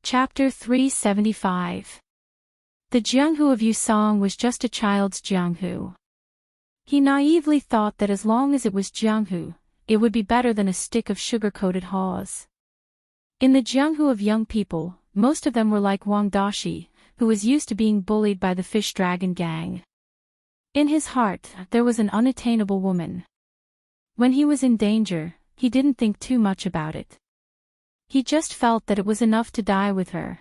Chapter 375. The Jianghu of Yusong was just a child's Jianghu. He naively thought that as long as it was Jianghu, it would be better than a stick of sugar-coated haws. In the Jianghu of young people, most of them were like Wang Dashi, who was used to being bullied by the fish dragon gang. In his heart, there was an unattainable woman. When he was in danger, he didn't think too much about it. He just felt that it was enough to die with her.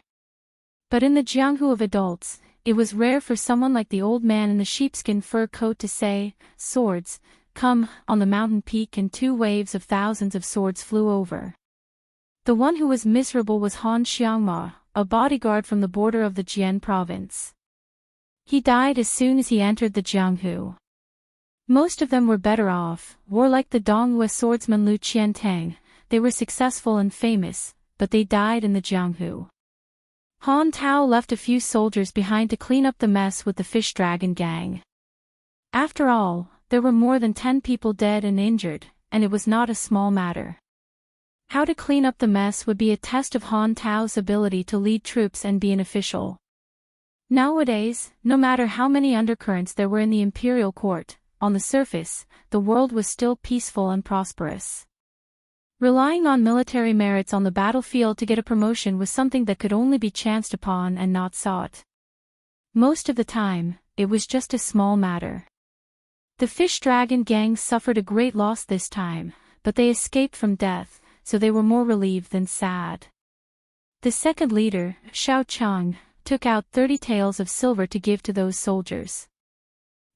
But in the Jianghu of adults, it was rare for someone like the old man in the sheepskin fur coat to say, "Swords, come," on the mountain peak, and 2 waves of thousands of swords flew over. The one who was miserable was Han Xiangma, a bodyguard from the border of the Jian province. He died as soon as he entered the Jianghu. Most of them were better off, were like the Dongyue swordsman Lu Qiantang. They were successful and famous, but they died in the Jianghu. Han Tao left a few soldiers behind to clean up the mess with the fish dragon gang. After all, there were more than 10 people dead and injured, and it was not a small matter. How to clean up the mess would be a test of Han Tao's ability to lead troops and be an official. Nowadays, no matter how many undercurrents there were in the imperial court, on the surface, the world was still peaceful and prosperous. Relying on military merits on the battlefield to get a promotion was something that could only be chanced upon and not sought. Most of the time, it was just a small matter. The fish dragon gang suffered a great loss this time, but they escaped from death, so they were more relieved than sad. The second leader, Xiao Chang, took out 30 taels of silver to give to those soldiers.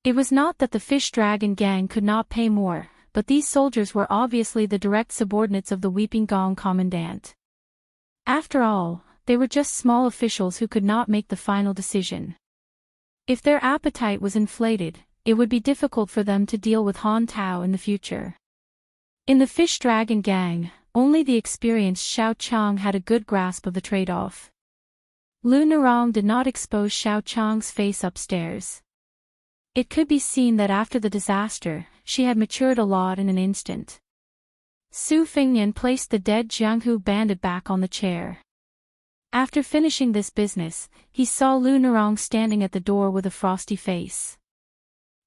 It was not that the fish dragon gang could not pay more, but these soldiers were obviously the direct subordinates of the Weeping Gong commandant. After all, they were just small officials who could not make the final decision. If their appetite was inflated, it would be difficult for them to deal with Han Tao in the future. In the fish dragon gang, only the experienced Xiao Chang had a good grasp of the trade-off. Lu Nerong did not expose Xiao Chang's face upstairs. It could be seen that after the disaster, she had matured a lot in an instant. Su Fingnian placed the dead Jianghu bandit back on the chair. After finishing this business, he saw Lu Nerong standing at the door with a frosty face.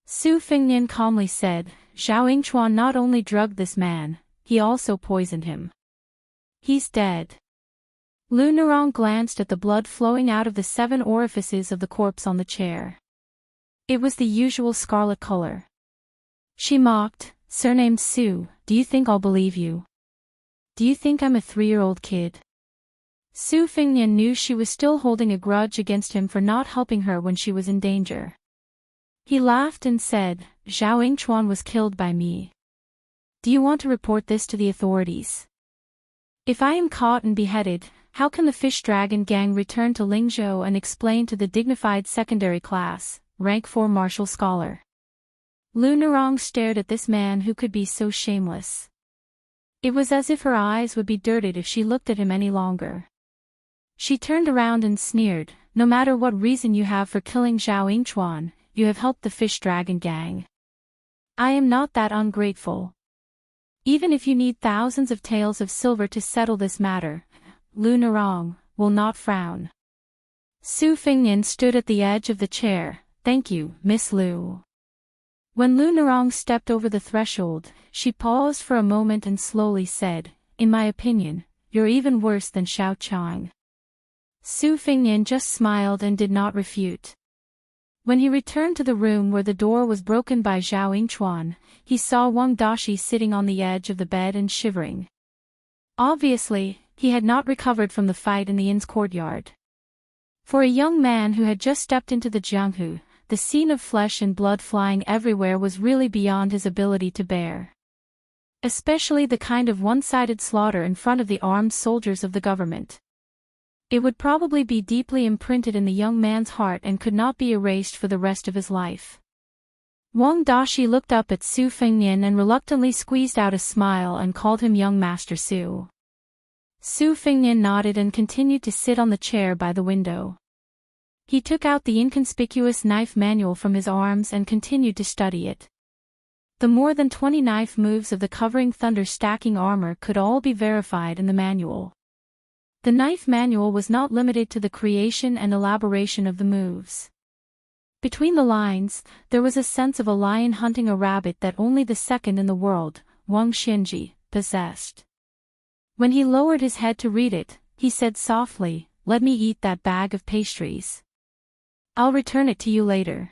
Su Fingnian calmly said, "Zhao Yingchuan not only drugged this man, he also poisoned him. He's dead." Lu Nerong glanced at the blood flowing out of the 7 orifices of the corpse on the chair. It was the usual scarlet color. She mocked, "Surnamed Su, do you think I'll believe you? Do you think I'm a 3-year-old kid?" Su Fingnian knew she was still holding a grudge against him for not helping her when she was in danger. He laughed and said, "Zhao Yingchuan was killed by me. Do you want to report this to the authorities? If I am caught and beheaded, how can the fish dragon gang return to Lingzhou and explain to the dignified secondary class, rank 4 martial scholar?" Lu Nerong stared at this man who could be so shameless. It was as if her eyes would be dirted if she looked at him any longer. She turned around and sneered, "No matter what reason you have for killing Zhao Yingchuan, you have helped the fish dragon gang. I am not that ungrateful. Even if you need thousands of taels of silver to settle this matter, Lu Nerong will not frown." Su Fingnian stood at the edge of the chair. "Thank you, Miss Lu." When Lu Nerong stepped over the threshold, she paused for a moment and slowly said, "In my opinion, you're even worse than Xiao Chang." Su Fingnian just smiled and did not refute. When he returned to the room where the door was broken by Zhao Yingchuan, he saw Wang Dashi sitting on the edge of the bed and shivering. Obviously, he had not recovered from the fight in the inn's courtyard. For a young man who had just stepped into the Jianghu, the scene of flesh and blood flying everywhere was really beyond his ability to bear. Especially the kind of one-sided slaughter in front of the armed soldiers of the government. It would probably be deeply imprinted in the young man's heart and could not be erased for the rest of his life. Wang Dashi looked up at Su Fingnian and reluctantly squeezed out a smile and called him young Master Su. Su Fingnian nodded and continued to sit on the chair by the window. He took out the inconspicuous knife manual from his arms and continued to study it. The more than 20 knife moves of the covering thunder stacking armor could all be verified in the manual. The knife manual was not limited to the creation and elaboration of the moves. Between the lines, there was a sense of a lion hunting a rabbit that only the second in the world, Wang Xinji, possessed. When he lowered his head to read it, he said softly, "Let me eat that bag of pastries. I'll return it to you later."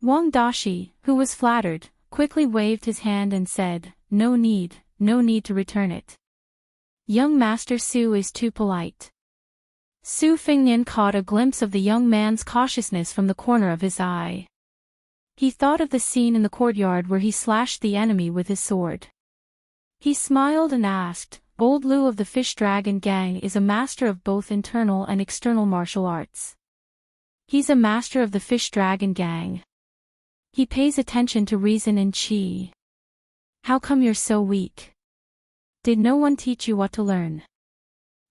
Wang Dashi, who was flattered, quickly waved his hand and said, no need to return it. Young Master Su is too polite." Su Fengnian caught a glimpse of the young man's cautiousness from the corner of his eye. He thought of the scene in the courtyard where he slashed the enemy with his sword. He smiled and asked, "Old Liu of the Fish Dragon Gang is a master of both internal and external martial arts. He's a master of the Fish Dragon Gang. He pays attention to reason and qi. How come you're so weak? Did no one teach you what to learn?"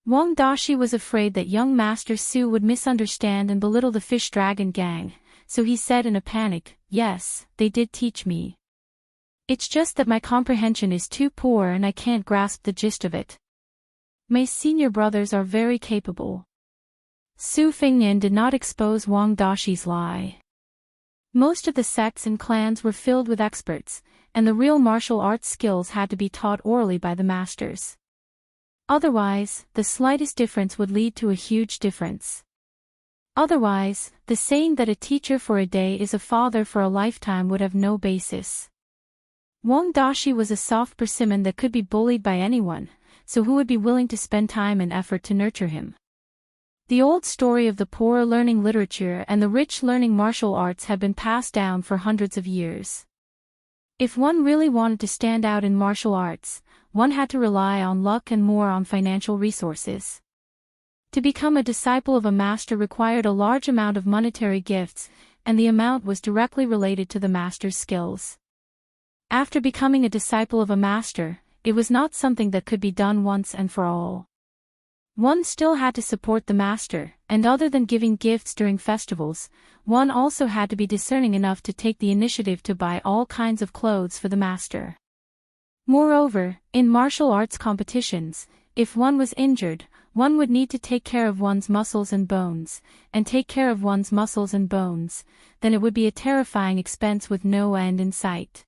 Wang Dashi was afraid that young Master Su would misunderstand and belittle the Fish Dragon Gang, so he said in a panic, "Yes, they did teach me. It's just that my comprehension is too poor and I can't grasp the gist of it. My senior brothers are very capable." Su Fengnian did not expose Wang Dashi's lie. Most of the sects and clans were filled with experts, and the real martial arts skills had to be taught orally by the masters. Otherwise, the slightest difference would lead to a huge difference. Otherwise, the saying that a teacher for a day is a father for a lifetime would have no basis. Wang Dashi was a soft persimmon that could be bullied by anyone, so who would be willing to spend time and effort to nurture him? The old story of the poor learning literature and the rich learning martial arts had been passed down for hundreds of years. If one really wanted to stand out in martial arts, one had to rely on luck and more on financial resources. To become a disciple of a master required a large amount of monetary gifts, and the amount was directly related to the master's skills. After becoming a disciple of a master, it was not something that could be done once and for all. One still had to support the master, and other than giving gifts during festivals, one also had to be discerning enough to take the initiative to buy all kinds of clothes for the master. Moreover, in martial arts competitions, if one was injured, one would need to take care of one's muscles and bones, then it would be a terrifying expense with no end in sight.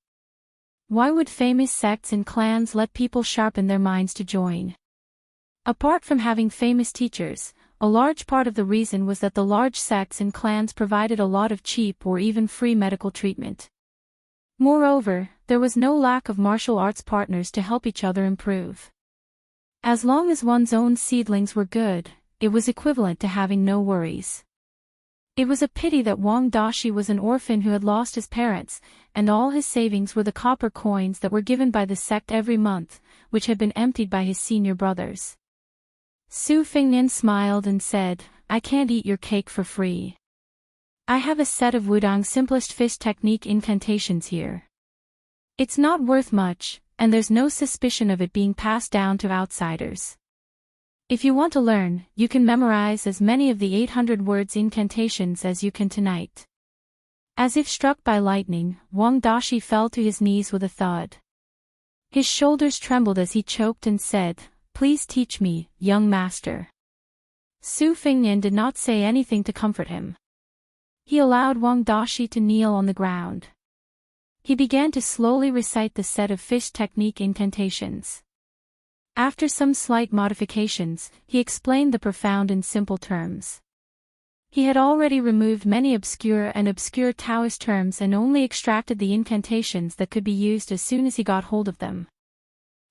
Why would famous sects and clans let people sharpen their minds to join? Apart from having famous teachers, a large part of the reason was that the large sects and clans provided a lot of cheap or even free medical treatment. Moreover, there was no lack of martial arts partners to help each other improve. As long as one's own seedlings were good, it was equivalent to having no worries. It was a pity that Wang Dashi was an orphan who had lost his parents, and all his savings were the copper coins that were given by the sect every month, which had been emptied by his senior brothers. Su Fengnian smiled and said, "I can't eat your cake for free. I have a set of Wudong's simplest fist technique incantations here. It's not worth much, and there's no suspicion of it being passed down to outsiders. If you want to learn, you can memorize as many of the 800 words incantations as you can tonight." As if struck by lightning, Wang Dashi fell to his knees with a thud. His shoulders trembled as he choked and said, "Please teach me, young master." Su Fengnian did not say anything to comfort him. He allowed Wang Dashi to kneel on the ground. He began to slowly recite the set of fish technique incantations. After some slight modifications, he explained the profound in simple terms. He had already removed many obscure Taoist terms and only extracted the incantations that could be used as soon as he got hold of them.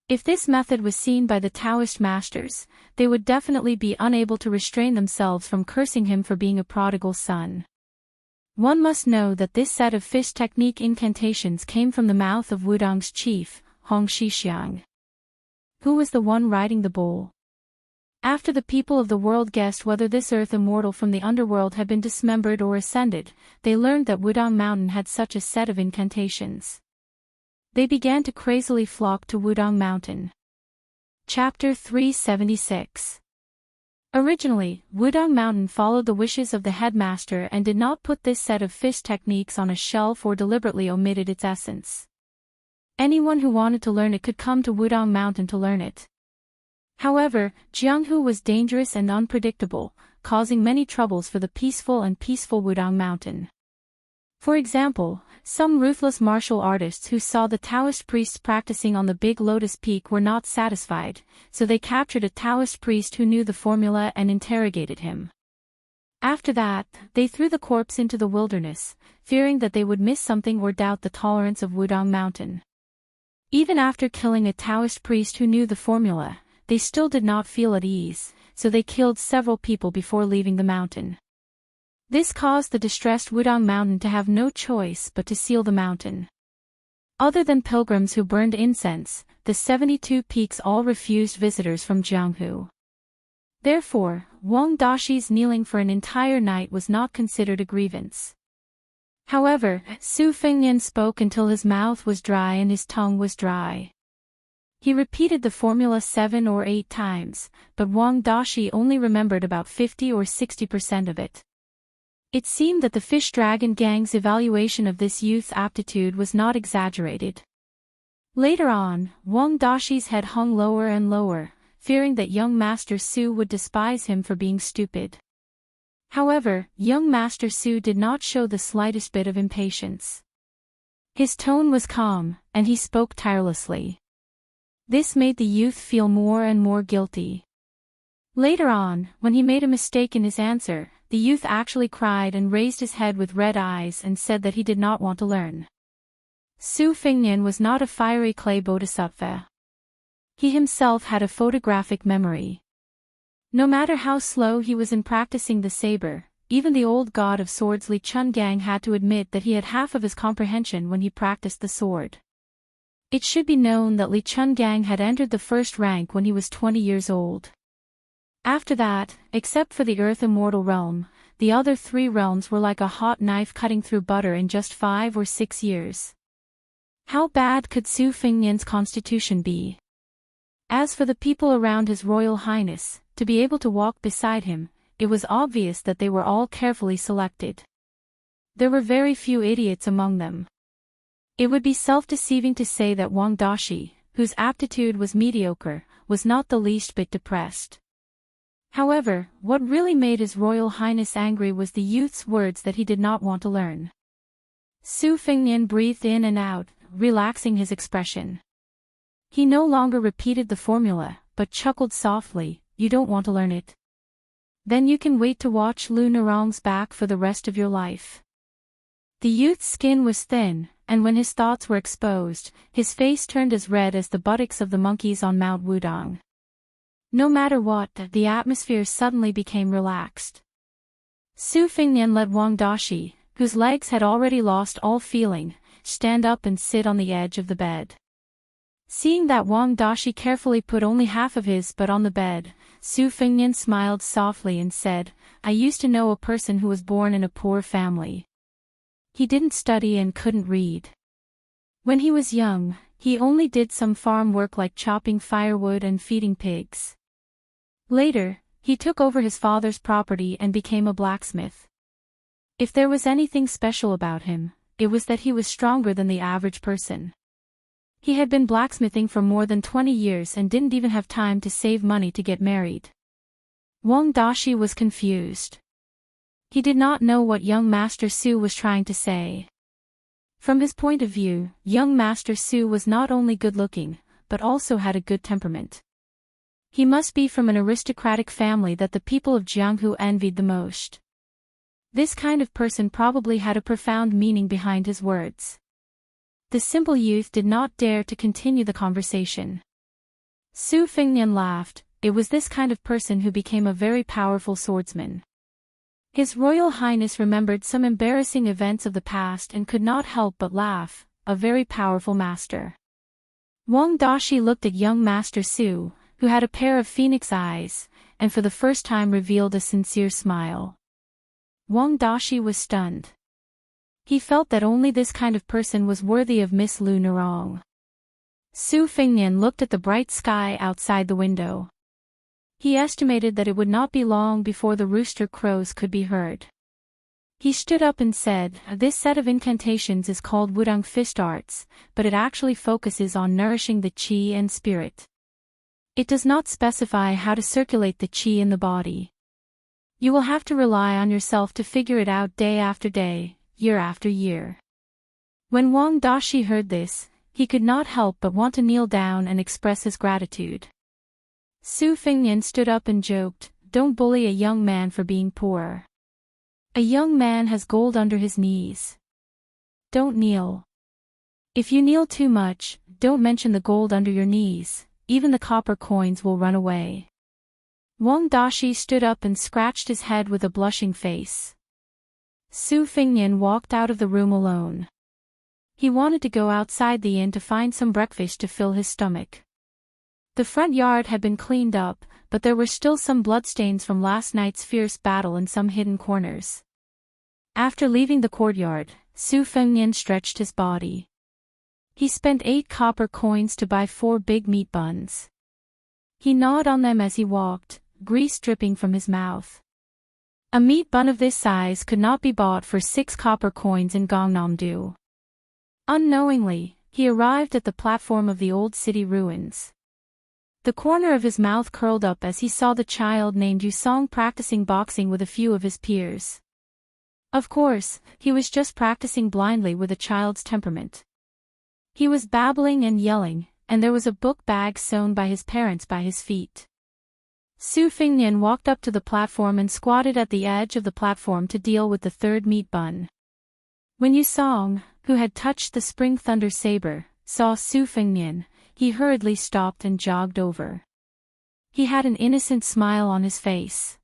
If this method was seen by the Taoist masters, they would definitely be unable to restrain themselves from cursing him for being a prodigal son. One must know that this set of fish technique incantations came from the mouth of Wudong's chief, Hong Shixiang. Who was the one riding the bull? After the people of the world guessed whether this earth immortal from the underworld had been dismembered or ascended, they learned that Wudong Mountain had such a set of incantations. They began to crazily flock to Wudong Mountain. Chapter 376. Originally, Wudong Mountain followed the wishes of the headmaster and did not put this set of fish techniques on a shelf or deliberately omitted its essence. Anyone who wanted to learn it could come to Wudong Mountain to learn it. However, Jianghu was dangerous and unpredictable, causing many troubles for the peaceful Wudang Mountain. For example, some ruthless martial artists who saw the Taoist priests practicing on the Big Lotus Peak were not satisfied, so they captured a Taoist priest who knew the formula and interrogated him. After that, they threw the corpse into the wilderness, fearing that they would miss something or doubt the tolerance of Wudang Mountain. Even after killing a Taoist priest who knew the formula, they still did not feel at ease, so they killed several people before leaving the mountain. This caused the distressed Wudang Mountain to have no choice but to seal the mountain. Other than pilgrims who burned incense, the 72 peaks all refused visitors from Jianghu. Therefore, Wang Daxi's kneeling for an entire night was not considered a grievance. However, Su Fengnian spoke until his mouth was dry and his tongue was dry. He repeated the formula 7 or 8 times, but Wang Daxi only remembered about 50 or 60% of it. It seemed that the Fish Dragon Gang's evaluation of this youth's aptitude was not exaggerated. Later on, Wang Daxi's head hung lower and lower, fearing that young Master Su would despise him for being stupid. However, young Master Su did not show the slightest bit of impatience. His tone was calm, and he spoke tirelessly. This made the youth feel more and more guilty. Later on, when he made a mistake in his answer, the youth actually cried and raised his head with red eyes and said that he did not want to learn. Su Fengnian was not a fiery clay bodhisattva. He himself had a photographic memory. No matter how slow he was in practicing the saber, even the old god of swords Li Chungang had to admit that he had half of his comprehension when he practiced the sword. It should be known that Li Chungang had entered the first rank when he was 20 years old. After that, except for the Earth Immortal realm, the other 3 realms were like a hot knife cutting through butter in just 5 or 6 years. How bad could Su Fengnian's constitution be? As for the people around His Royal Highness, to be able to walk beside him, it was obvious that they were all carefully selected. There were very few idiots among them. It would be self-deceiving to say that Wang Daxi, whose aptitude was mediocre, was not the least bit depressed. However, what really made His Royal Highness angry was the youth's words that he did not want to learn. Su Fengnian breathed in and out, relaxing his expression. He no longer repeated the formula, but chuckled softly. You don't want to learn it? Then you can wait to watch Lu Narong's back for the rest of your life. The youth's skin was thin, and when his thoughts were exposed, his face turned as red as the buttocks of the monkeys on Mount Wudang. No matter what, the atmosphere suddenly became relaxed. Su Fengnian let Wang Daxi, whose legs had already lost all feeling, stand up and sit on the edge of the bed. Seeing that Wang Daxi carefully put only half of his butt on the bed, Su Fengnian smiled softly and said, I used to know a person who was born in a poor family. He didn't study and couldn't read. When he was young, he only did some farm work like chopping firewood and feeding pigs. Later, he took over his father's property and became a blacksmith. If there was anything special about him, it was that he was stronger than the average person. He had been blacksmithing for more than 20 years and didn't even have time to save money to get married. Wang Daxi was confused. He did not know what young Master Su was trying to say. From his point of view, young Master Su was not only good-looking, but also had a good temperament. He must be from an aristocratic family that the people of Jianghu envied the most. This kind of person probably had a profound meaning behind his words. The simple youth did not dare to continue the conversation. Su Fengnian laughed. It was this kind of person who became a very powerful swordsman. His Royal Highness remembered some embarrassing events of the past and could not help but laugh. A very powerful master. Wang Daxi looked at young Master Su, who had a pair of phoenix eyes, and for the first time revealed a sincere smile. Wang Daxi was stunned. He felt that only this kind of person was worthy of Miss Lu Narong. Su Fengnian looked at the bright sky outside the window. He estimated that it would not be long before the rooster crows could be heard. He stood up and said, This set of incantations is called Wudang Fist Arts, but it actually focuses on nourishing the qi and spirit. It does not specify how to circulate the qi in the body. You will have to rely on yourself to figure it out day after day, year after year. When Wang Dashi heard this, he could not help but want to kneel down and express his gratitude. Su Fengnian stood up and joked, "Don't bully a young man for being poor. A young man has gold under his knees. Don't kneel. If you kneel too much, don't mention the gold under your knees, even the copper coins will run away." Wang Dashi stood up and scratched his head with a blushing face. Su Fengnian walked out of the room alone. He wanted to go outside the inn to find some breakfast to fill his stomach. The front yard had been cleaned up, but there were still some bloodstains from last night's fierce battle in some hidden corners. After leaving the courtyard, Su Fengnian stretched his body. He spent 8 copper coins to buy 4 big meat buns. He gnawed on them as he walked, grease dripping from his mouth. A meat bun of this size could not be bought for 6 copper coins in Gangnam-do. Unknowingly, he arrived at the platform of the old city ruins. The corner of his mouth curled up as he saw the child named Yusong practicing boxing with a few of his peers. Of course, he was just practicing blindly with a child's temperament. He was babbling and yelling, and there was a book bag sewn by his parents by his feet. Su Fengnian walked up to the platform and squatted at the edge of the platform to deal with the 3rd meat bun. When Yusong, who had touched the spring thunder saber, saw Su Fengnian, he hurriedly stopped and jogged over. He had an innocent smile on his face.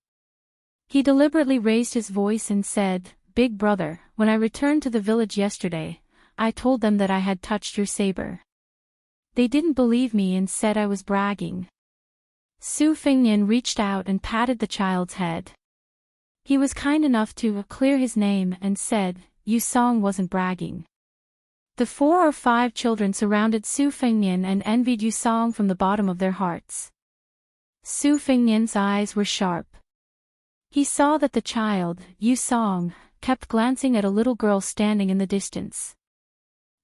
He deliberately raised his voice and said, "Big brother, when I returned to the village yesterday, I told them that I had touched your saber. They didn't believe me and said I was bragging." Su Fengnian reached out and patted the child's head. He was kind enough to clear his name and said, "Yusong wasn't bragging." The 4 or 5 children surrounded Su Fengnian and envied Yusong from the bottom of their hearts. Su Fengnian's eyes were sharp. He saw that the child, Yusong, kept glancing at a little girl standing in the distance.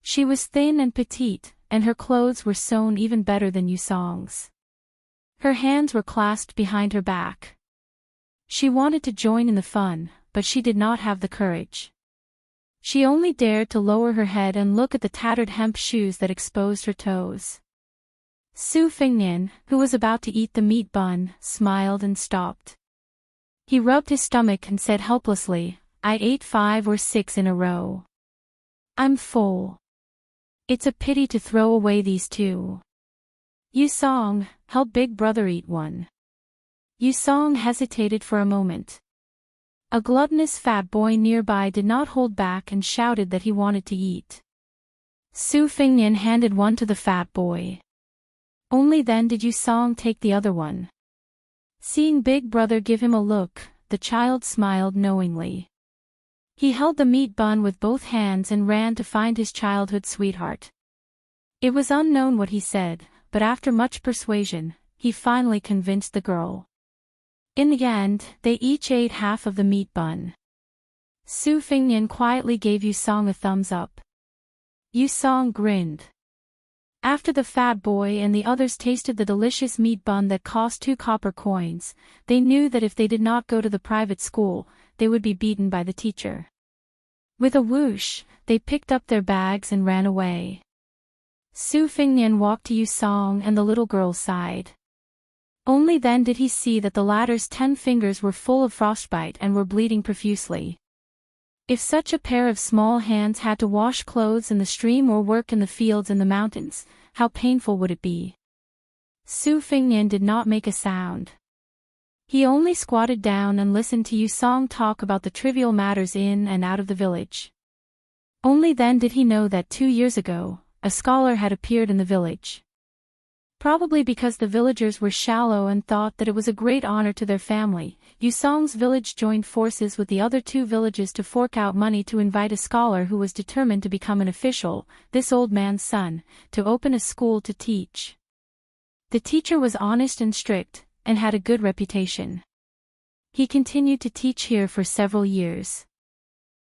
She was thin and petite, and her clothes were sewn even better than Yusong's. Her hands were clasped behind her back. She wanted to join in the fun, but she did not have the courage. She only dared to lower her head and look at the tattered hemp shoes that exposed her toes. Su Fengnian, who was about to eat the meat bun, smiled and stopped. He rubbed his stomach and said helplessly, "I ate 5 or 6 in a row. I'm full. It's a pity to throw away these 2. Yusong, help big brother eat one." Yusong hesitated for a moment. A gluttonous fat boy nearby did not hold back and shouted that he wanted to eat. Su Fengnian handed one to the fat boy. Only then did Yusong take the other one. Seeing big brother give him a look, the child smiled knowingly. He held the meat bun with both hands and ran to find his childhood sweetheart. It was unknown what he said, but after much persuasion, he finally convinced the girl. In the end, they each ate half of the meat bun. Su Fengnian quietly gave Yusong a thumbs up. Yusong grinned. After the fat boy and the others tasted the delicious meat bun that cost 2 copper coins, they knew that if they did not go to the private school, they would be beaten by the teacher. With a whoosh, they picked up their bags and ran away. Su Fengnian walked to Yusong and the little girl's side. Only then did he see that the latter's 10 fingers were full of frostbite and were bleeding profusely. If such a pair of small hands had to wash clothes in the stream or work in the fields in the mountains, how painful would it be? Su Fengnian did not make a sound. He only squatted down and listened to Yusong talk about the trivial matters in and out of the village. Only then did he know that 2 years ago, a scholar had appeared in the village. Probably because the villagers were shallow and thought that it was a great honor to their family, Yusong's village joined forces with the other 2 villages to fork out money to invite a scholar who was determined to become an official, this old man's son, to open a school to teach. The teacher was honest and strict, and had a good reputation. He continued to teach here for several years.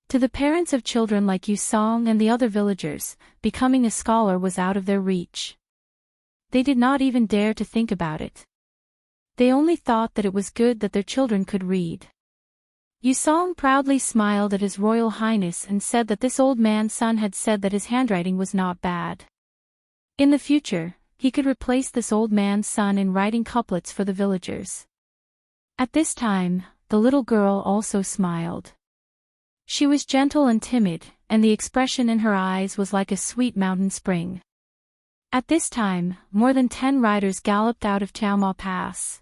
To the parents of children like Yusong and the other villagers, becoming a scholar was out of their reach. They did not even dare to think about it. They only thought that it was good that their children could read. Yusong proudly smiled at His Royal Highness and said that this old man's son had said that his handwriting was not bad. In the future, he could replace this old man's son in writing couplets for the villagers. At this time, the little girl also smiled. She was gentle and timid, and the expression in her eyes was like a sweet mountain spring. At this time, more than 10 riders galloped out of Tiaoma Pass.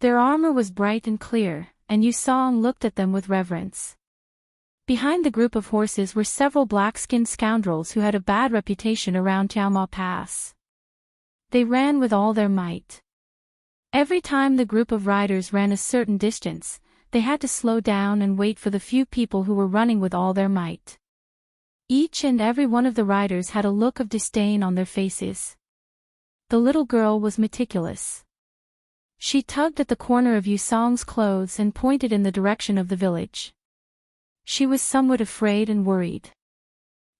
Their armor was bright and clear, and Yusong looked at them with reverence. Behind the group of horses were several black-skinned scoundrels who had a bad reputation around Tiaoma Pass. They ran with all their might. Every time the group of riders ran a certain distance, they had to slow down and wait for the few people who were running with all their might. Each and every one of the riders had a look of disdain on their faces. The little girl was meticulous. She tugged at the corner of Yusong's clothes and pointed in the direction of the village. She was somewhat afraid and worried.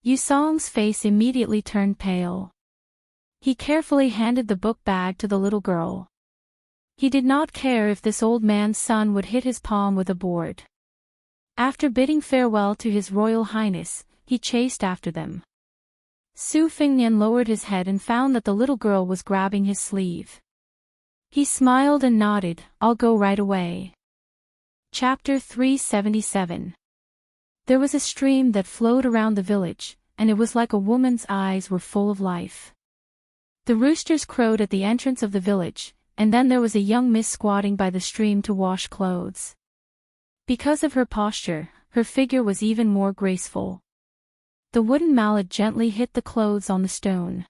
Yusong's face immediately turned pale. He carefully handed the book bag to the little girl. He did not care if this old man's son would hit his palm with a board. After bidding farewell to His Royal Highness, he chased after them. Su Fingnian lowered his head and found that the little girl was grabbing his sleeve. He smiled and nodded, "I'll go right away." Chapter 377. There was a stream that flowed around the village, and it was like a woman's eyes were full of life. The roosters crowed at the entrance of the village, and then there was a young miss squatting by the stream to wash clothes. Because of her posture, her figure was even more graceful. The wooden mallet gently hit the clothes on the stone.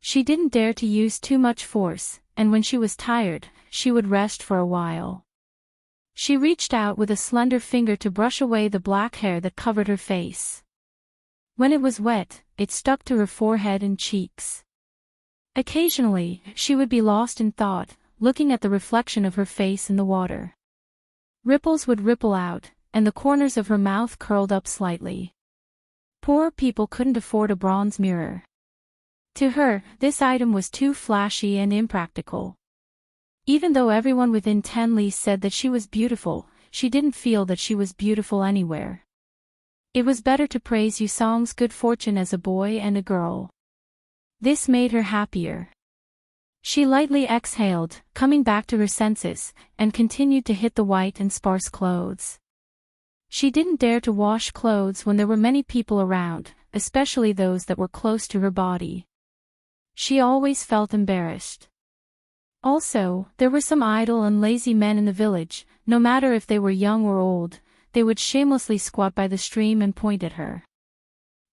She didn't dare to use too much force, and when she was tired, she would rest for a while. She reached out with a slender finger to brush away the black hair that covered her face. When it was wet, it stuck to her forehead and cheeks. Occasionally, she would be lost in thought, looking at the reflection of her face in the water. Ripples would ripple out, and the corners of her mouth curled up slightly. Poor people couldn't afford a bronze mirror. To her, this item was too flashy and impractical. Even though everyone within 10 li said that she was beautiful, she didn't feel that she was beautiful anywhere. It was better to praise Yusong's good fortune as a boy and a girl. This made her happier. She lightly exhaled, coming back to her senses, and continued to hit the white and sparse clothes. She didn't dare to wash clothes when there were many people around, especially those that were close to her body. She always felt embarrassed. Also, there were some idle and lazy men in the village. No matter if they were young or old, they would shamelessly squat by the stream and point at her.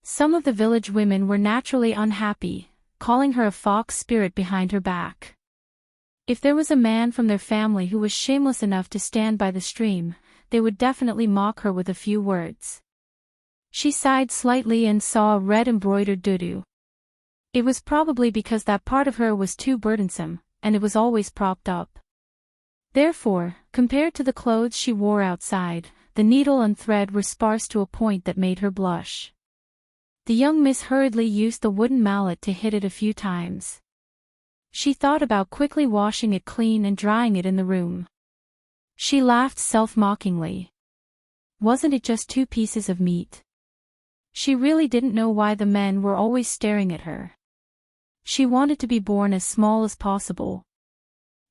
Some of the village women were naturally unhappy, calling her a fox spirit behind her back. If there was a man from their family who was shameless enough to stand by the stream, they would definitely mock her with a few words. She sighed slightly and saw a red embroidered dudu. It was probably because that part of her was too burdensome, and it was always propped up. Therefore, compared to the clothes she wore outside, the needle and thread were sparse to a point that made her blush. The young miss hurriedly used the wooden mallet to hit it a few times. She thought about quickly washing it clean and drying it in the room. She laughed self-mockingly. Wasn't it just 2 pieces of meat? She really didn't know why the men were always staring at her. She wanted to be born as small as possible.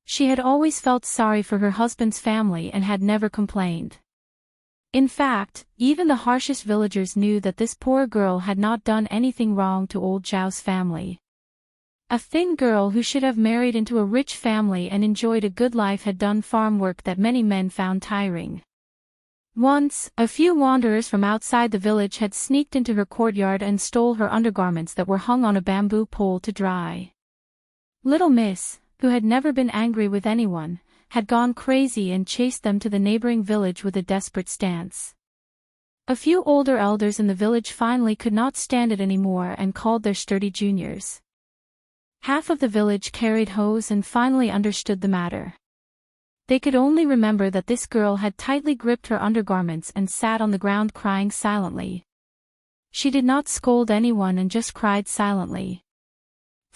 She had always felt sorry for her husband's family and had never complained. In fact, even the harshest villagers knew that this poor girl had not done anything wrong to old Zhao's family. A thin girl who should have married into a rich family and enjoyed a good life had done farm work that many men found tiring. Once, a few wanderers from outside the village had sneaked into her courtyard and stole her undergarments that were hung on a bamboo pole to dry. Little Miss, who had never been angry with anyone, had gone crazy and chased them to the neighboring village with a desperate stance. A few older elders in the village finally could not stand it anymore and called their sturdy juniors. Half of the village carried hoes and finally understood the matter. They could only remember that this girl had tightly gripped her undergarments and sat on the ground crying silently. She did not scold anyone and just cried silently.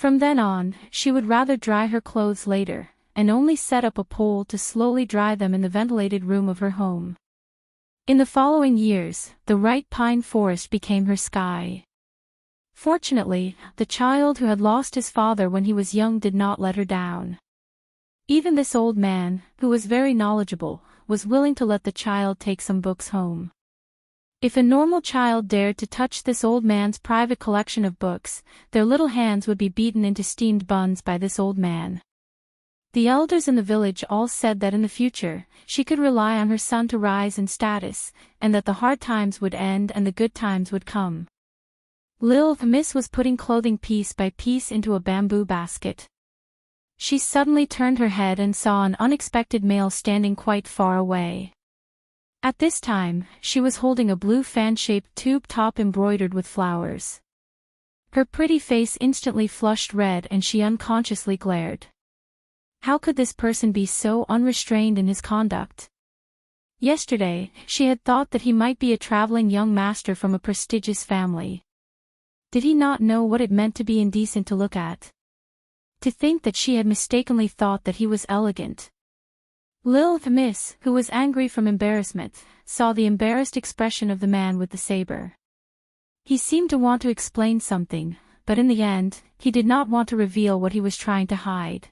From then on, she would rather dry her clothes later, and only set up a pole to slowly dry them in the ventilated room of her home. In the following years, the ripe pine forest became her sky. Fortunately, the child who had lost his father when he was young did not let her down. Even this old man, who was very knowledgeable, was willing to let the child take some books home. If a normal child dared to touch this old man's private collection of books, their little hands would be beaten into steamed buns by this old man. The elders in the village all said that in the future, she could rely on her son to rise in status, and that the hard times would end and the good times would come. Lil Miss was putting clothing piece by piece into a bamboo basket. She suddenly turned her head and saw an unexpected male standing quite far away. At this time, she was holding a blue fan-shaped tube top embroidered with flowers. Her pretty face instantly flushed red and she unconsciously glared. How could this person be so unrestrained in his conduct? Yesterday, she had thought that he might be a traveling young master from a prestigious family. Did he not know what it meant to be indecent to look at? To think that she had mistakenly thought that he was elegant. Lil Miss, who was angry from embarrassment, saw the embarrassed expression of the man with the saber. He seemed to want to explain something, but in the end, he did not want to reveal what he was trying to hide.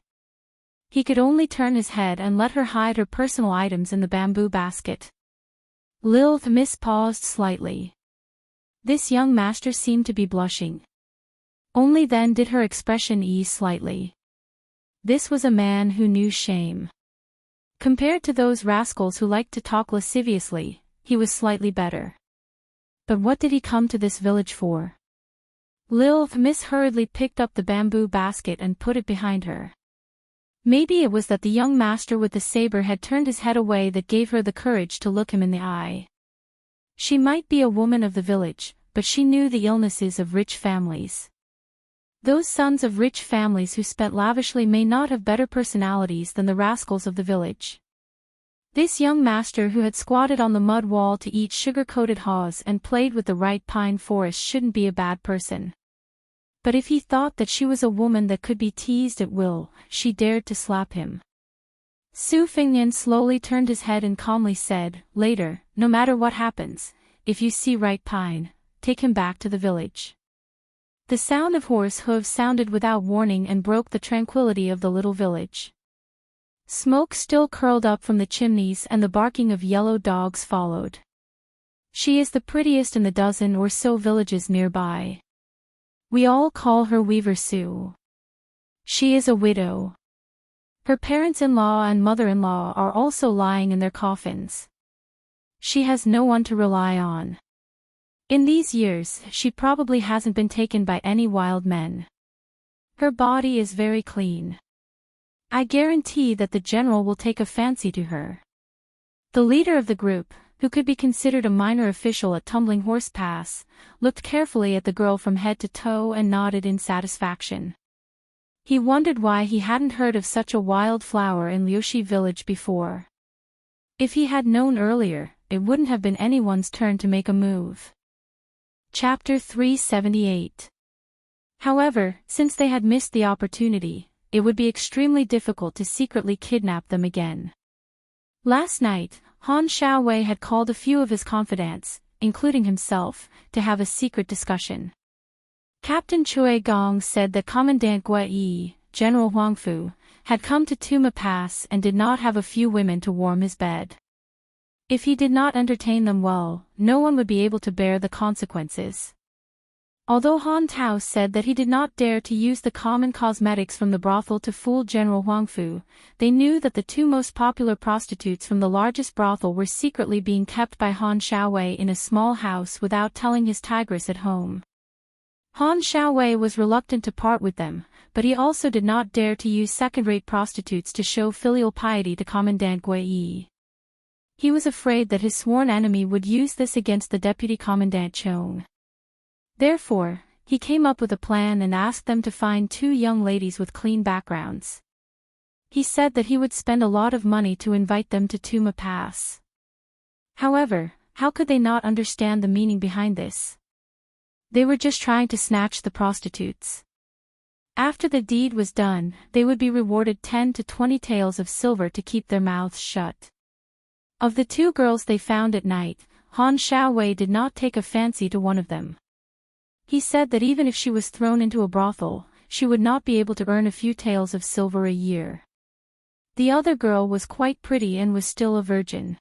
He could only turn his head and let her hide her personal items in the bamboo basket. Lil Miss paused slightly. This young master seemed to be blushing. Only then did her expression ease slightly. This was a man who knew shame. Compared to those rascals who liked to talk lasciviously, he was slightly better. But what did he come to this village for? Lil Miss hurriedly picked up the bamboo basket and put it behind her. Maybe it was that the young master with the saber had turned his head away that gave her the courage to look him in the eye. She might be a woman of the village, but she knew the illnesses of rich families. Those sons of rich families who spent lavishly may not have better personalities than the rascals of the village. This young master who had squatted on the mud wall to eat sugar-coated haws and played with the ripe pine forest shouldn't be a bad person. But if he thought that she was a woman that could be teased at will, she dared to slap him. Su Fingyan slowly turned his head and calmly said, "Later, no matter what happens, if you see ripe pine, take him back to the village." The sound of horse hooves sounded without warning and broke the tranquility of the little village. Smoke still curled up from the chimneys and the barking of yellow dogs followed. She is the prettiest in the dozen or so villages nearby. We all call her Weaver Sue. She is a widow. Her parents-in-law and mother-in-law are also lying in their coffins. She has no one to rely on. In these years, she probably hasn't been taken by any wild men. Her body is very clean. I guarantee that the general will take a fancy to her. The leader of the group, who could be considered a minor official at Tumbling Horse Pass, looked carefully at the girl from head to toe and nodded in satisfaction. He wondered why he hadn't heard of such a wild flower in Liushi village before. If he had known earlier, it wouldn't have been anyone's turn to make a move. Chapter 378. However, since they had missed the opportunity, it would be extremely difficult to secretly kidnap them again. Last night, Han Xiaowei had called a few of his confidants, including himself, to have a secret discussion. Captain Chui Gong said that Commandant Gui Yi, General Huangfu, had come to Tuma Pass and did not have a few women to warm his bed. If he did not entertain them well, no one would be able to bear the consequences. Although Han Tao said that he did not dare to use the common cosmetics from the brothel to fool General Huangfu, they knew that the two most popular prostitutes from the largest brothel were secretly being kept by Han Xiaowei in a small house without telling his tigress at home. Han Xiaowei was reluctant to part with them, but he also did not dare to use second-rate prostitutes to show filial piety to Commandant Gui Yi. He was afraid that his sworn enemy would use this against the Deputy Commandant Chong. Therefore, he came up with a plan and asked them to find two young ladies with clean backgrounds. He said that he would spend a lot of money to invite them to Tuma Pass. However, how could they not understand the meaning behind this? They were just trying to snatch the prostitutes. After the deed was done, they would be rewarded 10 to 20 taels of silver to keep their mouths shut. Of the two girls they found at night, Han Shaowei did not take a fancy to one of them. He said that even if she was thrown into a brothel, she would not be able to earn a few taels of silver a year. The other girl was quite pretty and was still a virgin.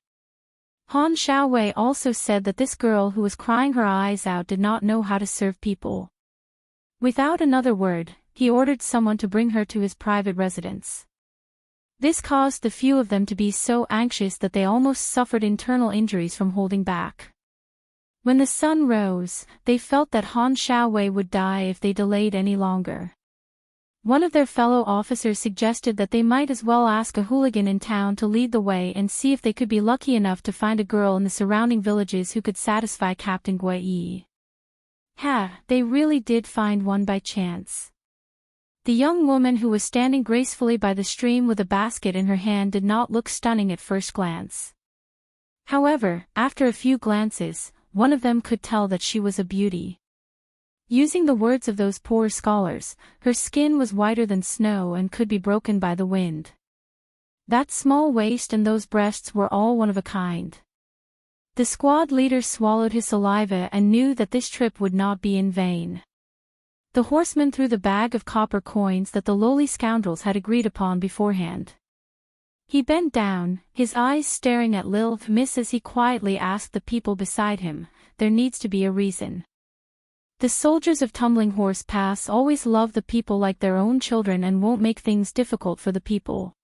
Han Shaowei also said that this girl who was crying her eyes out did not know how to serve people. Without another word, he ordered someone to bring her to his private residence. This caused the few of them to be so anxious that they almost suffered internal injuries from holding back. When the sun rose, they felt that Han Shaowei would die if they delayed any longer. One of their fellow officers suggested that they might as well ask a hooligan in town to lead the way and see if they could be lucky enough to find a girl in the surrounding villages who could satisfy Captain Gui Yi. They really did find one by chance. The young woman who was standing gracefully by the stream with a basket in her hand did not look stunning at first glance. However, after a few glances, one of them could tell that she was a beauty. Using the words of those poor scholars, her skin was whiter than snow and could be broken by the wind. That small waist and those breasts were all one of a kind. The squad leader swallowed his saliva and knew that this trip would not be in vain. The horseman threw the bag of copper coins that the lowly scoundrels had agreed upon beforehand. He bent down, his eyes staring at Lil Miss as he quietly asked the people beside him, "There needs to be a reason." The soldiers of Tumbling Horse Pass always love the people like their own children and won't make things difficult for the people.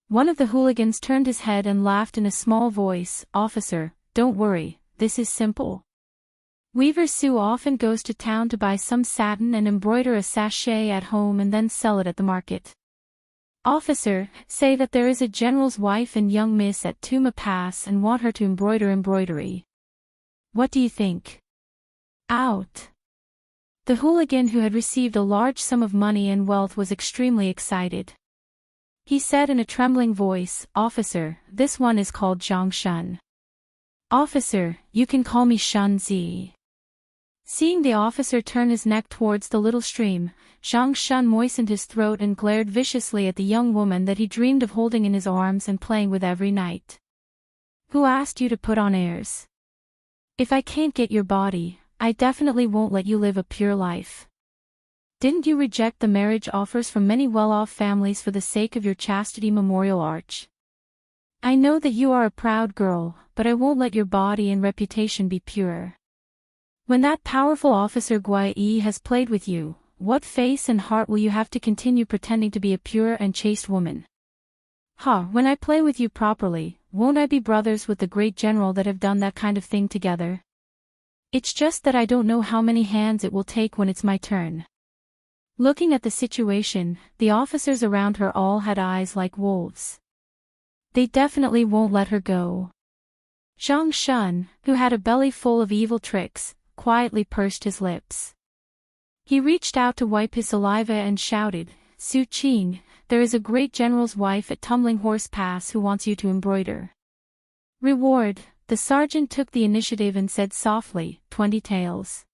One of the hooligans turned his head and laughed in a small voice, "Officer, don't worry, this is simple. Weaver Sue often goes to town to buy some satin and embroider a sachet at home and then sell it at the market. Officer, say that there is a general's wife and young miss at Tuma Pass and want her to embroider embroidery. What do you think?" Out. The hooligan who had received a large sum of money and wealth was extremely excited. He said in a trembling voice, "Officer, this one is called Zhang Shun." "Officer, you can call me Shun Zi." Seeing the officer turn his neck towards the little stream, Zhang Shun moistened his throat and glared viciously at the young woman that he dreamed of holding in his arms and playing with every night. "Who asked you to put on airs? If I can't get your body, I definitely won't let you live a pure life. Didn't you reject the marriage offers from many well-off families for the sake of your chastity memorial arch? I know that you are a proud girl, but I won't let your body and reputation be pure. When that powerful officer Gui Yi has played with you, what face and heart will you have to continue pretending to be a pure and chaste woman? When I play with you properly, won't I be brothers with the great general that have done that kind of thing together? It's just that I don't know how many hands it will take when it's my turn." Looking at the situation, the officers around her all had eyes like wolves. They definitely won't let her go. Zhang Shun, who had a belly full of evil tricks, quietly pursed his lips. He reached out to wipe his saliva and shouted, "Su Qing, there is a great general's wife at Tumbling Horse Pass who wants you to embroider." Reward. The sergeant took the initiative and said softly, 20 taels.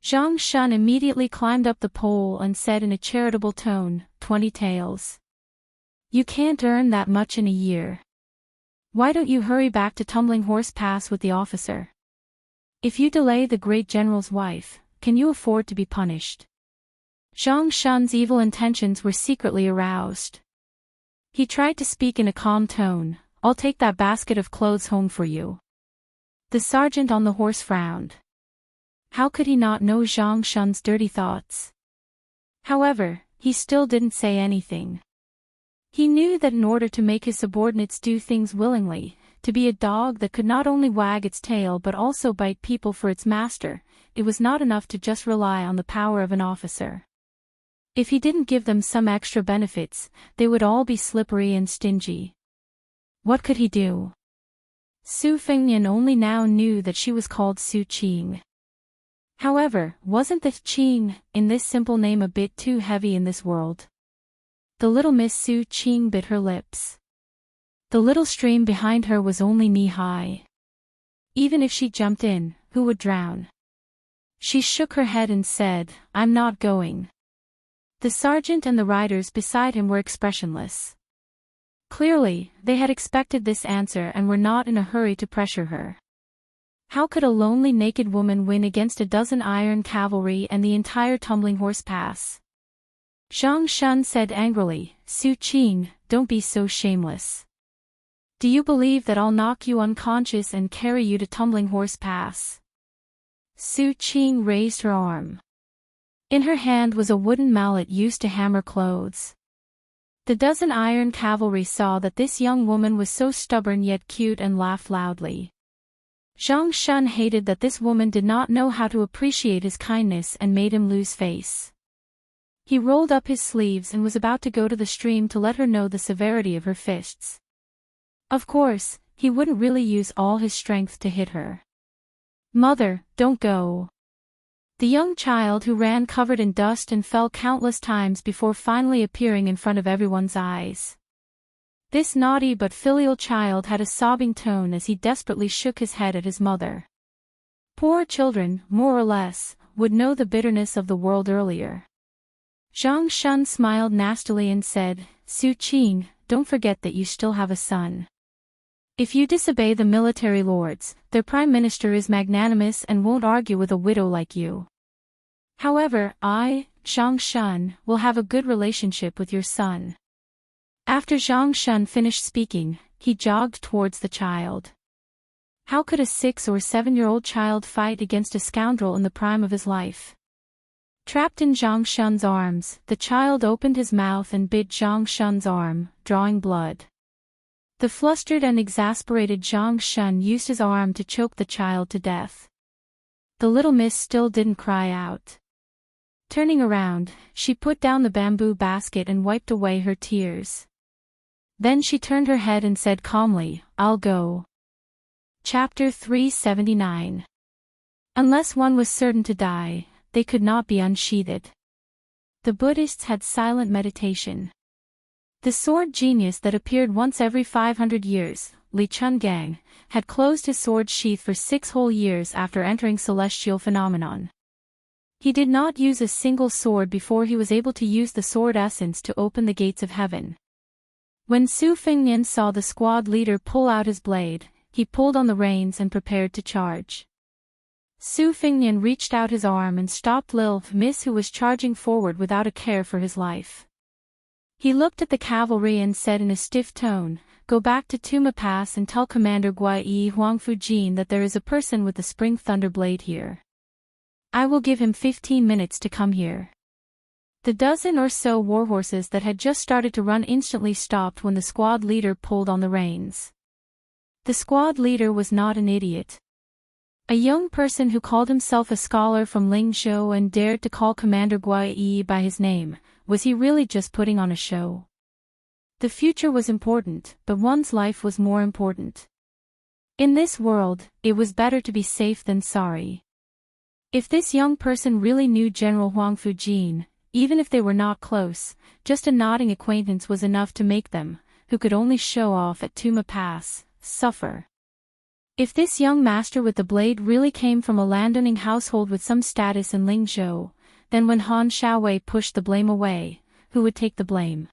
Zhang Shun immediately climbed up the pole and said in a charitable tone, 20 taels. You can't earn that much in a year. Why don't you hurry back to Tumbling Horse Pass with the officer? If you delay the great general's wife, can you afford to be punished? Zhang Shun's evil intentions were secretly aroused. He tried to speak in a calm tone, "I'll take that basket of clothes home for you." The sergeant on the horse frowned. How could he not know Zhang Shun's dirty thoughts? However, he still didn't say anything. He knew that in order to make his subordinates do things willingly, to be a dog that could not only wag its tail but also bite people for its master, it was not enough to just rely on the power of an officer. If he didn't give them some extra benefits, they would all be slippery and stingy. What could he do? Su Fengnian only now knew that she was called Su Qing. However, wasn't the Qing in this simple name a bit too heavy in this world? The little Miss Su Qing bit her lips. The little stream behind her was only knee-high. Even if she jumped in, who would drown? She shook her head and said, "I'm not going." The sergeant and the riders beside him were expressionless. Clearly, they had expected this answer and were not in a hurry to pressure her. How could a lonely naked woman win against a dozen iron cavalry and the entire tumbling horse pass? Zhang Shun said angrily, "Su Qing, don't be so shameless. Do you believe that I'll knock you unconscious and carry you to tumbling horse pass?" Su Qing raised her arm. In her hand was a wooden mallet used to hammer clothes. The dozen iron cavalry saw that this young woman was so stubborn yet cute and laughed loudly. Zhang Shun hated that this woman did not know how to appreciate his kindness and made him lose face. He rolled up his sleeves and was about to go to the stream to let her know the severity of her fists. Of course, he wouldn't really use all his strength to hit her. "Mother, don't go." The young child who ran covered in dust and fell countless times before finally appearing in front of everyone's eyes. This naughty but filial child had a sobbing tone as he desperately shook his head at his mother. Poor children, more or less, would know the bitterness of the world earlier. Zhang Shun smiled nastily and said, "Su Qing, don't forget that you still have a son. If you disobey the military lords, their prime minister is magnanimous and won't argue with a widow like you. However, I, Zhang Shun, will have a good relationship with your son." After Zhang Shun finished speaking, he jogged towards the child. How could a 6 or 7-year-old child fight against a scoundrel in the prime of his life? Trapped in Zhang Shun's arms, the child opened his mouth and bit Zhang Shun's arm, drawing blood. The flustered and exasperated Zhang Shun used his arm to choke the child to death. The little miss still didn't cry out. Turning around, she put down the bamboo basket and wiped away her tears. Then she turned her head and said calmly, "I'll go." Chapter 379. Unless one was certain to die, they could not be unsheathed. The Buddhists had silent meditation. The sword genius that appeared once every 500 years, Li Chungang, had closed his sword sheath for 6 whole years after entering celestial phenomenon. He did not use a single sword before he was able to use the sword essence to open the gates of heaven. When Su Fengnian saw the squad leader pull out his blade, he pulled on the reins and prepared to charge. Su Fengnian reached out his arm and stopped Lil Miss, who was charging forward without a care for his life. He looked at the cavalry and said in a stiff tone, "Go back to Tuma Pass and tell Commander Guai Yi Huangfujin that there is a person with the Spring Thunder Blade here. I will give him 15 minutes to come here." The dozen or so warhorses that had just started to run instantly stopped when the squad leader pulled on the reins. The squad leader was not an idiot. A young person who called himself a scholar from Lingzhou and dared to call Commander Guai Yi by his name, was he really just putting on a show? The future was important, but one's life was more important. In this world, it was better to be safe than sorry. If this young person really knew General Huangfujin, even if they were not close, just a nodding acquaintance was enough to make them, who could only show off at Tuma Pass, suffer. If this young master with the blade really came from a landowning household with some status in Lingzhou, then when Han Shaowei pushed the blame away, who would take the blame?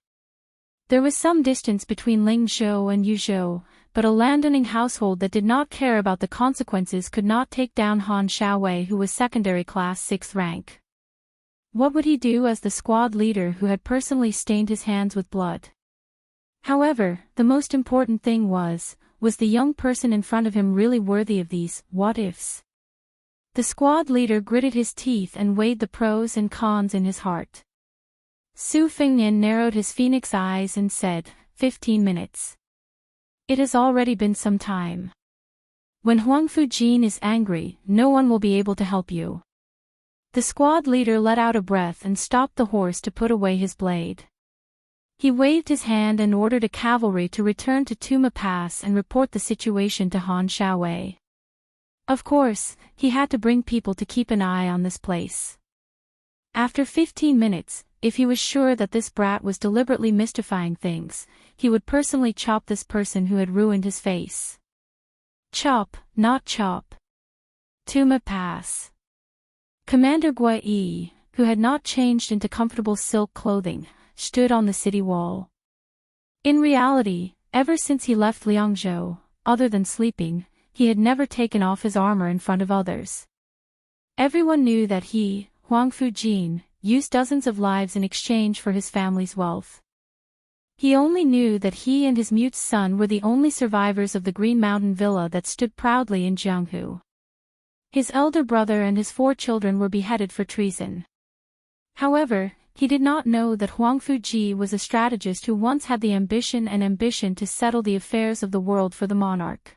There was some distance between Lingzhou and Yuzhou, but a landowning household that did not care about the consequences could not take down Han Shaowei, who was secondary class 6th rank. What would he do as the squad leader who had personally stained his hands with blood? However, the most important thing was the young person in front of him really worthy of these what-ifs? The squad leader gritted his teeth and weighed the pros and cons in his heart. Su Fengnian narrowed his phoenix eyes and said, 15 minutes. It has already been some time. When Huangfujin is angry, no one will be able to help you. The squad leader let out a breath and stopped the horse to put away his blade. He waved his hand and ordered a cavalry to return to Tuma Pass and report the situation to Han Shaowei. Of course, he had to bring people to keep an eye on this place. After 15 minutes, if he was sure that this brat was deliberately mystifying things, he would personally chop this person who had ruined his face. Chop, not chop. Tuma Pass. Commander Guai Yi, who had not changed into comfortable silk clothing, stood on the city wall. In reality, ever since he left Liangzhou, other than sleeping, he had never taken off his armor in front of others. Everyone knew that he, Huang Fujin, used dozens of lives in exchange for his family's wealth. He only knew that he and his mute son were the only survivors of the Green Mountain Villa that stood proudly in Jianghu. His elder brother and his 4 children were beheaded for treason. However, he did not know that Huang Fuji was a strategist who once had the ambition to settle the affairs of the world for the monarch.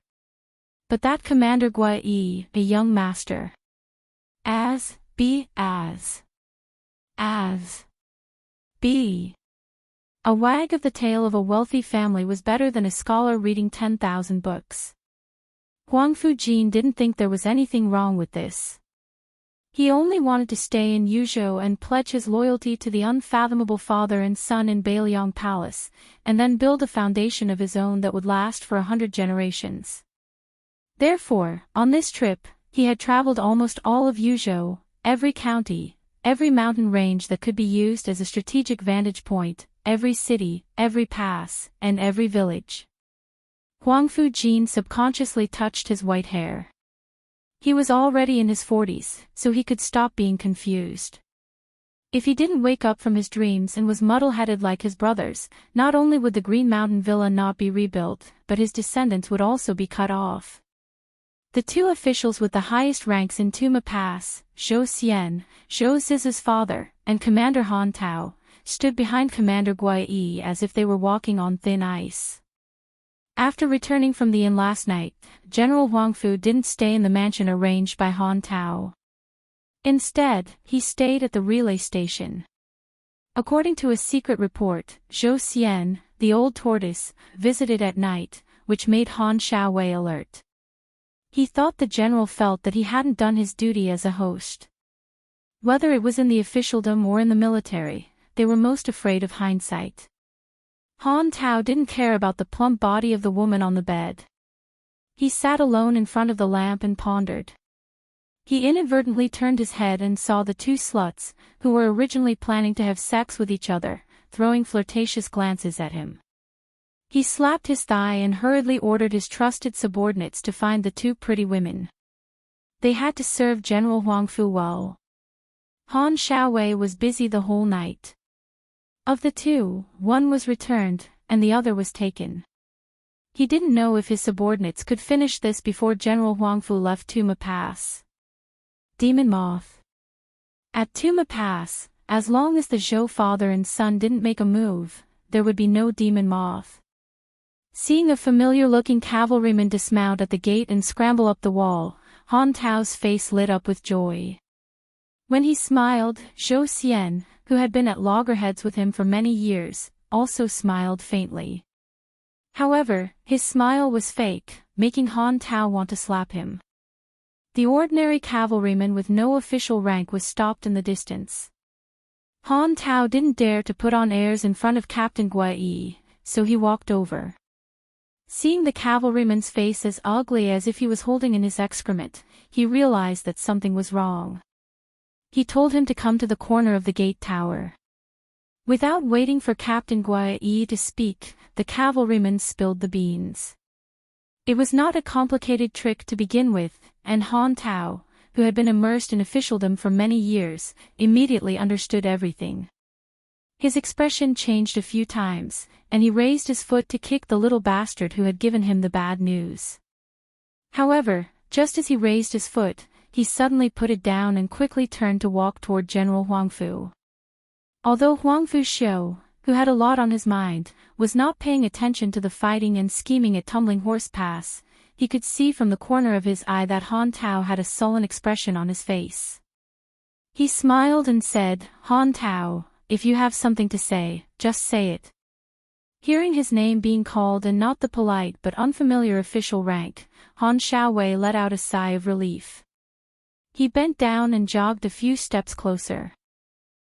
But that Commander Gua Yi, a young master, a wag of the tail of a wealthy family was better than a scholar reading 10,000 books. Huang Fujin didn't think there was anything wrong with this. He only wanted to stay in Yuzhou and pledge his loyalty to the unfathomable father and son in Beiliang Palace, and then build a foundation of his own that would last for 100 generations. Therefore, on this trip, he had traveled almost all of Yuzhou, every county, every mountain range that could be used as a strategic vantage point, every city, every pass, and every village. Huang Fujin subconsciously touched his white hair. He was already in his 40s, so he could stop being confused. If he didn't wake up from his dreams and was muddle-headed like his brothers, not only would the Green Mountain Villa not be rebuilt, but his descendants would also be cut off. The 2 officials with the highest ranks in Tuma Pass, Zhou Xian, Zhou Ziza's father, and Commander Han Tao, stood behind Commander Gua Yi as if they were walking on thin ice. After returning from the inn last night, General Huang Fu didn't stay in the mansion arranged by Han Tao. Instead, he stayed at the relay station. According to a secret report, Zhou Xian, the old tortoise, visited at night, which made Han Xiaowei alert. He thought the general felt that he hadn't done his duty as a host. Whether it was in the officialdom or in the military, they were most afraid of hindsight. Han Tao didn't care about the plump body of the woman on the bed. He sat alone in front of the lamp and pondered. He inadvertently turned his head and saw the 2 sluts, who were originally planning to have sex with each other, throwing flirtatious glances at him. He slapped his thigh and hurriedly ordered his trusted subordinates to find the 2 pretty women. They had to serve General Huang Fu well. Han Xiaowei was busy the whole night. Of the 2, one was returned, and the other was taken. He didn't know if his subordinates could finish this before General Huang Fu left Tuma Pass. Demon Moth. At Tuma Pass, as long as the Zhou father and son didn't make a move, there would be no Demon Moth. Seeing a familiar-looking cavalryman dismount at the gate and scramble up the wall, Han Tao's face lit up with joy. When he smiled, Zhou Xian, who had been at loggerheads with him for many years, also smiled faintly. However, his smile was fake, making Han Tao want to slap him. The ordinary cavalryman with no official rank was stopped in the distance. Han Tao didn't dare to put on airs in front of Captain Gua Yi, so he walked over. Seeing the cavalryman's face as ugly as if he was holding in his excrement, he realized that something was wrong. He told him to come to the corner of the gate tower. Without waiting for Captain Gua Yi to speak, the cavalryman spilled the beans. It was not a complicated trick to begin with, and Han Tao, who had been immersed in officialdom for many years, immediately understood everything. His expression changed a few times, and he raised his foot to kick the little bastard who had given him the bad news. However, just as he raised his foot, he suddenly put it down and quickly turned to walk toward General Huang Fu. Although Huang Fu Xiu, who had a lot on his mind, was not paying attention to the fighting and scheming at Tumbling Horse Pass, he could see from the corner of his eye that Han Tao had a sullen expression on his face. He smiled and said, "Han Tao, if you have something to say, just say it." Hearing his name being called and not the polite but unfamiliar official rank, Han Xiaowei let out a sigh of relief. He bent down and jogged a few steps closer.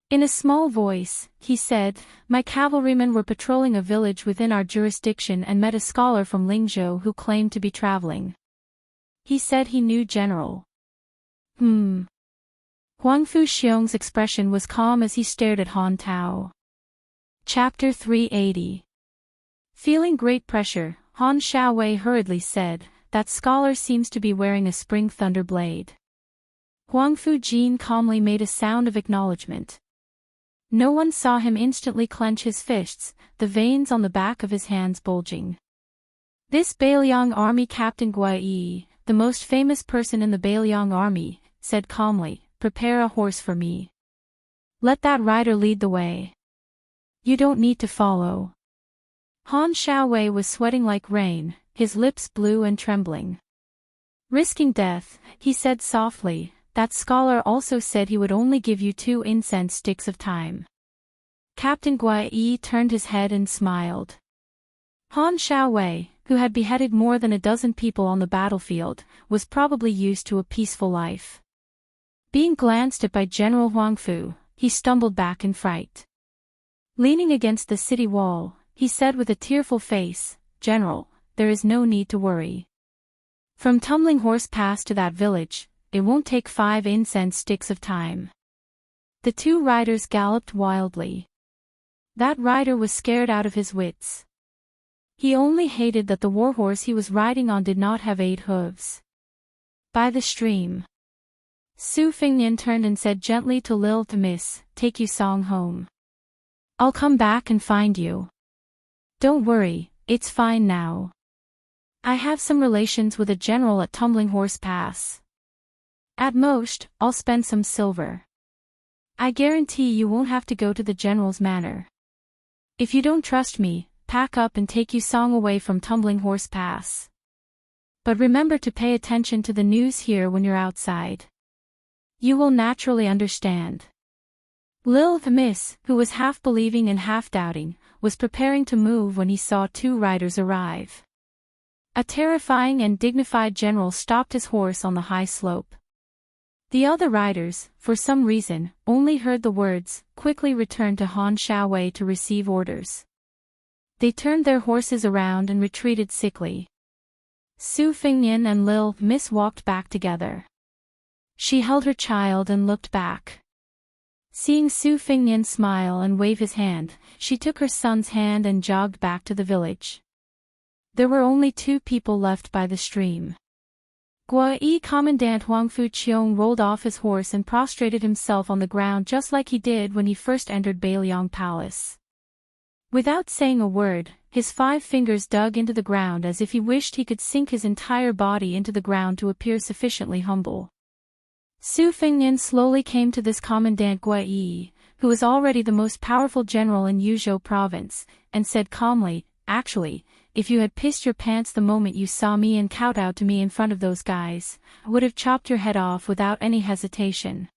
In a small voice, he said, "My cavalrymen were patrolling a village within our jurisdiction and met a scholar from Lingzhou who claimed to be traveling. He said he knew General." Huangfu Xiong's expression was calm as he stared at Han Tao. Chapter 380. Feeling great pressure, Han Shaowei hurriedly said, "That scholar seems to be wearing a spring thunder blade." Huangfu Jin calmly made a sound of acknowledgement. No one saw him instantly clench his fists, the veins on the back of his hands bulging. "This Beiliang army Captain Guai, the most famous person in the Beiliang army, said calmly, 'Prepare a horse for me. Let that rider lead the way. You don't need to follow.'" Han Shaowei was sweating like rain, his lips blue and trembling. Risking death, he said softly, "That scholar also said he would only give you 2 incense sticks of time." Captain Guai turned his head and smiled. Han Shaowei, who had beheaded more than a dozen people on the battlefield, was probably used to a peaceful life. Being glanced at by General Huangfu, he stumbled back in fright. Leaning against the city wall, he said with a tearful face, "General, there is no need to worry. From Tumbling Horse Pass to that village, it won't take 5 incense sticks of time." The 2 riders galloped wildly. That rider was scared out of his wits. He only hated that the warhorse he was riding on did not have 8 hooves. By the stream, Su Fingyan turned and said gently to Lil Miss, "Take Yusong home. I'll come back and find you. Don't worry, it's fine now. I have some relations with a general at Tumbling Horse Pass. At most, I'll spend some silver. I guarantee you won't have to go to the general's manor. If you don't trust me, pack up and take Yusong away from Tumbling Horse Pass. But remember to pay attention to the news here when you're outside. You will naturally understand." Lil Miss, who was half believing and half doubting, was preparing to move when he saw 2 riders arrive. A terrifying and dignified general stopped his horse on the high slope. The other riders, for some reason, only heard the words, quickly returned to Han Shaowei to receive orders. They turned their horses around and retreated sickly. Su Fingyan and Lil Miss walked back together. She held her child and looked back. Seeing Su Fingyan smile and wave his hand, she took her son's hand and jogged back to the village. There were only 2 people left by the stream. Guai Commandant Huangfu Qiong rolled off his horse and prostrated himself on the ground just like he did when he first entered Beiliang Palace. Without saying a word, his 5 fingers dug into the ground as if he wished he could sink his entire body into the ground to appear sufficiently humble. Su Fingyan slowly came to this Commandant Guai, who was already the most powerful general in Yuzhou province, and said calmly, "Actually, if you had pissed your pants the moment you saw me and kowtowed to me in front of those guys, I would have chopped your head off without any hesitation.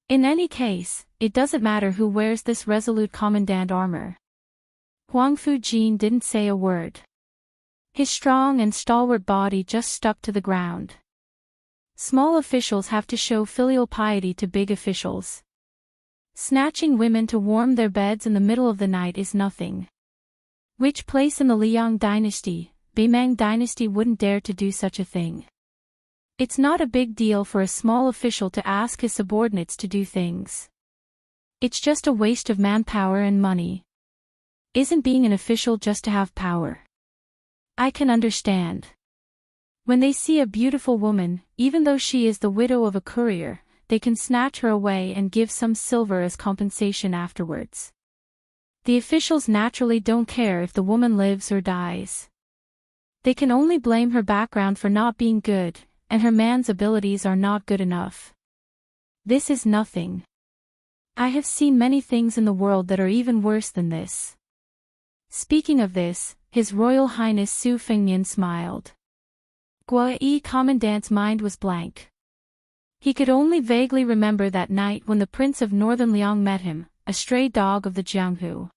In any case, it doesn't matter who wears this resolute commandant armor." Huangfu Jin didn't say a word. His strong and stalwart body just stuck to the ground. Small officials have to show filial piety to big officials. Snatching women to warm their beds in the middle of the night is nothing. Which place in the Liang dynasty, Beimang dynasty wouldn't dare to do such a thing? It's not a big deal for a small official to ask his subordinates to do things. It's just a waste of manpower and money. Isn't being an official just to have power? I can understand. When they see a beautiful woman, even though she is the widow of a courier, they can snatch her away and give some silver as compensation afterwards. The officials naturally don't care if the woman lives or dies. They can only blame her background for not being good, and her man's abilities are not good enough. This is nothing. I have seen many things in the world that are even worse than this. Speaking of this, His Royal Highness Su Fengnian smiled. Guai Commandant's mind was blank. He could only vaguely remember that night when the Prince of Northern Liang met him, a stray dog of the Jianghu.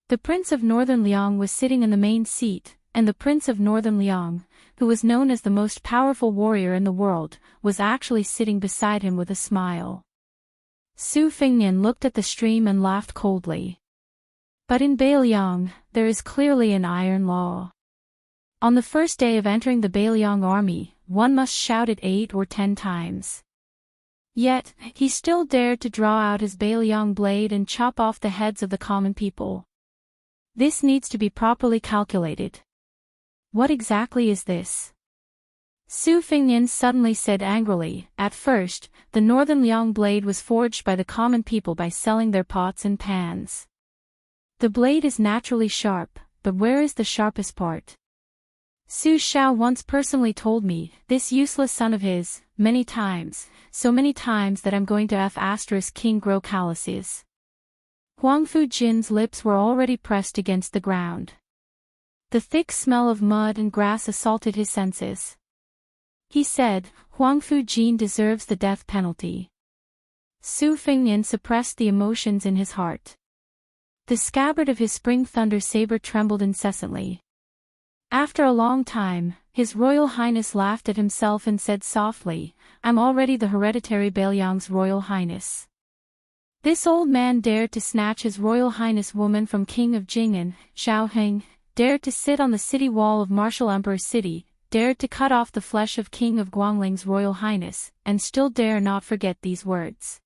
The Prince of Northern Liang was sitting in the main seat, and the Prince of Northern Liang, who was known as the most powerful warrior in the world, was actually sitting beside him with a smile. Su Fengnian looked at the stream and laughed coldly. But in Beiliang, there is clearly an iron law. On the first day of entering the Beiliang army, one must shout it 8 or 10 times. Yet, he still dared to draw out his Beiliang blade and chop off the heads of the common people. This needs to be properly calculated. What exactly is this? Su Fengnian suddenly said angrily. At first, the Northern Liang blade was forged by the common people by selling their pots and pans. The blade is naturally sharp, but where is the sharpest part? Su Xiao once personally told me, this useless son of his, many times, so many times that I'm going to King grow calluses. Huang Fujin's lips were already pressed against the ground. The thick smell of mud and grass assaulted his senses. He said, Huang Fujin deserves the death penalty. Su Fengnian suppressed the emotions in his heart. The scabbard of his spring thunder saber trembled incessantly. After a long time, His Royal Highness laughed at himself and said softly, I'm already the hereditary Beiliang's Royal Highness. This old man dared to snatch His Royal Highness woman from King of Jing'an, Xiaoheng, dared to sit on the city wall of Martial Emperor City, dared to cut off the flesh of King of Guangling's Royal Highness, and still dare not forget these words.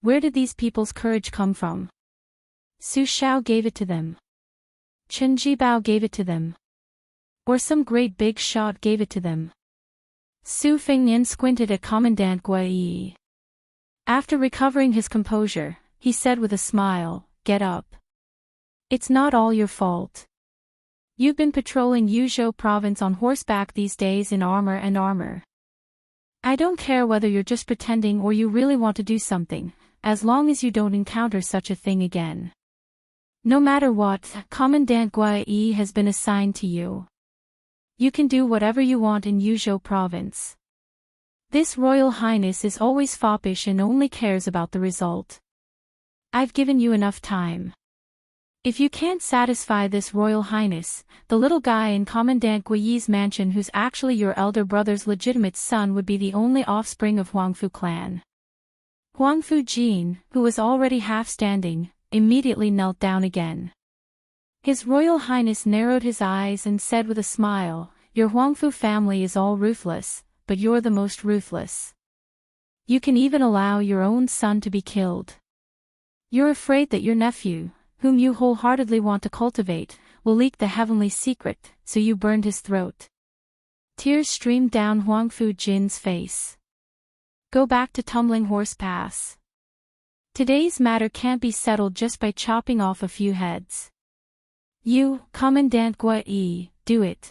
Where did these people's courage come from? Su Xiao gave it to them. Chen Jibao gave it to them. Or some great big shot gave it to them. Su Fengnian squinted at Commandant Guai. After recovering his composure, he said with a smile, Get up. It's not all your fault. You've been patrolling Yuzhou province on horseback these days in armor. I don't care whether you're just pretending or you really want to do something, as long as you don't encounter such a thing again. No matter what, Commandant Guai has been assigned to you. You can do whatever you want in Yuzhou province. This Royal Highness is always foppish and only cares about the result. I've given you enough time. If you can't satisfy this Royal Highness, the little guy in Commandant Gui's mansion who's actually your elder brother's legitimate son would be the only offspring of Huangfu clan. Huangfu Jin, who was already half standing, immediately knelt down again. His Royal Highness narrowed his eyes and said with a smile, Your Huangfu family is all ruthless, but you're the most ruthless. You can even allow your own son to be killed. You're afraid that your nephew, whom you wholeheartedly want to cultivate, will leak the heavenly secret, so you burned his throat. Tears streamed down Huangfu Jin's face. Go back to Tumbling Horse Pass. Today's matter can't be settled just by chopping off a few heads. You, Commandant Guai, do it.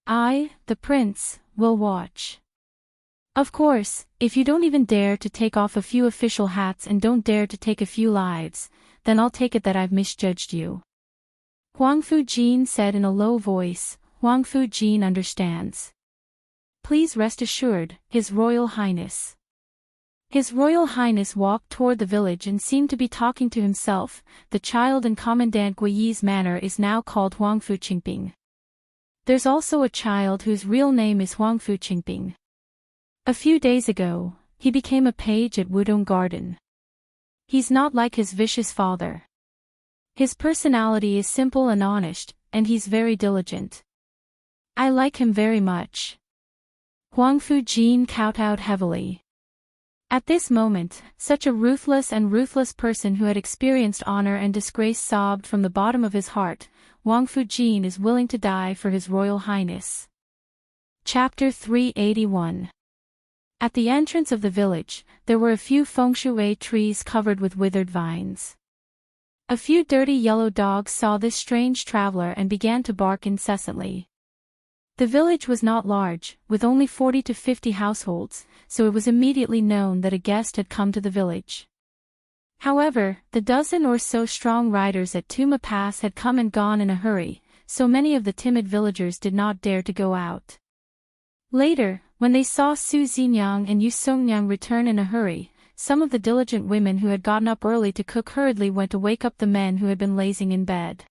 I, the prince, will watch. Of course, if you don't even dare to take off a few official hats and don't dare to take a few lives, then I'll take it that I've misjudged you. Huangfu Jin said in a low voice, Huangfu Jin understands. Please rest assured, His Royal Highness. His Royal Highness walked toward the village and seemed to be talking to himself. The child in Commandant Gui's manor is now called Huangfu Qingping. There's also a child whose real name is Huangfu Qingping. A few days ago, he became a page at Wudong Garden. He's not like his vicious father. His personality is simple and honest, and he's very diligent. I like him very much. Huangfu Jin kowtowed heavily. At this moment, such a ruthless person who had experienced honor and disgrace sobbed from the bottom of his heart, Huangfu Jin is willing to die for His Royal Highness. Chapter 381. At the entrance of the village, there were a few fengshui trees covered with withered vines. A few dirty yellow dogs saw this strange traveler and began to bark incessantly. The village was not large, with only 40 to 50 households, so it was immediately known that a guest had come to the village. However, the dozen or so strong riders at Tuma Pass had come and gone in a hurry, so many of the timid villagers did not dare to go out. Later, when they saw Su Xinyang and Yu Songnyang return in a hurry, some of the diligent women who had gotten up early to cook hurriedly went to wake up the men who had been lazing in bed.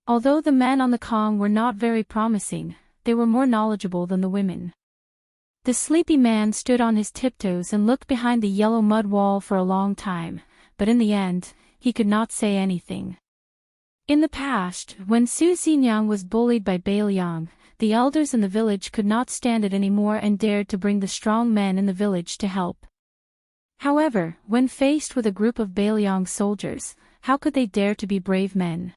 Although the men on the Kong were not very promising, they were more knowledgeable than the women. The sleepy man stood on his tiptoes and looked behind the yellow mud wall for a long time, but in the end, he could not say anything. In the past, when Su Xinyang was bullied by Beiliang, the elders in the village could not stand it anymore and dared to bring the strong men in the village to help. However, when faced with a group of Bailiang soldiers, how could they dare to be brave men?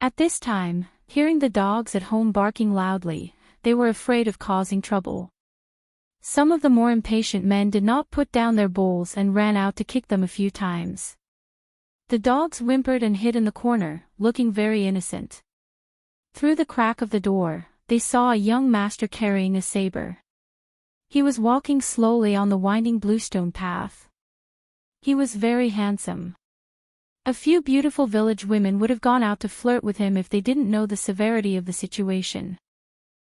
At this time, hearing the dogs at home barking loudly, they were afraid of causing trouble. Some of the more impatient men did not put down their bowls and ran out to kick them a few times. The dogs whimpered and hid in the corner, looking very innocent. Through the crack of the door, they saw a young master carrying a saber. He was walking slowly on the winding bluestone path. He was very handsome. A few beautiful village women would have gone out to flirt with him if they didn't know the severity of the situation.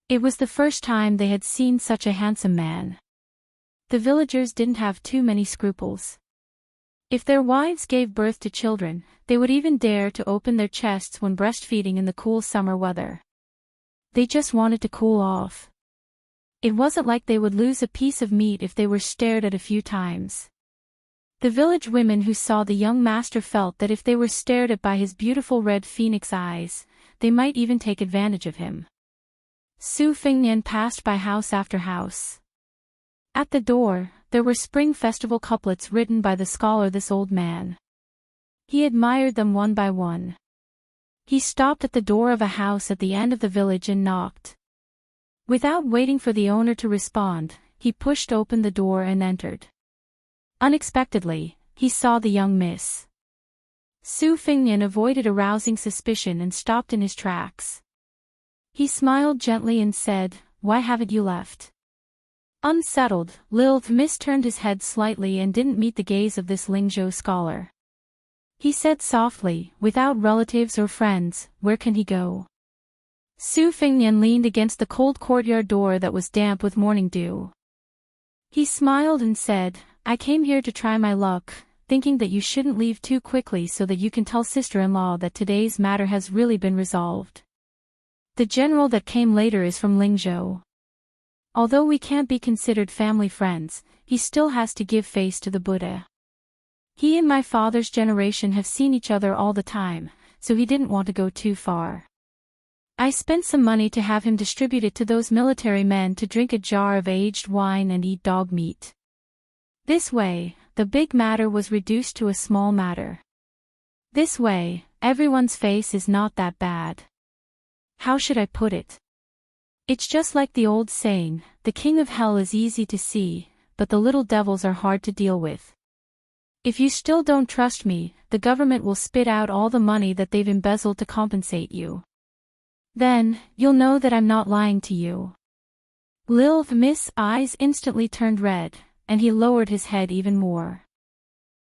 It was the first time they had seen such a handsome man. The villagers didn't have too many scruples. If their wives gave birth to children, they would even dare to open their chests when breastfeeding in the cool summer weather. They just wanted to cool off. It wasn't like they would lose a piece of meat if they were stared at a few times. The village women who saw the young master felt that if they were stared at by his beautiful red phoenix eyes, they might even take advantage of him. Su Fengnian passed by house after house. At the door, there were spring festival couplets written by the scholar this old man. He admired them one by one. He stopped at the door of a house at the end of the village and knocked. Without waiting for the owner to respond, he pushed open the door and entered. Unexpectedly, he saw the young miss. Su Fengnian avoided arousing suspicion and stopped in his tracks. He smiled gently and said, "Why haven't you left?" Unsettled, Lilth Miss turned his head slightly and didn't meet the gaze of this Lingzhou scholar. He said softly, "Without relatives or friends, where can he go?" Su Fengnian leaned against the cold courtyard door that was damp with morning dew. He smiled and said, "I came here to try my luck, thinking that you shouldn't leave too quickly so that you can tell sister-in-law that today's matter has really been resolved. The general that came later is from Lingzhou. Although we can't be considered family friends, he still has to give face to the Buddha. He and my father's generation have seen each other all the time, so he didn't want to go too far. I spent some money to have him distribute it to those military men to drink a jar of aged wine and eat dog meat. This way, the big matter was reduced to a small matter. This way, everyone's face is not that bad. How should I put it? It's just like the old saying, the king of hell is easy to see, but the little devils are hard to deal with. If you still don't trust me, the government will spit out all the money that they've embezzled to compensate you. Then, you'll know that I'm not lying to you." Lil Miss' eyes instantly turned red, and he lowered his head even more.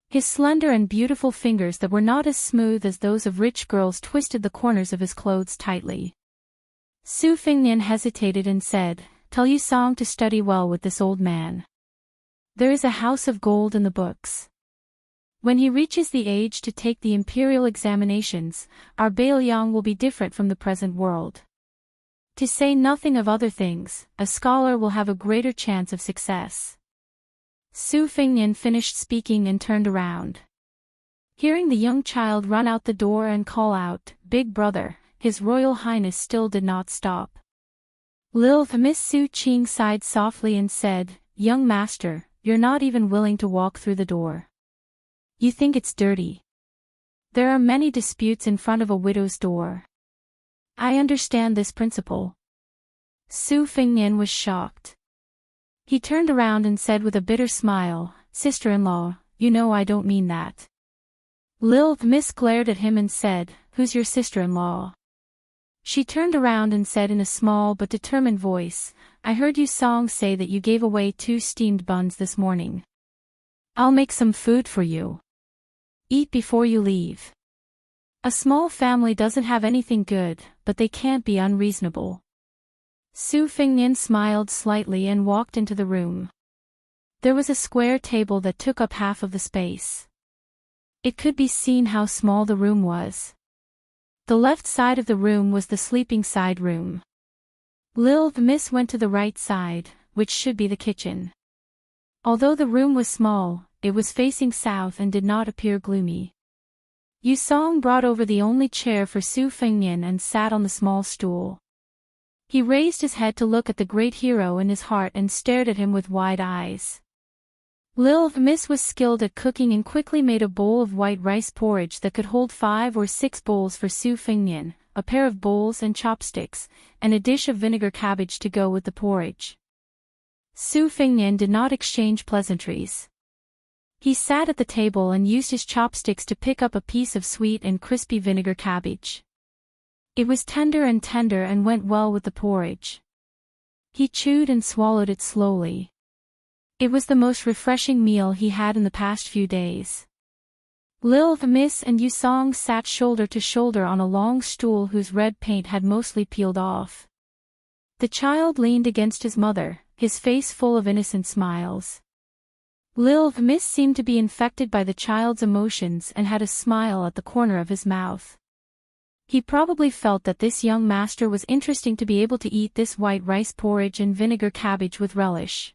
His slender and beautiful fingers that were not as smooth as those of rich girls twisted the corners of his clothes tightly. Su Fengnian hesitated and said, "Tell Yu Song to study well with this old man. There is a house of gold in the books. When he reaches the age to take the imperial examinations, our Bailiang will be different from the present world. To say nothing of other things, a scholar will have a greater chance of success." Su Fengnian finished speaking and turned around. Hearing the young child run out the door and call out, "Big brother," His Royal Highness still did not stop. Lil Miss Su Qing sighed softly and said, "Young master, you're not even willing to walk through the door. You think it's dirty. There are many disputes in front of a widow's door. I understand this principle." Su Fengnian was shocked. He turned around and said with a bitter smile, "Sister-in-law, you know I don't mean that." Lil Miss glared at him and said, "Who's your sister-in-law?" She turned around and said in a small but determined voice, "I heard Yu Song say that you gave away 2 steamed buns this morning. I'll make some food for you. Eat before you leave. A small family doesn't have anything good, but they can't be unreasonable." Su Fengnian smiled slightly and walked into the room. There was a square table that took up half of the space. It could be seen how small the room was. The left side of the room was the sleeping side room. Lil Miss went to the right side, which should be the kitchen. Although the room was small, it was facing south and did not appear gloomy. Yu Song brought over the only chair for Su Fengnian and sat on the small stool. He raised his head to look at the great hero in his heart and stared at him with wide eyes. Lil Miss was skilled at cooking and quickly made a bowl of white rice porridge that could hold 5 or 6 bowls for Su Fingnian, a pair of bowls and chopsticks, and a dish of vinegar cabbage to go with the porridge. Su Fingnian did not exchange pleasantries. He sat at the table and used his chopsticks to pick up a piece of sweet and crispy vinegar cabbage. It was tender and went well with the porridge. He chewed and swallowed it slowly. It was the most refreshing meal he had in the past few days. Lil Miss and Yusong sat shoulder to shoulder on a long stool whose red paint had mostly peeled off. The child leaned against his mother, his face full of innocent smiles. Lil Miss seemed to be infected by the child's emotions and had a smile at the corner of his mouth. He probably felt that this young master was interesting to be able to eat this white rice porridge and vinegar cabbage with relish.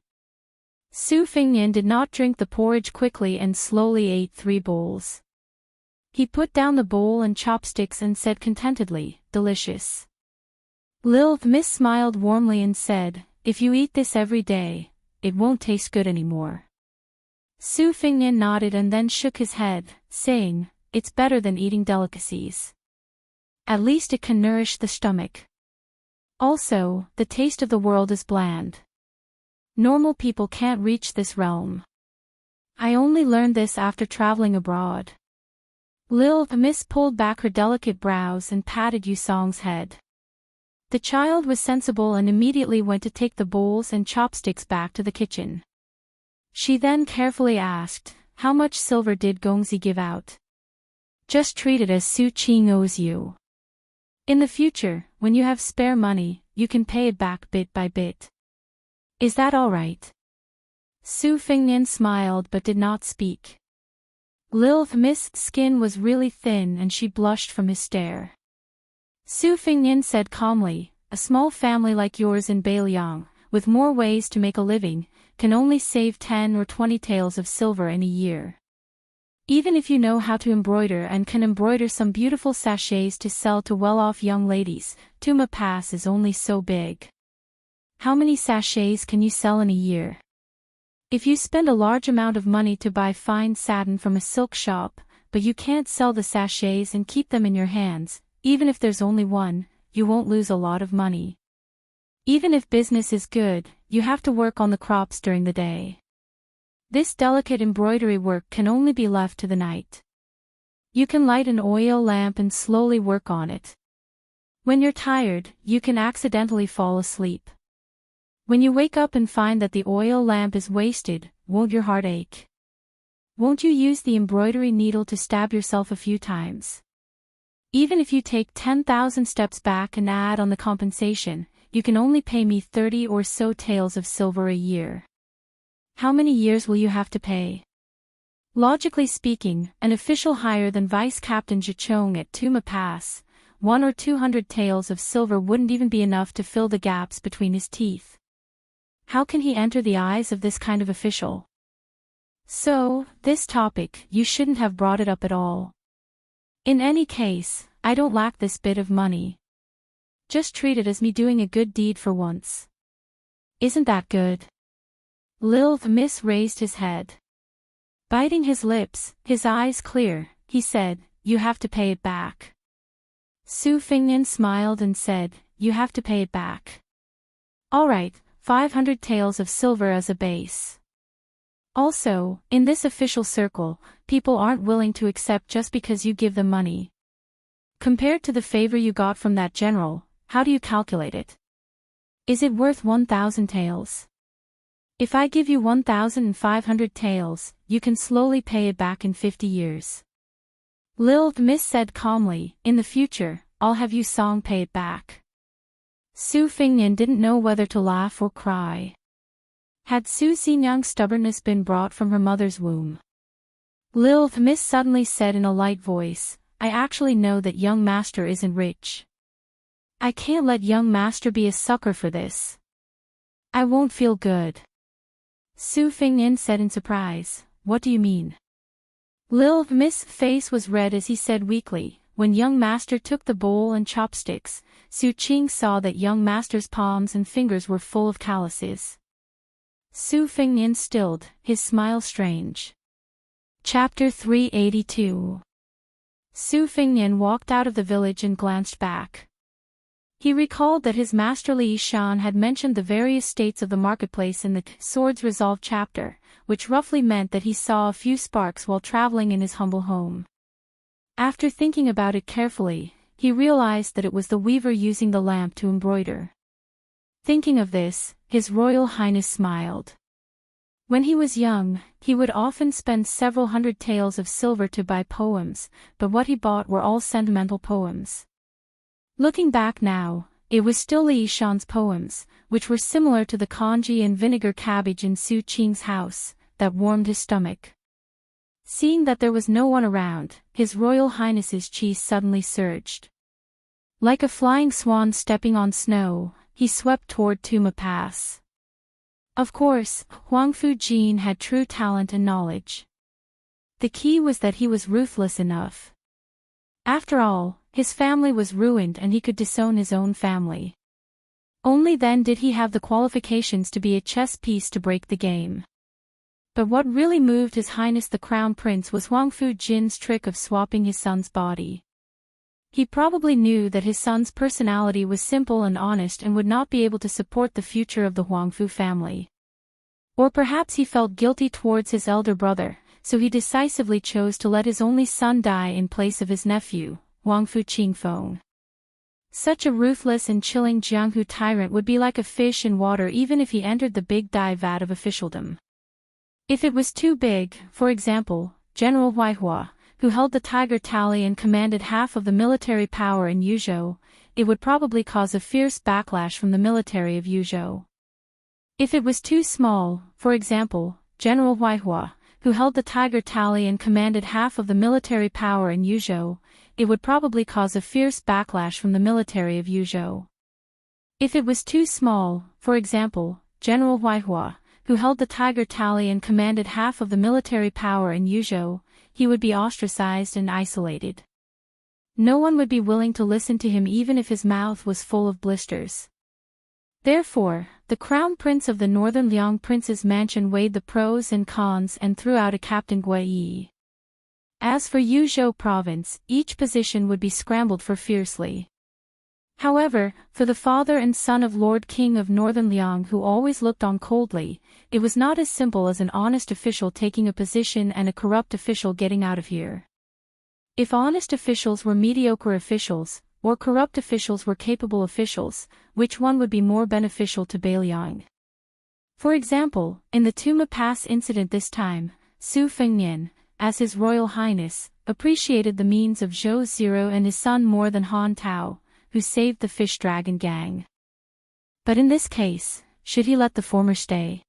Su Fingnian did not drink the porridge quickly and slowly ate 3 bowls. He put down the bowl and chopsticks and said contentedly, "Delicious." Lil Miss smiled warmly and said, "If you eat this every day, it won't taste good anymore." Su Fingnian nodded and then shook his head, saying, "It's better than eating delicacies. At least it can nourish the stomach. Also, the taste of the world is bland. Normal people can't reach this realm. I only learned this after traveling abroad." Lil Miss pulled back her delicate brows and patted Yusong's head. The child was sensible and immediately went to take the bowls and chopsticks back to the kitchen. She then carefully asked, "How much silver did Gongzi give out?" "Just treat it as Su Qing owes you. In the future, when you have spare money, you can pay it back bit by bit. Is that all right?" Su Fingnian smiled but did not speak. Lil Miss' skin was really thin and she blushed from his stare. Su Fingnian said calmly, "A small family like yours in Beiliang, with more ways to make a living, can only save 10 or 20 taels of silver in a year. Even if you know how to embroider and can embroider some beautiful sachets to sell to well-off young ladies, Tuma Pass is only so big. How many sachets can you sell in a year? If you spend a large amount of money to buy fine satin from a silk shop, but you can't sell the sachets and keep them in your hands, even if there's only one, you won't lose a lot of money. Even if business is good, you have to work on the crops during the day. This delicate embroidery work can only be left to the night. You can light an oil lamp and slowly work on it. When you're tired, you can accidentally fall asleep. When you wake up and find that the oil lamp is wasted, won't your heart ache? Won't you use the embroidery needle to stab yourself a few times? Even if you take 10,000 steps back and add on the compensation, you can only pay me 30 or so taels of silver a year. How many years will you have to pay?" Logically speaking, an official higher than Vice Captain Jichong at Tuma Pass, 100 or 200 taels of silver wouldn't even be enough to fill the gaps between his teeth. How can he enter the eyes of this kind of official? So, this topic, you shouldn't have brought it up at all. In any case, I don't lack this bit of money. Just treat it as me doing a good deed for once. Isn't that good?" Lil Miss raised his head. Biting his lips, his eyes clear, he said, "You have to pay it back." Su Fingnian smiled and said, "You have to pay it back. All right, 500 taels of silver as a base. Also, in this official circle, people aren't willing to accept just because you give them money. Compared to the favor you got from that general, how do you calculate it? Is it worth 1,000 taels? If I give you 1,500 taels, you can slowly pay it back in 50 years. Lil Miss said calmly, "In the future, I'll have you Song pay it back." Su Fingnian didn't know whether to laugh or cry. Had Su Xinyang's stubbornness been brought from her mother's womb? Lil Miss suddenly said in a light voice, "I actually know that young master isn't rich. I can't let young master be a sucker for this. I won't feel good." Su Fingnian said in surprise, "What do you mean?" Lil Miss' face was red as he said weakly, "When young master took the bowl and chopsticks, Su Qing saw that young master's palms and fingers were full of calluses." Su Fengnian stilled, his smile strange. Chapter 382. Su Fengnian walked out of the village and glanced back. He recalled that his master Li Shan had mentioned the various states of the marketplace in the Swords Resolve chapter, which roughly meant that he saw a few sparks while traveling in his humble home. After thinking about it carefully, he realized that it was the weaver using the lamp to embroider. Thinking of this, His Royal Highness smiled. When he was young, he would often spend several hundred taels of silver to buy poems, but what he bought were all sentimental poems. Looking back now, it was still Li Shan's poems, which were similar to the congee and vinegar cabbage in Su Qing's house, that warmed his stomach. Seeing that there was no one around, His Royal Highness's chi suddenly surged. Like a flying swan stepping on snow, he swept toward Tuma Pass. Of course, Huangfu Jin had true talent and knowledge. The key was that he was ruthless enough. After all, his family was ruined and he could disown his own family. Only then did he have the qualifications to be a chess piece to break the game. But what really moved His Highness the Crown Prince was Huangfu Jin's trick of swapping his son's body. He probably knew that his son's personality was simple and honest and would not be able to support the future of the Huangfu family. Or perhaps he felt guilty towards his elder brother, so he decisively chose to let his only son die in place of his nephew, Huangfu Qingfeng. Such a ruthless and chilling Jianghu tyrant would be like a fish in water even if he entered the big dye vat of officialdom. If it was too big, for example, General Huaihua, who held the Tiger Tally and commanded half of the military power in Yuzhou, it would probably cause a fierce backlash from the military of Yuzhou. If it was too small, for example, General Huaihua, who held the Tiger Tally and commanded half of the military power in Yuzhou, it would probably cause a fierce backlash from the military of Yuzhou. If it was too small, for example, General Huaihua, who held the Tiger Tally and commanded half of the military power in Yuzhou, he would be ostracized and isolated. No one would be willing to listen to him even if his mouth was full of blisters. Therefore, the Crown Prince of the Northern Liang Prince's mansion weighed the pros and cons and threw out a Captain Gui. As for Yuzhou province, each position would be scrambled for fiercely. However, for the father and son of Lord King of Northern Liang who always looked on coldly, it was not as simple as an honest official taking a position and a corrupt official getting out of here. If honest officials were mediocre officials, or corrupt officials were capable officials, which one would be more beneficial to Beiliang? For example, in the Tuma Pass incident this time, Su Fengnian, as His Royal Highness, appreciated the means of Zhou Zero and his son more than Han Tao, who saved the Fish Dragon gang. But in this case, should he let the former stay?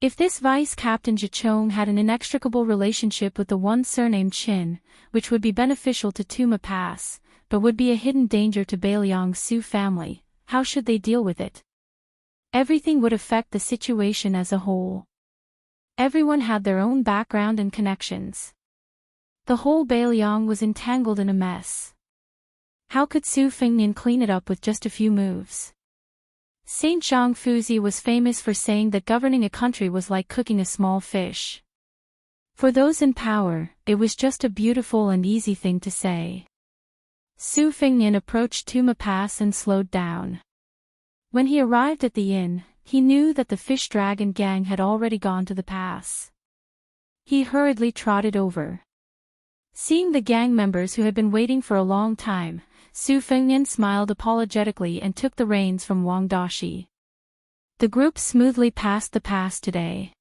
If this Vice Captain Zhichong had an inextricable relationship with the one surnamed Qin, which would be beneficial to Tuma Pass, but would be a hidden danger to Beiliang's Su family, how should they deal with it? Everything would affect the situation as a whole. Everyone had their own background and connections. The whole Beiliang was entangled in a mess. How could Su Fengnian clean it up with just a few moves? Saint Zhang Fuzi was famous for saying that governing a country was like cooking a small fish. For those in power, it was just a beautiful and easy thing to say. Su Fengnian approached Tuma Pass and slowed down. When he arrived at the inn, he knew that the Fish Dragon gang had already gone to the pass. He hurriedly trotted over. Seeing the gang members who had been waiting for a long time, Su Fengnian smiled apologetically and took the reins from Wang Dashi. The group smoothly passed the pass today.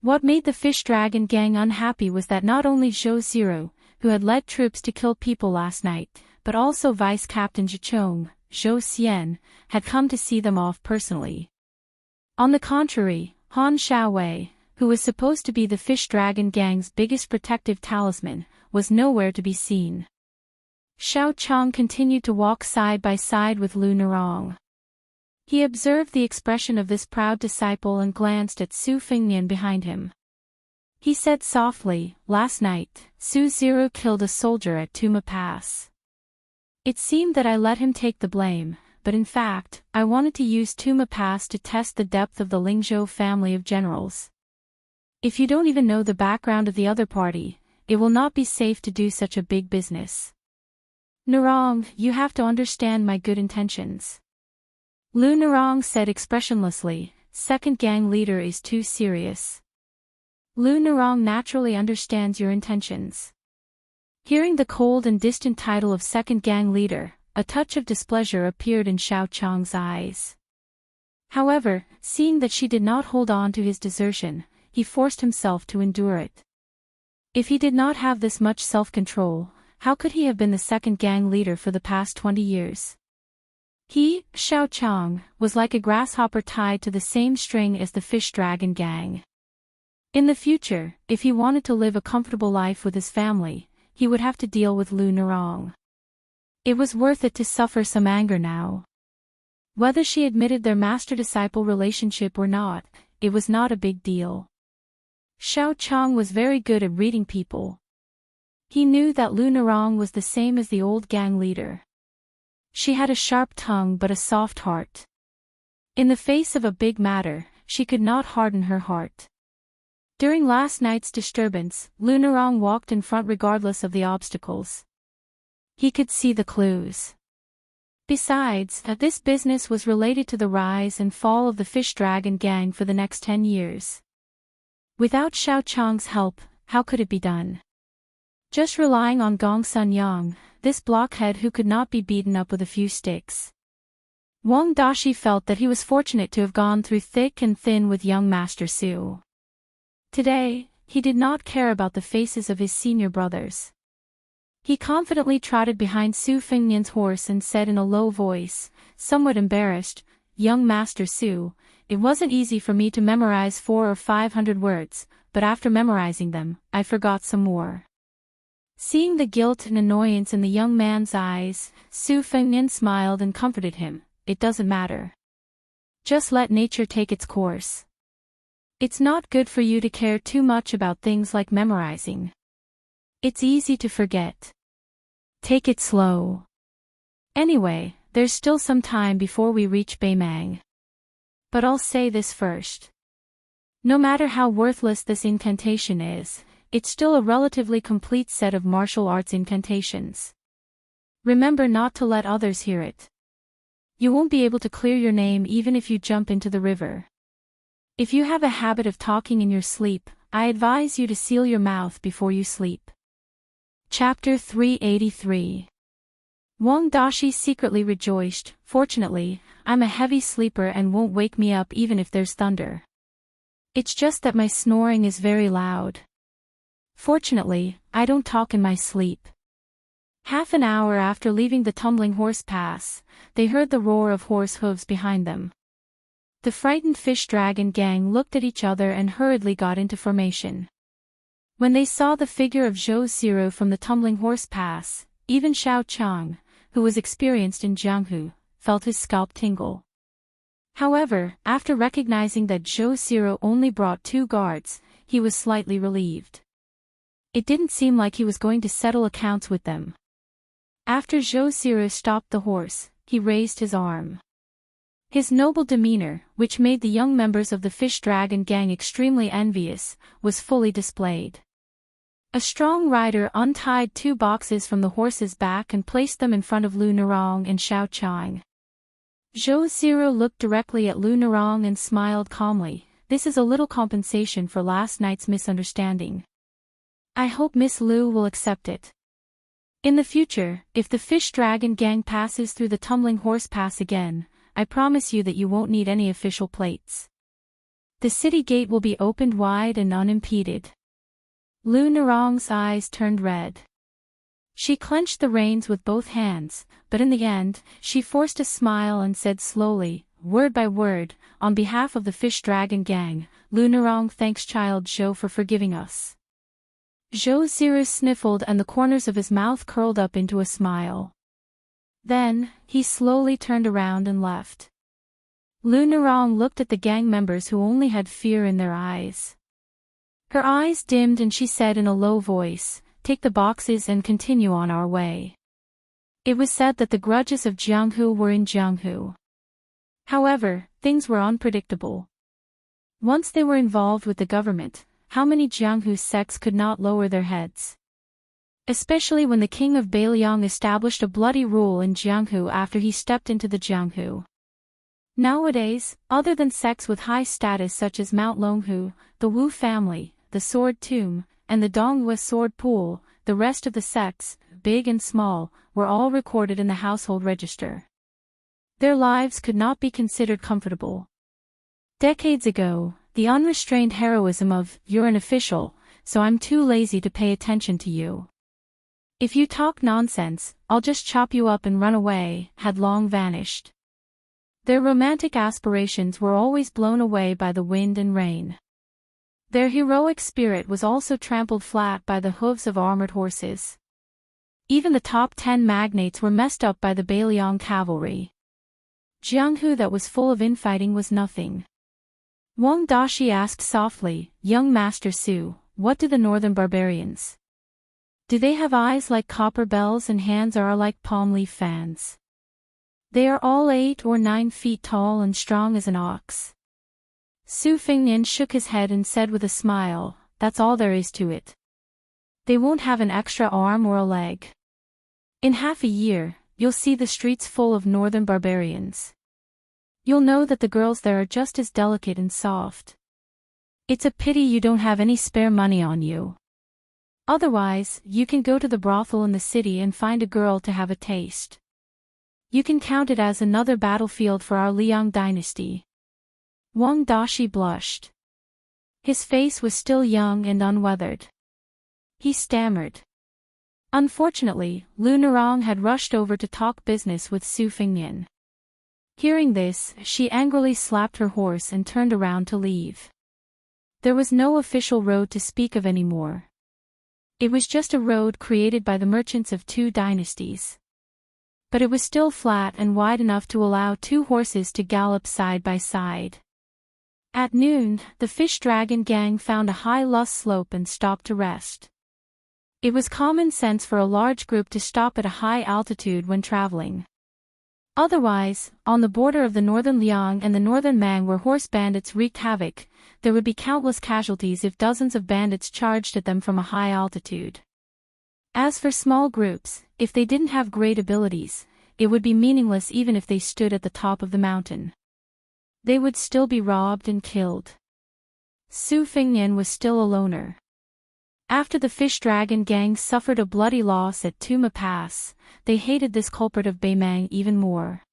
What made the Fish Dragon gang unhappy was that not only Zhou Zero, who had led troops to kill people last night, but also Vice Captain Zhichong, Zhou Xian, had come to see them off personally. On the contrary, Han Xiaowei, who was supposed to be the Fish Dragon gang's biggest protective talisman, was nowhere to be seen. Xiao Chang continued to walk side by side with Lu Nerong. He observed the expression of this proud disciple and glanced at Su Fengnian behind him. He said softly, "Last night, Su Zero killed a soldier at Tuma Pass. It seemed that I let him take the blame, but in fact, I wanted to use Tuma Pass to test the depth of the Lingzhou family of generals. If you don't even know the background of the other party, it will not be safe to do such a big business. Narong, you have to understand my good intentions. Lu Narong said expressionlessly, second gang leader is too serious. Lu Narong naturally understands your intentions. Hearing the cold and distant title of second gang leader, a touch of displeasure appeared in Xiao Chang's eyes. However, seeing that she did not hold on to his desertion, he forced himself to endure it. If he did not have this much self-control, how could he have been the second gang leader for the past 20 years? He, Xiao Chang, was like a grasshopper tied to the same string as the fish dragon gang. In the future, if he wanted to live a comfortable life with his family, he would have to deal with Lu Narong. It was worth it to suffer some anger now. Whether she admitted their master-disciple relationship or not, it was not a big deal. Xiao Chang was very good at reading people. He knew that Lu Narong was the same as the old gang leader. She had a sharp tongue but a soft heart. In the face of a big matter, she could not harden her heart. During last night's disturbance, Lu Narong walked in front regardless of the obstacles. He could see the clues. Besides, this business was related to the rise and fall of the fish dragon gang for the next 10 years. Without Xiao Chang's help, how could it be done? Just relying on Gong Sun Yang, this blockhead who could not be beaten up with a few sticks. Wang Dashi felt that he was fortunate to have gone through thick and thin with young Master Su. Today, he did not care about the faces of his senior brothers. He confidently trotted behind Su Fengnian's horse and said in a low voice, somewhat embarrassed, "Young Master Su, it wasn't easy for me to memorize 400 or 500 words, but after memorizing them, I forgot some more." Seeing the guilt and annoyance in the young man's eyes, Su Fengnian smiled and comforted him, "It doesn't matter. Just let nature take its course. It's not good for you to care too much about things like memorizing. It's easy to forget. Take it slow. Anyway, there's still some time before we reach Beimang. But I'll say this first. No matter how worthless this incantation is, it's still a relatively complete set of martial arts incantations. Remember not to let others hear it. You won't be able to clear your name even if you jump into the river. If you have a habit of talking in your sleep, I advise you to seal your mouth before you sleep." Chapter 383. Wang Dashi secretly rejoiced, "Fortunately, I'm a heavy sleeper and won't wake me up even if there's thunder. It's just that my snoring is very loud. Fortunately, I don't talk in my sleep." Half an hour after leaving the Tumbling Horse Pass, they heard the roar of horse hooves behind them. The frightened fish dragon gang looked at each other and hurriedly got into formation. When they saw the figure of Zhou Ziro from the Tumbling Horse Pass, even Xiao Chang, who was experienced in Jianghu, felt his scalp tingle. However, after recognizing that Zhou Ziro only brought 2 guards, he was slightly relieved. It didn't seem like he was going to settle accounts with them. After Zhou Ziro stopped the horse, he raised his arm. His noble demeanor, which made the young members of the fish dragon gang extremely envious, was fully displayed. A strong rider untied 2 boxes from the horse's back and placed them in front of Lu Narong and Xiao Chang. Zhou Ziro looked directly at Lu Narong and smiled calmly, "This is a little compensation for last night's misunderstanding. I hope Miss Lu will accept it. In the future, if the fish dragon gang passes through the Tumbling Horse Pass again, I promise you that you won't need any official plates. The city gate will be opened wide and unimpeded." Lu Narong's eyes turned red. She clenched the reins with both hands, but in the end, she forced a smile and said slowly, word by word, "On behalf of the fish dragon gang, Lu Narong thanks Child Zhou for forgiving us." Zhou Ziro sniffled and the corners of his mouth curled up into a smile. Then, he slowly turned around and left. Lu Narong looked at the gang members who only had fear in their eyes. Her eyes dimmed and she said in a low voice, "Take the boxes and continue on our way." It was said that the grudges of Jianghu were in Jianghu. However, things were unpredictable. Once they were involved with the government, how many Jianghu sects could not lower their heads? Especially when the king of Beiliang established a bloody rule in Jianghu after he stepped into the Jianghu. Nowadays, other than sects with high status such as Mount Longhu, the Wu family, the Sword Tomb, and the Donghua Sword Pool, the rest of the sects, big and small, were all recorded in the household register. Their lives could not be considered comfortable. Decades ago, the unrestrained heroism of, "You're an official, so I'm too lazy to pay attention to you. If you talk nonsense, I'll just chop you up and run away," had long vanished. Their romantic aspirations were always blown away by the wind and rain. Their heroic spirit was also trampled flat by the hooves of armored horses. Even the top 10 magnates were messed up by the Beiliang cavalry. Jianghu that was full of infighting was nothing. Wang Dashi asked softly, "Young Master Su, what do the northern barbarians? Do they have eyes like copper bells and hands are like palm leaf fans? They are all 8 or 9 feet tall and strong as an ox." Su Fingnian shook his head and said with a smile, "That's all there is to it. They won't have an extra arm or a leg. In half a year, you'll see the streets full of northern barbarians. You'll know that the girls there are just as delicate and soft. It's a pity you don't have any spare money on you. Otherwise, you can go to the brothel in the city and find a girl to have a taste. You can count it as another battlefield for our Liang dynasty." Wang Dashi blushed. His face was still young and unweathered. He stammered. Unfortunately, Lu Nerong had rushed over to talk business with Su Fingnian. Hearing this, she angrily slapped her horse and turned around to leave. There was no official road to speak of anymore. It was just a road created by the merchants of 2 dynasties. But it was still flat and wide enough to allow 2 horses to gallop side by side. At noon, the fish dragon gang found a high loess slope and stopped to rest. It was common sense for a large group to stop at a high altitude when traveling. Otherwise, on the border of the northern Liang and the northern Mang where horse bandits wreaked havoc, there would be countless casualties if dozens of bandits charged at them from a high altitude. As for small groups, if they didn't have great abilities, it would be meaningless even if they stood at the top of the mountain. They would still be robbed and killed. Su Fingnian was still a loner. After the fish dragon gang suffered a bloody loss at Tuma Pass, they hated this culprit of Beimang even more.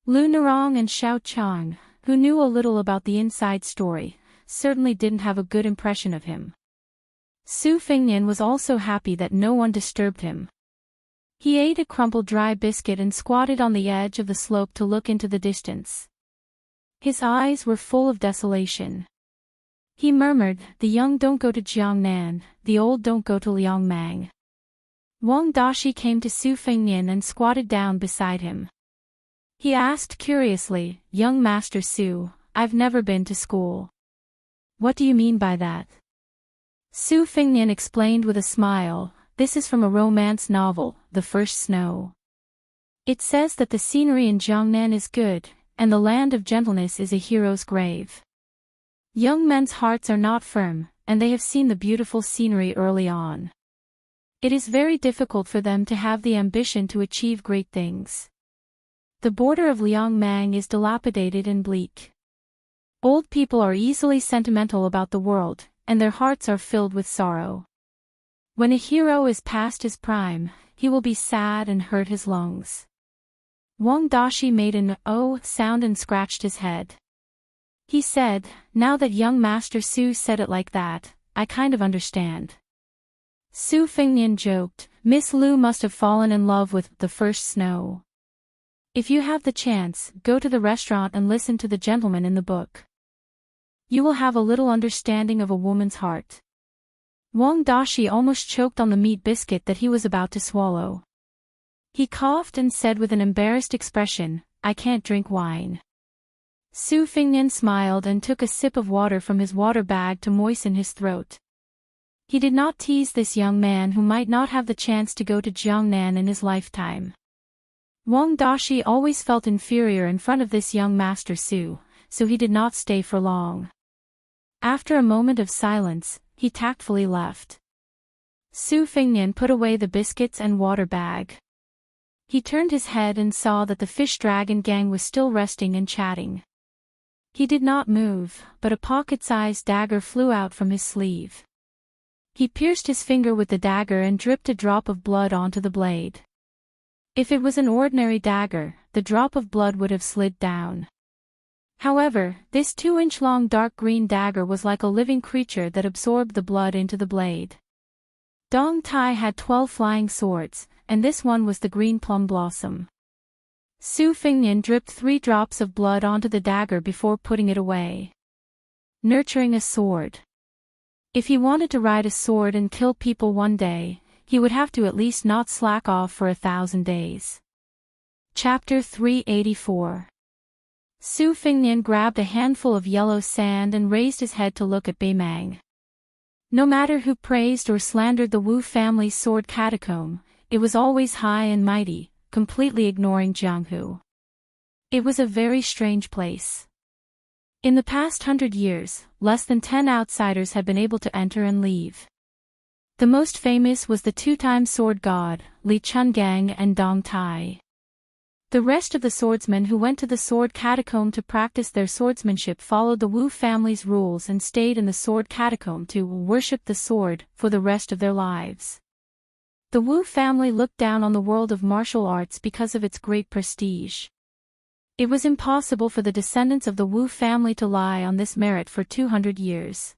Lu Nerong and Xiao Chang, who knew a little about the inside story, certainly didn't have a good impression of him. Su Fingnian was also happy that no one disturbed him. He ate a crumpled dry biscuit and squatted on the edge of the slope to look into the distance. His eyes were full of desolation. He murmured, "The young don't go to Jiangnan, the old don't go to Liangmang." Wang Dashi came to Su Fingnian and squatted down beside him. He asked curiously, "Young Master Su, I've never been to school. What do you mean by that?" Su Fingnian explained with a smile, "This is from a romance novel, The First Snow. It says that the scenery in Jiangnan is good, and the land of gentleness is a hero's grave. Young men's hearts are not firm, and they have seen the beautiful scenery early on. It is very difficult for them to have the ambition to achieve great things. The border of Liangmang is dilapidated and bleak. Old people are easily sentimental about the world, and their hearts are filled with sorrow. When a hero is past his prime, he will be sad and hurt his lungs." Wang Dashi made an "oh" sound and scratched his head. He said, "Now that young Master Su said it like that, I kind of understand." Su Fingnian joked, "Miss Lu must have fallen in love with The First Snow. If you have the chance, go to the restaurant and listen to the gentleman in the book. You will have a little understanding of a woman's heart." Wang Dashi almost choked on the meat biscuit that he was about to swallow. He coughed and said with an embarrassed expression, "I can't drink wine." Su Fingnian smiled and took a sip of water from his water bag to moisten his throat. He did not tease this young man who might not have the chance to go to Jiangnan in his lifetime. Wang Dashi always felt inferior in front of this young Master Su, so he did not stay for long. After a moment of silence, he tactfully left. Su Fengnian put away the biscuits and water bag. He turned his head and saw that the fish dragon gang was still resting and chatting. He did not move, but a pocket-sized dagger flew out from his sleeve. He pierced his finger with the dagger and dripped a drop of blood onto the blade. If it was an ordinary dagger, the drop of blood would have slid down. However, this 2-inch-long dark green dagger was like a living creature that absorbed the blood into the blade. Dong Tai had 12 flying swords, and this one was the green plum blossom. Su Fengnian dripped 3 drops of blood onto the dagger before putting it away. Nurturing a sword. If he wanted to ride a sword and kill people one day, he would have to at least not slack off for 1,000 days. Chapter 384. Su Fengnian grabbed a handful of yellow sand and raised his head to look at Beimang. No matter who praised or slandered the Wu family's sword catacomb, it was always high and mighty, completely ignoring Jianghu. It was a very strange place. In the past 100 years, less than 10 outsiders had been able to enter and leave. The most famous was the 2-time sword god, Li Chungang and Dong Tai. The rest of the swordsmen who went to the sword catacomb to practice their swordsmanship followed the Wu family's rules and stayed in the sword catacomb to worship the sword for the rest of their lives. The Wu family looked down on the world of martial arts because of its great prestige. It was impossible for the descendants of the Wu family to lie on this merit for 200 years.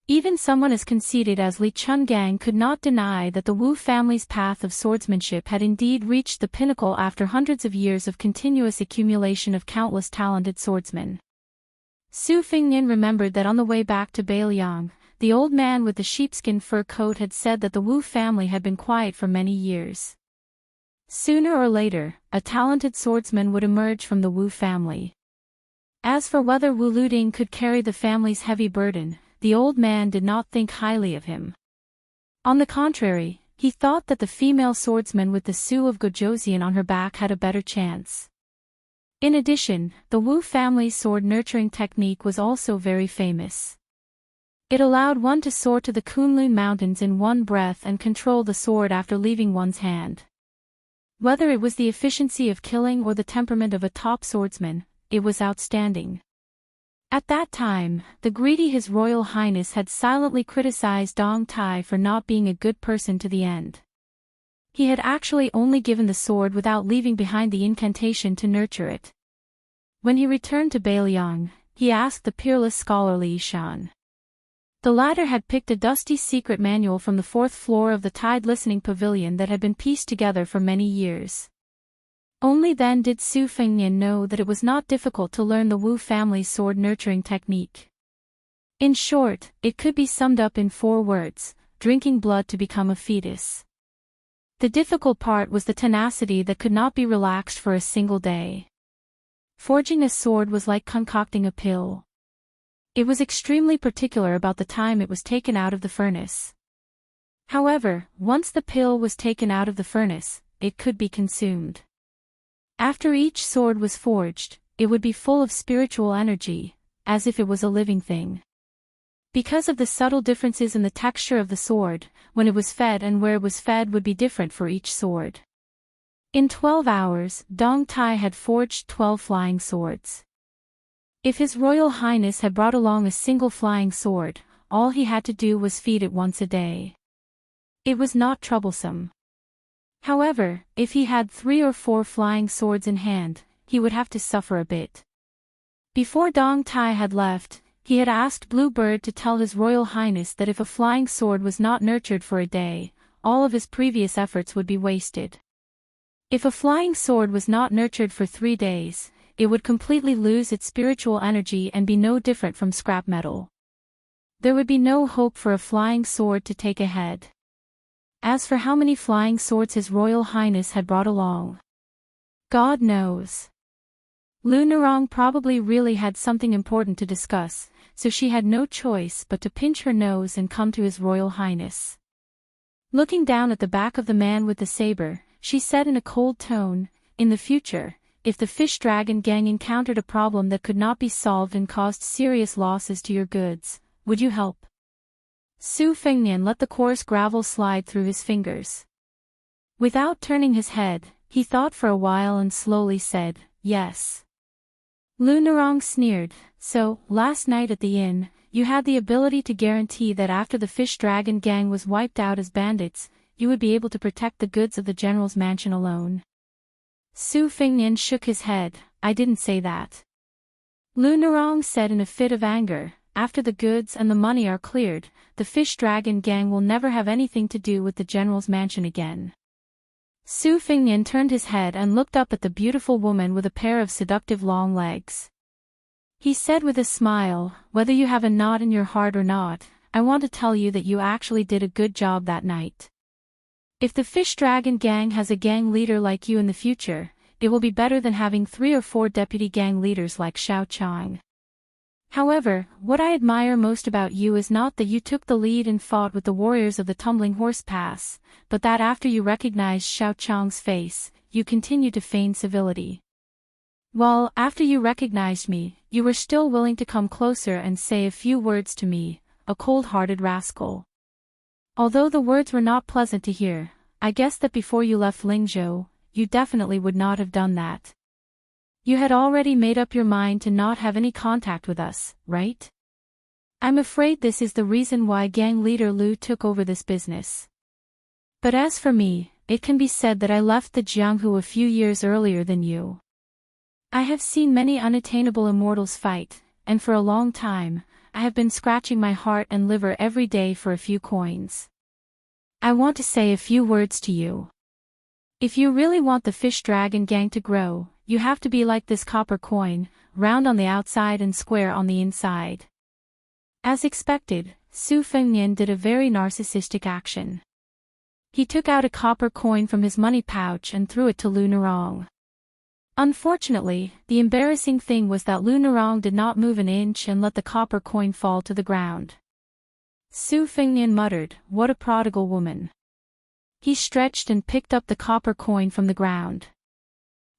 Even someone as conceited as Li Chungang could not deny that the Wu family's path of swordsmanship had indeed reached the pinnacle after hundreds of years of continuous accumulation of countless talented swordsmen. Su Fengnian remembered that on the way back to Beiliang, the old man with the sheepskin fur coat had said that the Wu family had been quiet for many years. Sooner or later, a talented swordsman would emerge from the Wu family. As for whether Wu Luding could carry the family's heavy burden, the old man did not think highly of him. On the contrary, he thought that the female swordsman with the Su of Gojoseon on her back had a better chance. In addition, the Wu family's sword nurturing technique was also very famous. It allowed one to soar to the Kunlun Mountains in one breath and control the sword after leaving one's hand. Whether it was the efficiency of killing or the temperament of a top swordsman, it was outstanding. At that time, the greedy His Royal Highness had silently criticized Dong Tai for not being a good person to the end. He had actually only given the sword without leaving behind the incantation to nurture it. When he returned to Beiliang, he asked the peerless scholar Li Shan. The latter had picked a dusty secret manual from the 4th floor of the Tide Listening Pavilion that had been pieced together for many years. Only then did Su Fengnian know that it was not difficult to learn the Wu family's sword nurturing technique. In short, it could be summed up in 4 words: drinking blood to become a fetus. The difficult part was the tenacity that could not be relaxed for a single day. Forging a sword was like concocting a pill. It was extremely particular about the time it was taken out of the furnace. However, once the pill was taken out of the furnace, it could be consumed. After each sword was forged, it would be full of spiritual energy, as if it was a living thing. Because of the subtle differences in the texture of the sword, when it was fed and where it was fed would be different for each sword. In 12 hours, Dong Tai had forged 12 flying swords. If His Royal Highness had brought along a single flying sword, all he had to do was feed it once a day. It was not troublesome. However, if he had 3 or 4 flying swords in hand, he would have to suffer a bit. Before Dong Tai had left, he had asked Blue Bird to tell His Royal Highness that if a flying sword was not nurtured for a day, all of his previous efforts would be wasted. If a flying sword was not nurtured for 3 days, it would completely lose its spiritual energy and be no different from scrap metal. There would be no hope for a flying sword to take ahead. As for how many flying swords His Royal Highness had brought along, God knows. Lu Nerong probably really had something important to discuss, so she had no choice but to pinch her nose and come to His Royal Highness. Looking down at the back of the man with the saber, she said in a cold tone, in the future, if the fish dragon gang encountered a problem that could not be solved and caused serious losses to your goods, would you help? Su Fengnian let the coarse gravel slide through his fingers. Without turning his head, he thought for a while and slowly said, yes. Lu Narong sneered, so, last night at the inn, you had the ability to guarantee that after the fish dragon gang was wiped out as bandits, you would be able to protect the goods of the general's mansion alone. Su Fengnian shook his head, I didn't say that. Lu Narong said in a fit of anger, after the goods and the money are cleared, the fish dragon gang will never have anything to do with the general's mansion again. Su Fengnian turned his head and looked up at the beautiful woman with a pair of seductive long legs. He said with a smile, whether you have a knot in your heart or not, I want to tell you that you actually did a good job that night. If the fish dragon gang has a gang leader like you in the future, it will be better than having 3 or 4 deputy gang leaders like Xiao Chang. However, what I admire most about you is not that you took the lead and fought with the warriors of the Tumbling Horse Pass, but that after you recognized Xiao Chang's face, you continued to feign civility. While, after you recognized me, you were still willing to come closer and say a few words to me, a cold-hearted rascal. Although the words were not pleasant to hear, I guess that before you left Lingzhou, you definitely would not have done that. You had already made up your mind to not have any contact with us, right? I'm afraid this is the reason why gang leader Lu took over this business. But as for me, it can be said that I left the Jianghu a few years earlier than you. I have seen many unattainable immortals fight, and for a long time, I have been scratching my heart and liver every day for a few coins. I want to say a few words to you. If you really want the fish dragon gang to grow, you have to be like this copper coin, round on the outside and square on the inside. As expected, Su Fengnian did a very narcissistic action. He took out a copper coin from his money pouch and threw it to Lu Narong. Unfortunately, the embarrassing thing was that Lu Narong did not move an inch and let the copper coin fall to the ground. Su Fengnian muttered, what a prodigal woman. He stretched and picked up the copper coin from the ground.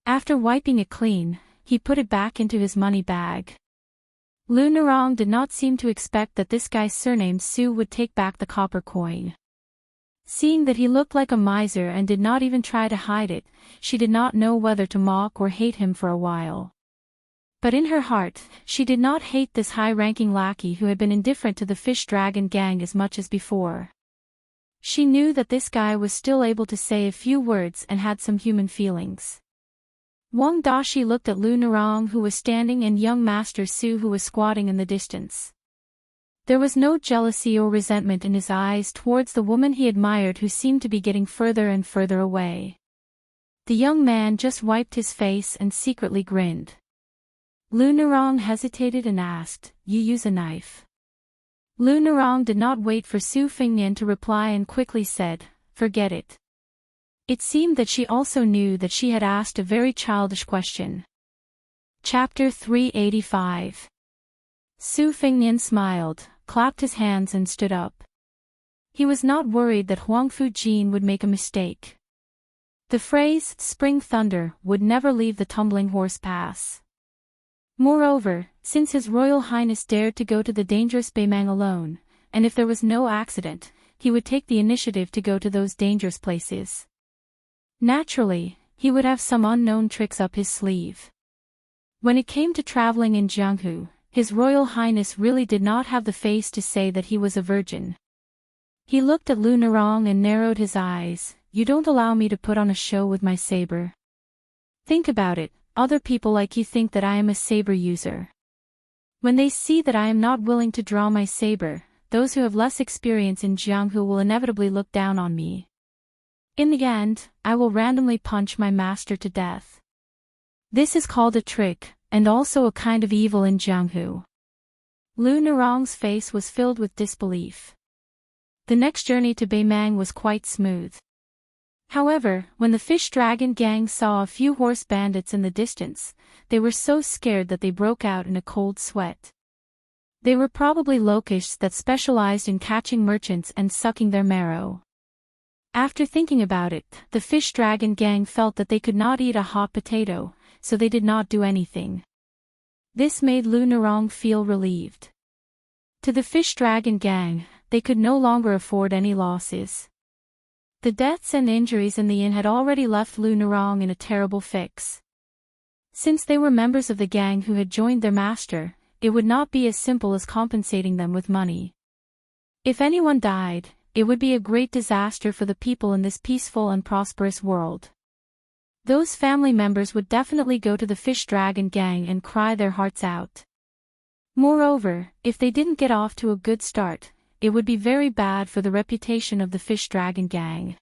After wiping it clean, he put it back into his money bag. Lu Narong did not seem to expect that this guy surnamed Su would take back the copper coin. Seeing that he looked like a miser and did not even try to hide it, she did not know whether to mock or hate him for a while. But in her heart, she did not hate this high-ranking lackey who had been indifferent to the fish dragon gang as much as before. She knew that this guy was still able to say a few words and had some human feelings. Wang Dashi looked at Lu Narong who was standing and young Master Su who was squatting in the distance. There was no jealousy or resentment in his eyes towards the woman he admired who seemed to be getting further and further away. The young man just wiped his face and secretly grinned. Lu Narong hesitated and asked, you use a knife? Lu Narong did not wait for Su Fengnian to reply and quickly said, forget it. It seemed that she also knew that she had asked a very childish question. Chapter 385. Su Fengnian smiled, clapped his hands and stood up. He was not worried that Huang Fujin would make a mistake. The phrase, spring thunder, would never leave the Tumbling Horse Pass. Moreover, since His Royal Highness dared to go to the dangerous Beimang alone, and if there was no accident, he would take the initiative to go to those dangerous places. Naturally, he would have some unknown tricks up his sleeve. When it came to traveling in Jianghu, His Royal Highness really did not have the face to say that he was a virgin. He looked at Lu Narong and narrowed his eyes, you don't allow me to put on a show with my saber. Think about it, other people like you think that I am a saber user. When they see that I am not willing to draw my saber, those who have less experience in Jianghu will inevitably look down on me. In the end, I will randomly punch my master to death. This is called a trick, and also a kind of evil in Jianghu. Lu Narong's face was filled with disbelief. The next journey to Beimang was quite smooth. However, when the fish dragon gang saw a few horse bandits in the distance, they were so scared that they broke out in a cold sweat. They were probably locusts that specialized in catching merchants and sucking their marrow. After thinking about it, the fish dragon gang felt that they could not eat a hot potato, so they did not do anything. This made Lu Narong feel relieved. To the fish dragon gang, they could no longer afford any losses. The deaths and injuries in the inn had already left Lu Narong in a terrible fix. Since they were members of the gang who had joined their master, it would not be as simple as compensating them with money. If anyone died, it would be a great disaster for the people in this peaceful and prosperous world. Those family members would definitely go to the fish dragon gang and cry their hearts out. Moreover, if they didn't get off to a good start, it would be very bad for the reputation of the fish dragon gang.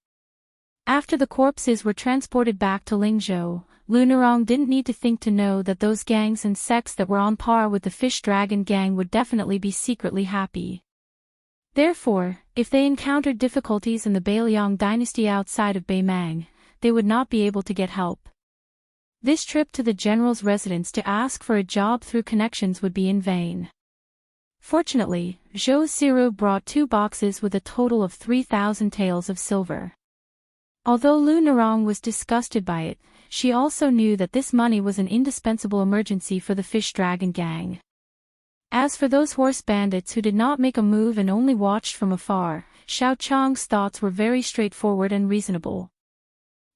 After the corpses were transported back to Lingzhou, Lu Narong didn't need to think to know that those gangs and sects that were on par with the fish dragon gang would definitely be secretly happy. Therefore, if they encountered difficulties in the Bailiang dynasty outside of Beimang, they would not be able to get help. This trip to the general's residence to ask for a job through connections would be in vain. Fortunately, Zhou Siru brought 2 boxes with a total of 3,000 taels of silver. Although Lu Narong was disgusted by it, she also knew that this money was an indispensable emergency for the fish dragon gang. As for those horse bandits who did not make a move and only watched from afar, Xiao Chang's thoughts were very straightforward and reasonable.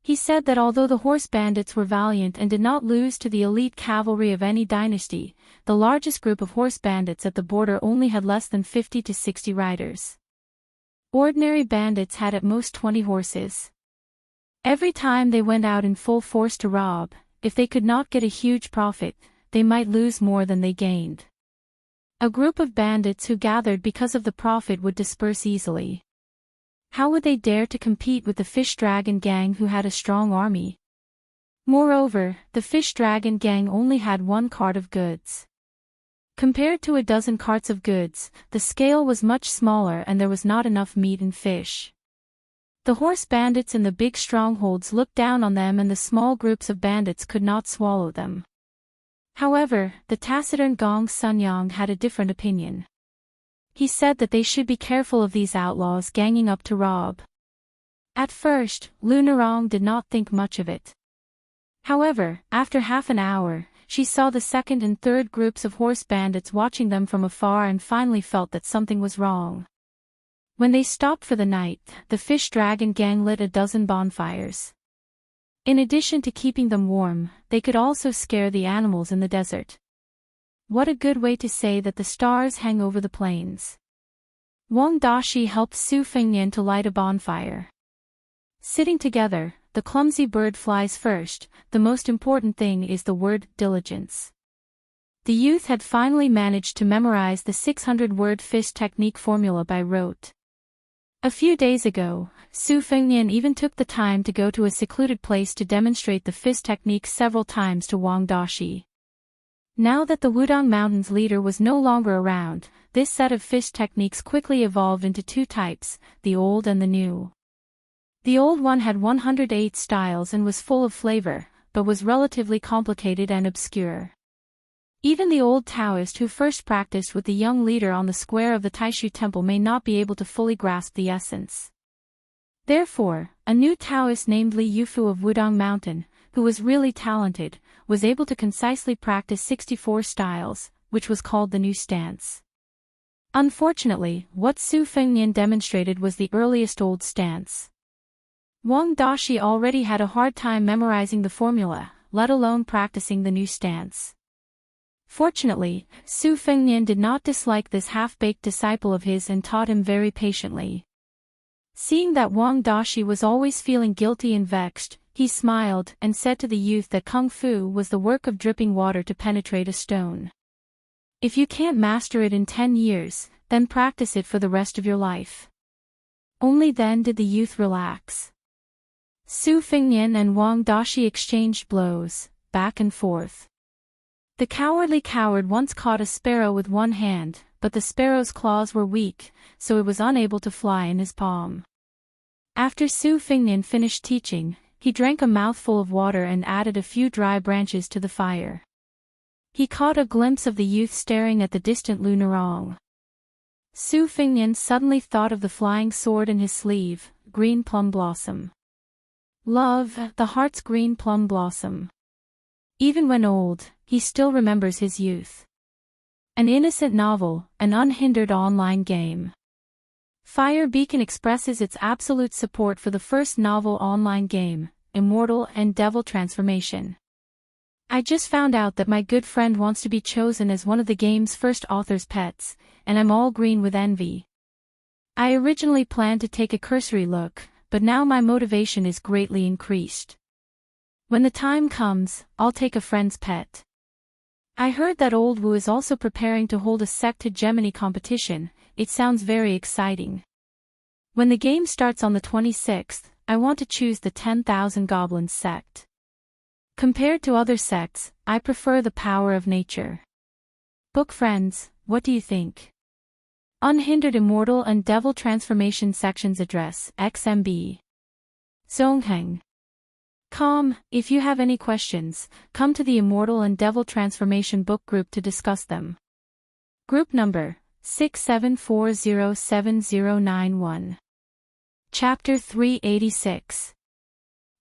He said that although the horse bandits were valiant and did not lose to the elite cavalry of any dynasty, the largest group of horse bandits at the border only had less than 50 to 60 riders. Ordinary bandits had at most 20 horses. Every time they went out in full force to rob, if they could not get a huge profit, they might lose more than they gained. A group of bandits who gathered because of the profit would disperse easily. How would they dare to compete with the fish dragon gang who had a strong army? Moreover, the fish dragon gang only had 1 cart of goods. Compared to a dozen carts of goods, the scale was much smaller and there was not enough meat and fish. The horse bandits in the big strongholds looked down on them and the small groups of bandits could not swallow them. However, the taciturn Gong Sunyang had a different opinion. He said that they should be careful of these outlaws ganging up to rob. At first, Lu Narong did not think much of it. However, after half an hour, she saw the second and third groups of horse bandits watching them from afar and finally felt that something was wrong. When they stopped for the night, the fish dragon gang lit a dozen bonfires. In addition to keeping them warm, they could also scare the animals in the desert. What a good way to say that the stars hang over the plains. Wang Dashi helped Su Fengnian to light a bonfire. Sitting together, the clumsy bird flies first. The most important thing is the word diligence. The youth had finally managed to memorize the 600-word fist technique formula by rote. A few days ago, Su Fengnian even took the time to go to a secluded place to demonstrate the fist technique several times to Wang Dashi. Now that the Wudang Mountains leader was no longer around, this set of fist techniques quickly evolved into 2 types, the old and the new. The old one had 108 styles and was full of flavor, but was relatively complicated and obscure. Even the old Taoist who first practiced with the young leader on the square of the Taishu temple may not be able to fully grasp the essence. Therefore, a new Taoist named Li Yufu of Wudang Mountain, who was really talented, was able to concisely practice 64 styles, which was called the new stance. Unfortunately, what Su Fengnian demonstrated was the earliest old stance. Wang Dashi already had a hard time memorizing the formula, let alone practicing the new stance. Fortunately, Su Fengnian did not dislike this half-baked disciple of his and taught him very patiently. Seeing that Wang Dashi was always feeling guilty and vexed, he smiled and said to the youth that Kung Fu was the work of dripping water to penetrate a stone. If you can't master it in 10 years, then practice it for the rest of your life. Only then did the youth relax. Su Fengnian and Wang Dashi exchanged blows, back and forth. The cowardly coward once caught a sparrow with one hand, but the sparrow's claws were weak, so it was unable to fly in his palm. After Su Fengnian finished teaching, he drank a mouthful of water and added a few dry branches to the fire. He caught a glimpse of the youth staring at the distant Lu Narong. Su Fingnian suddenly thought of the flying sword in his sleeve, green plum blossom. Love, the heart's green plum blossom. Even when old, he still remembers his youth. An innocent novel, an unhindered online game. Fire Beacon expresses its absolute support for the first novel online game, Immortal and Devil Transformation. I just found out that my good friend wants to be chosen as one of the game's first author's pets, and I'm all green with envy. I originally planned to take a cursory look, but now my motivation is greatly increased. When the time comes, I'll take a friend's pet. I heard that Old Wu is also preparing to hold a sect hegemony competition. It sounds very exciting. When the game starts on the 26th, I want to choose the 10,000 Goblins sect. Compared to other sects, I prefer the power of nature. Book friends, what do you think? Unhindered Immortal and Devil Transformation sections address XMB. Zongheng. If you have any questions, come to the Immortal and Devil Transformation book group to discuss them. Group number 67407091. Chapter 386.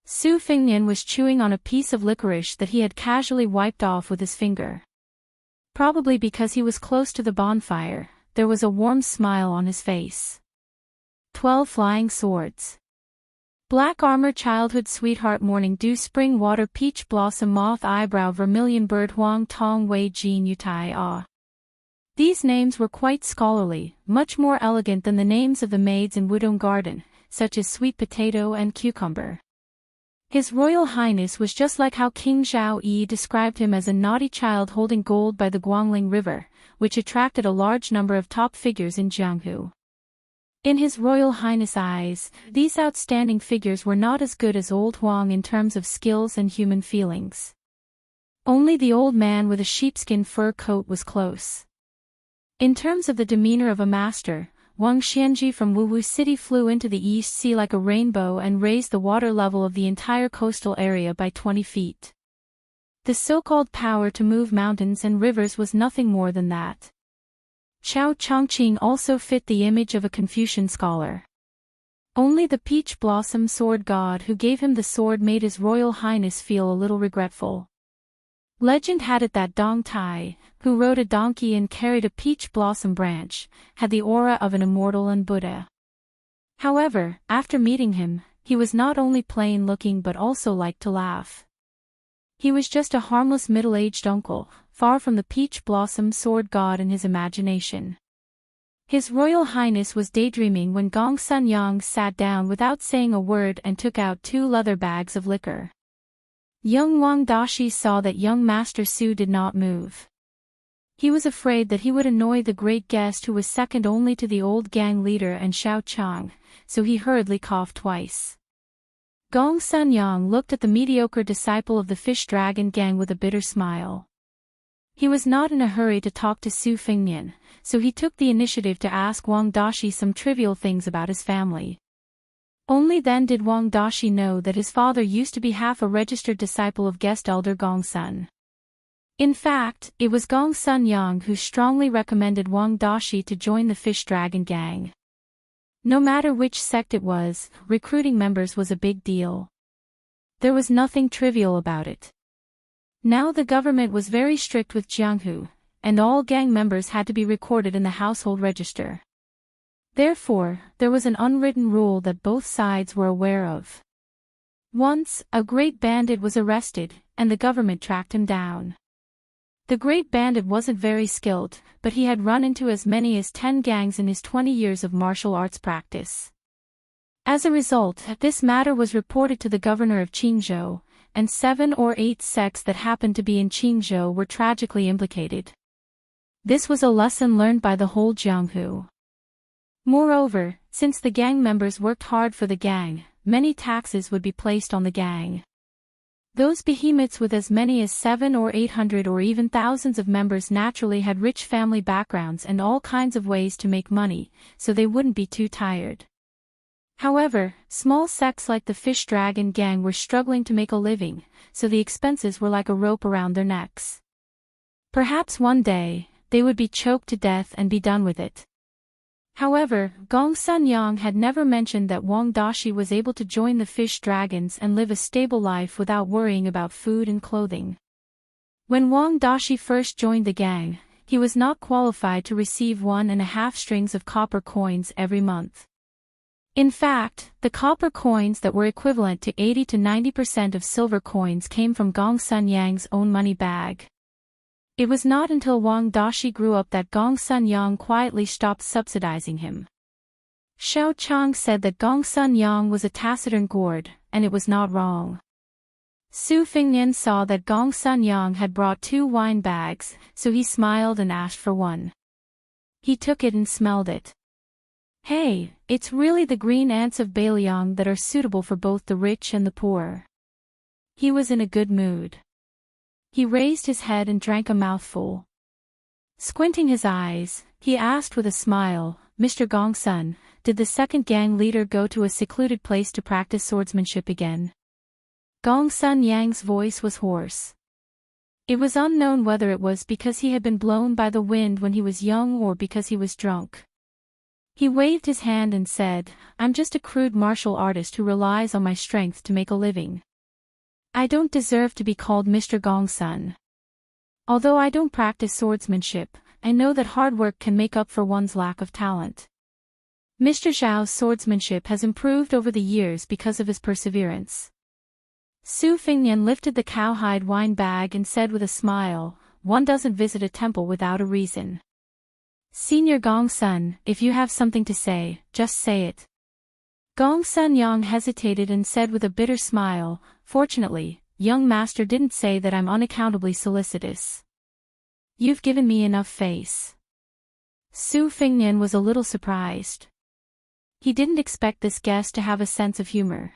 Su Fingnian was chewing on a piece of licorice that he had casually wiped off with his finger. Probably because he was close to the bonfire, there was a warm smile on his face. 12 Flying Swords. Black Armor Childhood Sweetheart Morning Dew Spring Water Peach Blossom Moth Eyebrow Vermilion Bird Huang Tong Wei Jin Yutai Ah. These names were quite scholarly, much more elegant than the names of the maids in Wudong Garden, such as Sweet Potato and Cucumber. His Royal Highness was just like how King Zhao Yi described him as a naughty child holding gold by the Guangling River, which attracted a large number of top figures in Jianghu. In His Royal Highness' eyes, these outstanding figures were not as good as Old Huang in terms of skills and human feelings. Only the old man with a sheepskin fur coat was close. In terms of the demeanor of a master, Wang Xianji from Wuwu City flew into the East Sea like a rainbow and raised the water level of the entire coastal area by 20 feet. The so-called power to move mountains and rivers was nothing more than that. Qiao Chongqing also fit the image of a Confucian scholar. Only the peach blossom sword god who gave him the sword made His Royal Highness feel a little regretful. Legend had it that Dong Tai, who rode a donkey and carried a peach blossom branch, had the aura of an immortal and Buddha. However, after meeting him, he was not only plain looking but also liked to laugh. He was just a harmless middle-aged uncle, far from the peach blossom sword god in his imagination. His Royal Highness was daydreaming when Gong Sun Yang sat down without saying a word and took out 2 leather bags of liquor. Young Wang Dashi saw that young Master Su did not move. He was afraid that he would annoy the great guest who was second only to the old gang leader and Xiao Chang, so he hurriedly coughed twice. Gong Sun Yang looked at the mediocre disciple of the Fish Dragon gang with a bitter smile. He was not in a hurry to talk to Su Fingnian, so he took the initiative to ask Wang Dashi some trivial things about his family. Only then did Wang Dashi know that his father used to be half a registered disciple of guest elder Gong Sun. In fact, it was Gong Sun Yang who strongly recommended Wang Dashi to join the Fish Dragon gang. No matter which sect it was, recruiting members was a big deal. There was nothing trivial about it. Now the government was very strict with Jianghu, and all gang members had to be recorded in the household register. Therefore, there was an unwritten rule that both sides were aware of. Once, a great bandit was arrested, and the government tracked him down. The great bandit wasn't very skilled, but he had run into as many as 10 gangs in his 20 years of martial arts practice. As a result, this matter was reported to the governor of Qingzhou, and 7 or 8 sects that happened to be in Qingzhou were tragically implicated. This was a lesson learned by the whole Jianghu. Moreover, since the gang members worked hard for the gang, many taxes would be placed on the gang. Those behemoths with as many as 700 or 800 or even thousands of members naturally had rich family backgrounds and all kinds of ways to make money, so they wouldn't be too tired. However, small sects like the Fish Dragon gang were struggling to make a living, so the expenses were like a rope around their necks. Perhaps one day, they would be choked to death and be done with it. However, Gong Sun Yang had never mentioned that Wang Dashi was able to join the fish dragons and live a stable life without worrying about food and clothing. When Wang Dashi first joined the gang, he was not qualified to receive 1.5 strings of copper coins every month. In fact, the copper coins that were equivalent to 80 to 90% of silver coins came from Gong Sun Yang's own money bag. It was not until Wang Dashi grew up that Gong Sun Yang quietly stopped subsidizing him. Xiao Chang said that Gong Sun Yang was a taciturn gourd, and it was not wrong. Su Fingnian saw that Gong Sun Yang had brought 2 wine bags, so he smiled and asked for one. He took it and smelled it. Hey, it's really the green ants of Bailiang that are suitable for both the rich and the poor. He was in a good mood. He raised his head and drank a mouthful. Squinting his eyes, he asked with a smile, Mr. Gongsun, did the second gang leader go to a secluded place to practice swordsmanship again? Gongsun Yang's voice was hoarse. It was unknown whether it was because he had been blown by the wind when he was young or because he was drunk. He waved his hand and said, I'm just a crude martial artist who relies on my strength to make a living. I don't deserve to be called Mr. Gongsun. Although I don't practice swordsmanship, I know that hard work can make up for one's lack of talent. Mr. Zhao's swordsmanship has improved over the years because of his perseverance. Su Fingnian lifted the cowhide wine bag and said with a smile, one doesn't visit a temple without a reason. Senior Gongsun, if you have something to say, just say it. Gongsun Yang hesitated and said with a bitter smile, fortunately, young master didn't say that I'm unaccountably solicitous. You've given me enough face. Su Fingnian was a little surprised. He didn't expect this guest to have a sense of humor.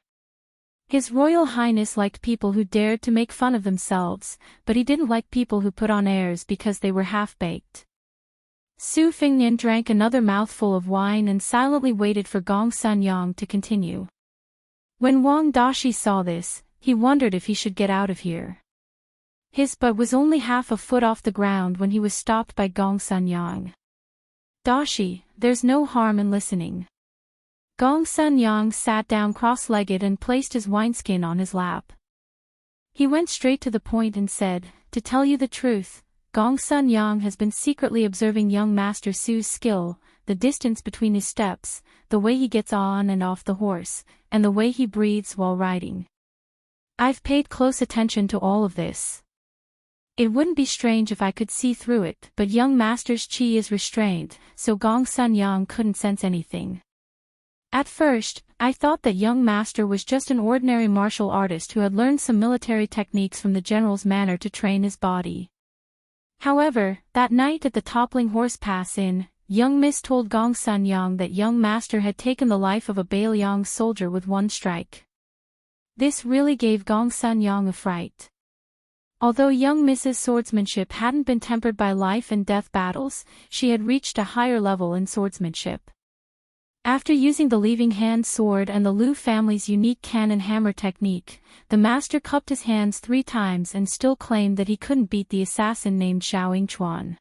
His Royal Highness liked people who dared to make fun of themselves, but he didn't like people who put on airs because they were half-baked. Su Fingnian drank another mouthful of wine and silently waited for Gongsun Yang to continue. When Wang Dashi saw this, he wondered if he should get out of here. His butt was only half a foot off the ground when he was stopped by Gongsun Yang. Dashi, there's no harm in listening. Gongsun Yang sat down cross-legged and placed his wineskin on his lap. He went straight to the point and said, to tell you the truth, Gongsun Yang has been secretly observing young Master Su's skill, the distance between his steps, the way he gets on and off the horse, and the way he breathes while riding. I've paid close attention to all of this. It wouldn't be strange if I could see through it, but young Master's chi is restrained, so Gongsun Yang couldn't sense anything. At first, I thought that young Master was just an ordinary martial artist who had learned some military techniques from the general's manner to train his body. However, that night at the Toppling Horse Pass Inn, young Miss told Gongsun Yang that young Master had taken the life of a Bailiang soldier with one strike. This really gave Gongsun Yang a fright. Although young Miss's swordsmanship hadn't been tempered by life and death battles, she had reached a higher level in swordsmanship. After using the leaving hand sword and the Liu family's unique cannon hammer technique, the master cupped his hands 3 times and still claimed that he couldn't beat the assassin named Xiao Yingchuan.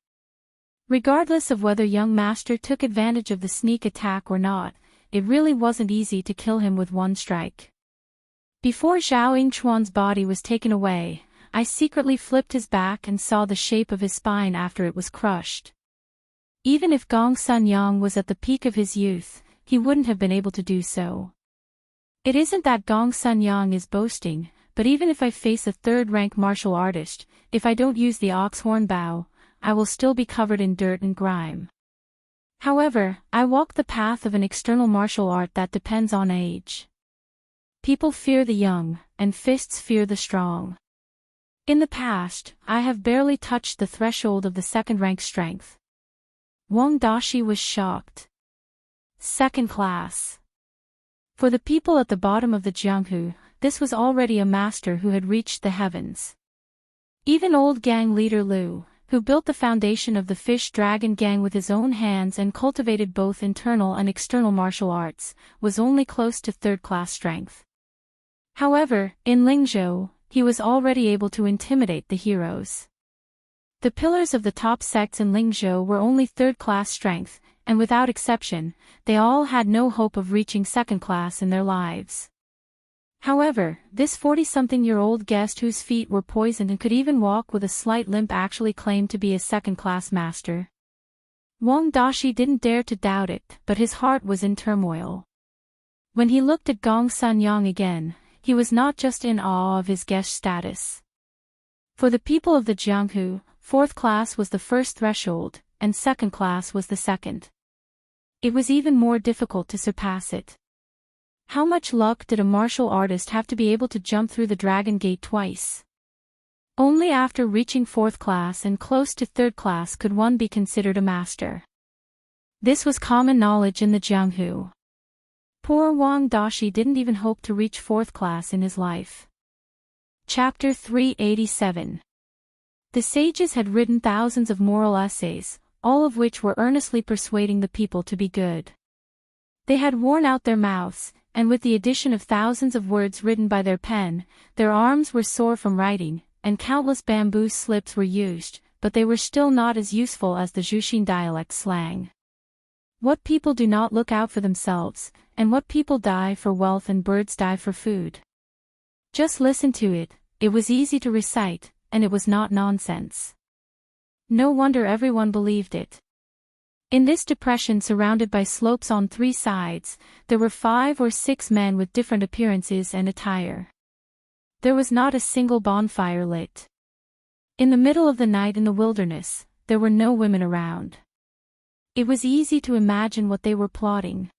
Regardless of whether young master took advantage of the sneak attack or not, it really wasn't easy to kill him with one strike. Before Xiao Yingchuan's body was taken away, I secretly flipped his back and saw the shape of his spine after it was crushed. Even if Gongsun Yang was at the peak of his youth, he wouldn't have been able to do so. It isn't that Gongsun Yang is boasting, but even if I face a third-rank martial artist, if I don't use the ox-horn bow, I will still be covered in dirt and grime. However, I walk the path of an external martial art that depends on age. People fear the young, and fists fear the strong. In the past, I have barely touched the threshold of the second-rank strength. Wang Dashi was shocked. Second class. For the people at the bottom of the Jianghu, this was already a master who had reached the heavens. Even old gang leader Liu, who built the foundation of the fish dragon gang with his own hands and cultivated both internal and external martial arts, was only close to third-class strength. However, in Lingzhou, he was already able to intimidate the heroes. The pillars of the top sects in Lingzhou were only third-class strength, and without exception, they all had no hope of reaching second class in their lives. However, this 40-something-year-old guest whose feet were poisoned and could even walk with a slight limp actually claimed to be a second-class master. Wang Dashi didn't dare to doubt it, but his heart was in turmoil. When he looked at Gong Sanyang again, he was not just in awe of his guest status. For the people of the Jianghu, fourth class was the first threshold, and second class was the second. It was even more difficult to surpass it. How much luck did a martial artist have to be able to jump through the Dragon Gate twice? Only after reaching fourth class and close to third class could one be considered a master. This was common knowledge in the Jianghu. Poor Wang Dashi didn't even hope to reach fourth class in his life. Chapter 387. The sages had written thousands of moral essays, all of which were earnestly persuading the people to be good. They had worn out their mouths, and with the addition of thousands of words written by their pen, their arms were sore from writing, and countless bamboo slips were used, but they were still not as useful as the Jushin dialect slang. What people do not look out for themselves, and what people die for wealth and birds die for food. Just listen to it, it was easy to recite, and it was not nonsense. No wonder everyone believed it. In this depression surrounded by slopes on three sides, there were 5 or 6 men with different appearances and attire. There was not a single bonfire lit. In the middle of the night in the wilderness, there were no women around. It was easy to imagine what they were plotting.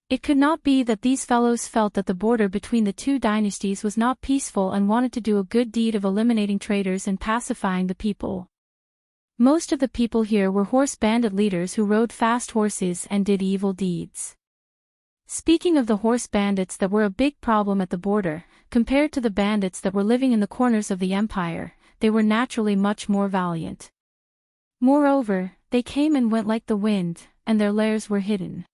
It could not be that these fellows felt that the border between the two dynasties was not peaceful and wanted to do a good deed of eliminating traitors and pacifying the people. Most of the people here were horse bandit leaders who rode fast horses and did evil deeds. Speaking of the horse bandits that were a big problem at the border, compared to the bandits that were living in the corners of the empire, they were naturally much more valiant. Moreover, they came and went like the wind, and their lairs were hidden.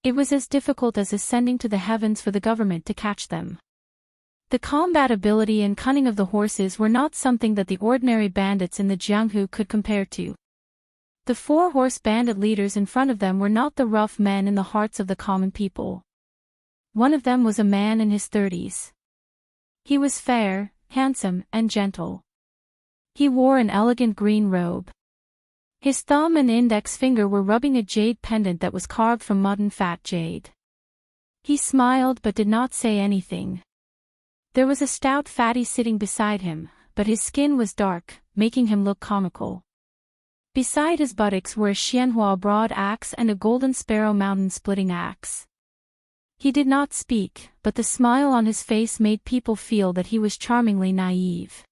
It was as difficult as ascending to the heavens for the government to catch them. The combat ability and cunning of the horses were not something that the ordinary bandits in the Jianghu could compare to. The 4 horse bandit leaders in front of them were not the rough men in the hearts of the common people. One of them was a man in his 30s. He was fair, handsome, and gentle. He wore an elegant green robe. His thumb and index finger were rubbing a jade pendant that was carved from mud fat jade. He smiled but did not say anything. There was a stout fatty sitting beside him, but his skin was dark, making him look comical. Beside his buttocks were a Xianhua broad axe and a golden sparrow mountain splitting axe. He did not speak, but the smile on his face made people feel that he was charmingly naive.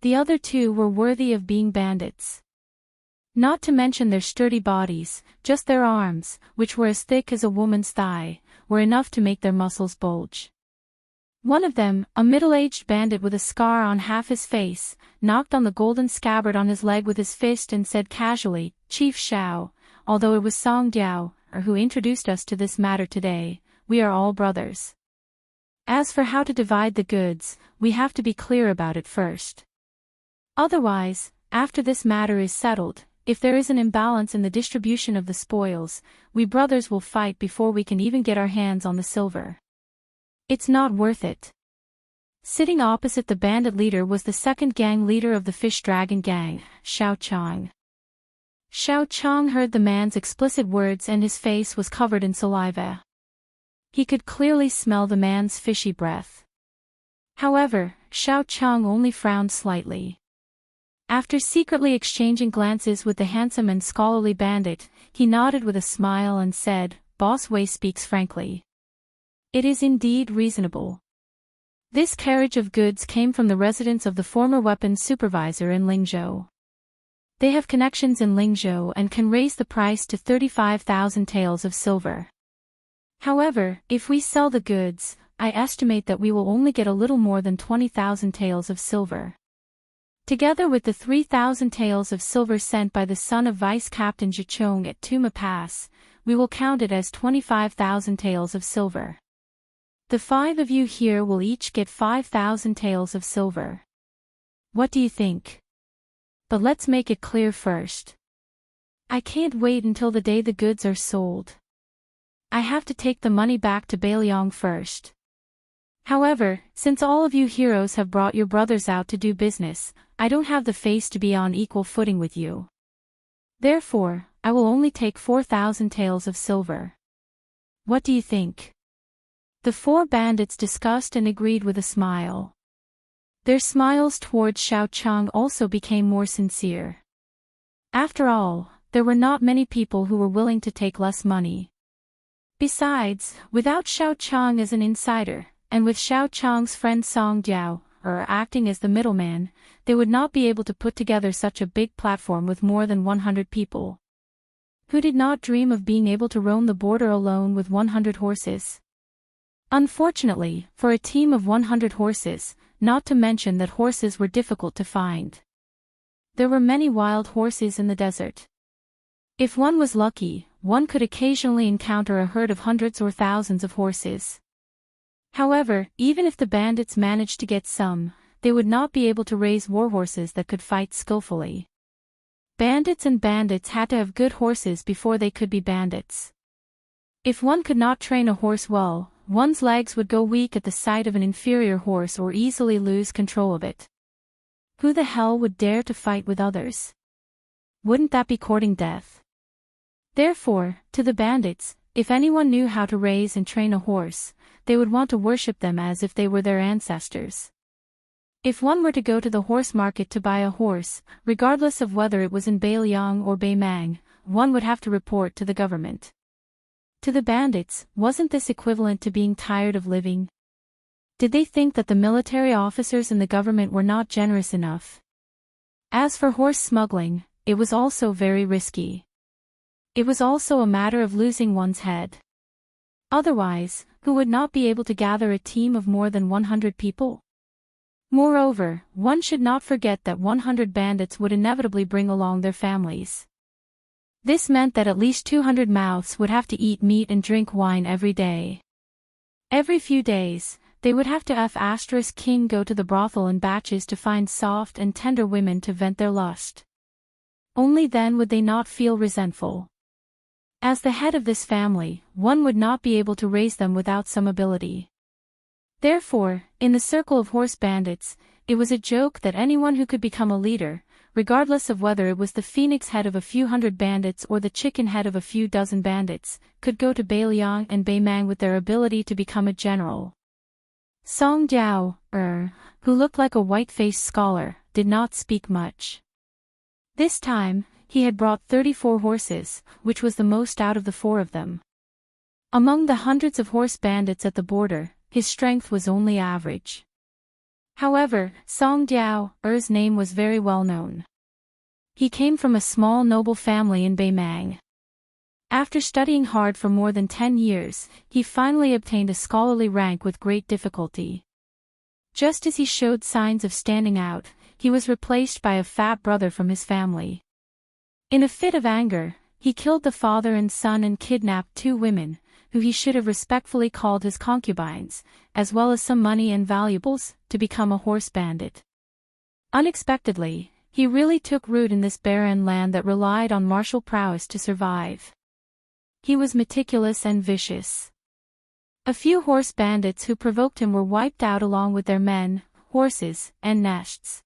The other 2 were worthy of being bandits. Not to mention their sturdy bodies, just their arms, which were as thick as a woman's thigh, were enough to make their muscles bulge. One of them, a middle-aged bandit with a scar on half his face, knocked on the golden scabbard on his leg with his fist and said casually, "Chief Shao, although it was Song Diao, who introduced us to this matter today, we are all brothers. As for how to divide the goods, we have to be clear about it first. Otherwise, after this matter is settled, if there is an imbalance in the distribution of the spoils, we brothers will fight before we can even get our hands on the silver. It's not worth it." Sitting opposite the bandit leader was the second gang leader of the Fish Dragon Gang, Xiao Chang. Xiao Chang heard the man's explicit words and his face was covered in saliva. He could clearly smell the man's fishy breath. However, Xiao Chang only frowned slightly. After secretly exchanging glances with the handsome and scholarly bandit, he nodded with a smile and said, "Boss Wei speaks frankly. It is indeed reasonable. This carriage of goods came from the residence of the former weapons supervisor in Lingzhou. They have connections in Lingzhou and can raise the price to 35,000 taels of silver. However, if we sell the goods, I estimate that we will only get a little more than 20,000 taels of silver. Together with the 3,000 taels of silver sent by the son of Vice Captain Jichong at Tuma Pass, we will count it as 25,000 taels of silver. The 5 of you here will each get 5,000 taels of silver. What do you think? But let's make it clear first. I can't wait until the day the goods are sold. I have to take the money back to Beiliang first. However, since all of you heroes have brought your brothers out to do business, I don't have the face to be on equal footing with you. Therefore, I will only take 4,000 taels of silver. What do you think? The 4 bandits discussed and agreed with a smile. Their smiles towards Xiao Chang also became more sincere. After all, there were not many people who were willing to take less money. Besides, without Xiao Chang as an insider, and with Xiao Chang's friend Song Jiao, acting as the middleman, they would not be able to put together such a big platform with more than 100 people. Who did not dream of being able to roam the border alone with 100 horses? Unfortunately, for a team of 100 horses, not to mention that horses were difficult to find. There were many wild horses in the desert. If one was lucky, one could occasionally encounter a herd of hundreds or thousands of horses. However, even if the bandits managed to get some, they would not be able to raise warhorses that could fight skillfully. Bandits had to have good horses before they could be bandits. If one could not train a horse well, one's legs would go weak at the sight of an inferior horse or easily lose control of it. Who the hell would dare to fight with others? Wouldn't that be courting death? Therefore, to the bandits, if anyone knew how to raise and train a horse, they would want to worship them as if they were their ancestors. If one were to go to the horse market to buy a horse, regardless of whether it was in Beiliang or Beimang, one would have to report to the government. To the bandits, wasn't this equivalent to being tired of living? Did they think that the military officers in the government were not generous enough? As for horse smuggling, it was also very risky. It was also a matter of losing one's head. Otherwise, who would not be able to gather a team of more than 100 people? Moreover, one should not forget that 100 bandits would inevitably bring along their families. This meant that at least 200 mouths would have to eat meat and drink wine every day. Every few days, they would have to go to the brothel in batches to find soft and tender women to vent their lust. Only then would they not feel resentful. As the head of this family, one would not be able to raise them without some ability. Therefore, in the circle of horse bandits, it was a joke that anyone who could become a leader, regardless of whether it was the phoenix head of a few hundred bandits or the chicken head of a few dozen bandits, could go to Beiliang and Beimang with their ability to become a general. Song Jiao, who looked like a white-faced scholar, did not speak much. This time, he had brought 34 horses, which was the most out of the 4 of them. Among the hundreds of horse bandits at the border, his strength was only average. However, Song Jiao's name was very well known. He came from a small noble family in Beimang. After studying hard for more than 10 years, he finally obtained a scholarly rank with great difficulty. Just as he showed signs of standing out, he was replaced by a fat brother from his family. In a fit of anger, he killed the father and son and kidnapped 2 women, who he should have respectfully called his concubines, as well as some money and valuables, to become a horse bandit. Unexpectedly, he really took root in this barren land that relied on martial prowess to survive. He was meticulous and vicious. A few horse bandits who provoked him were wiped out along with their men, horses, and nests.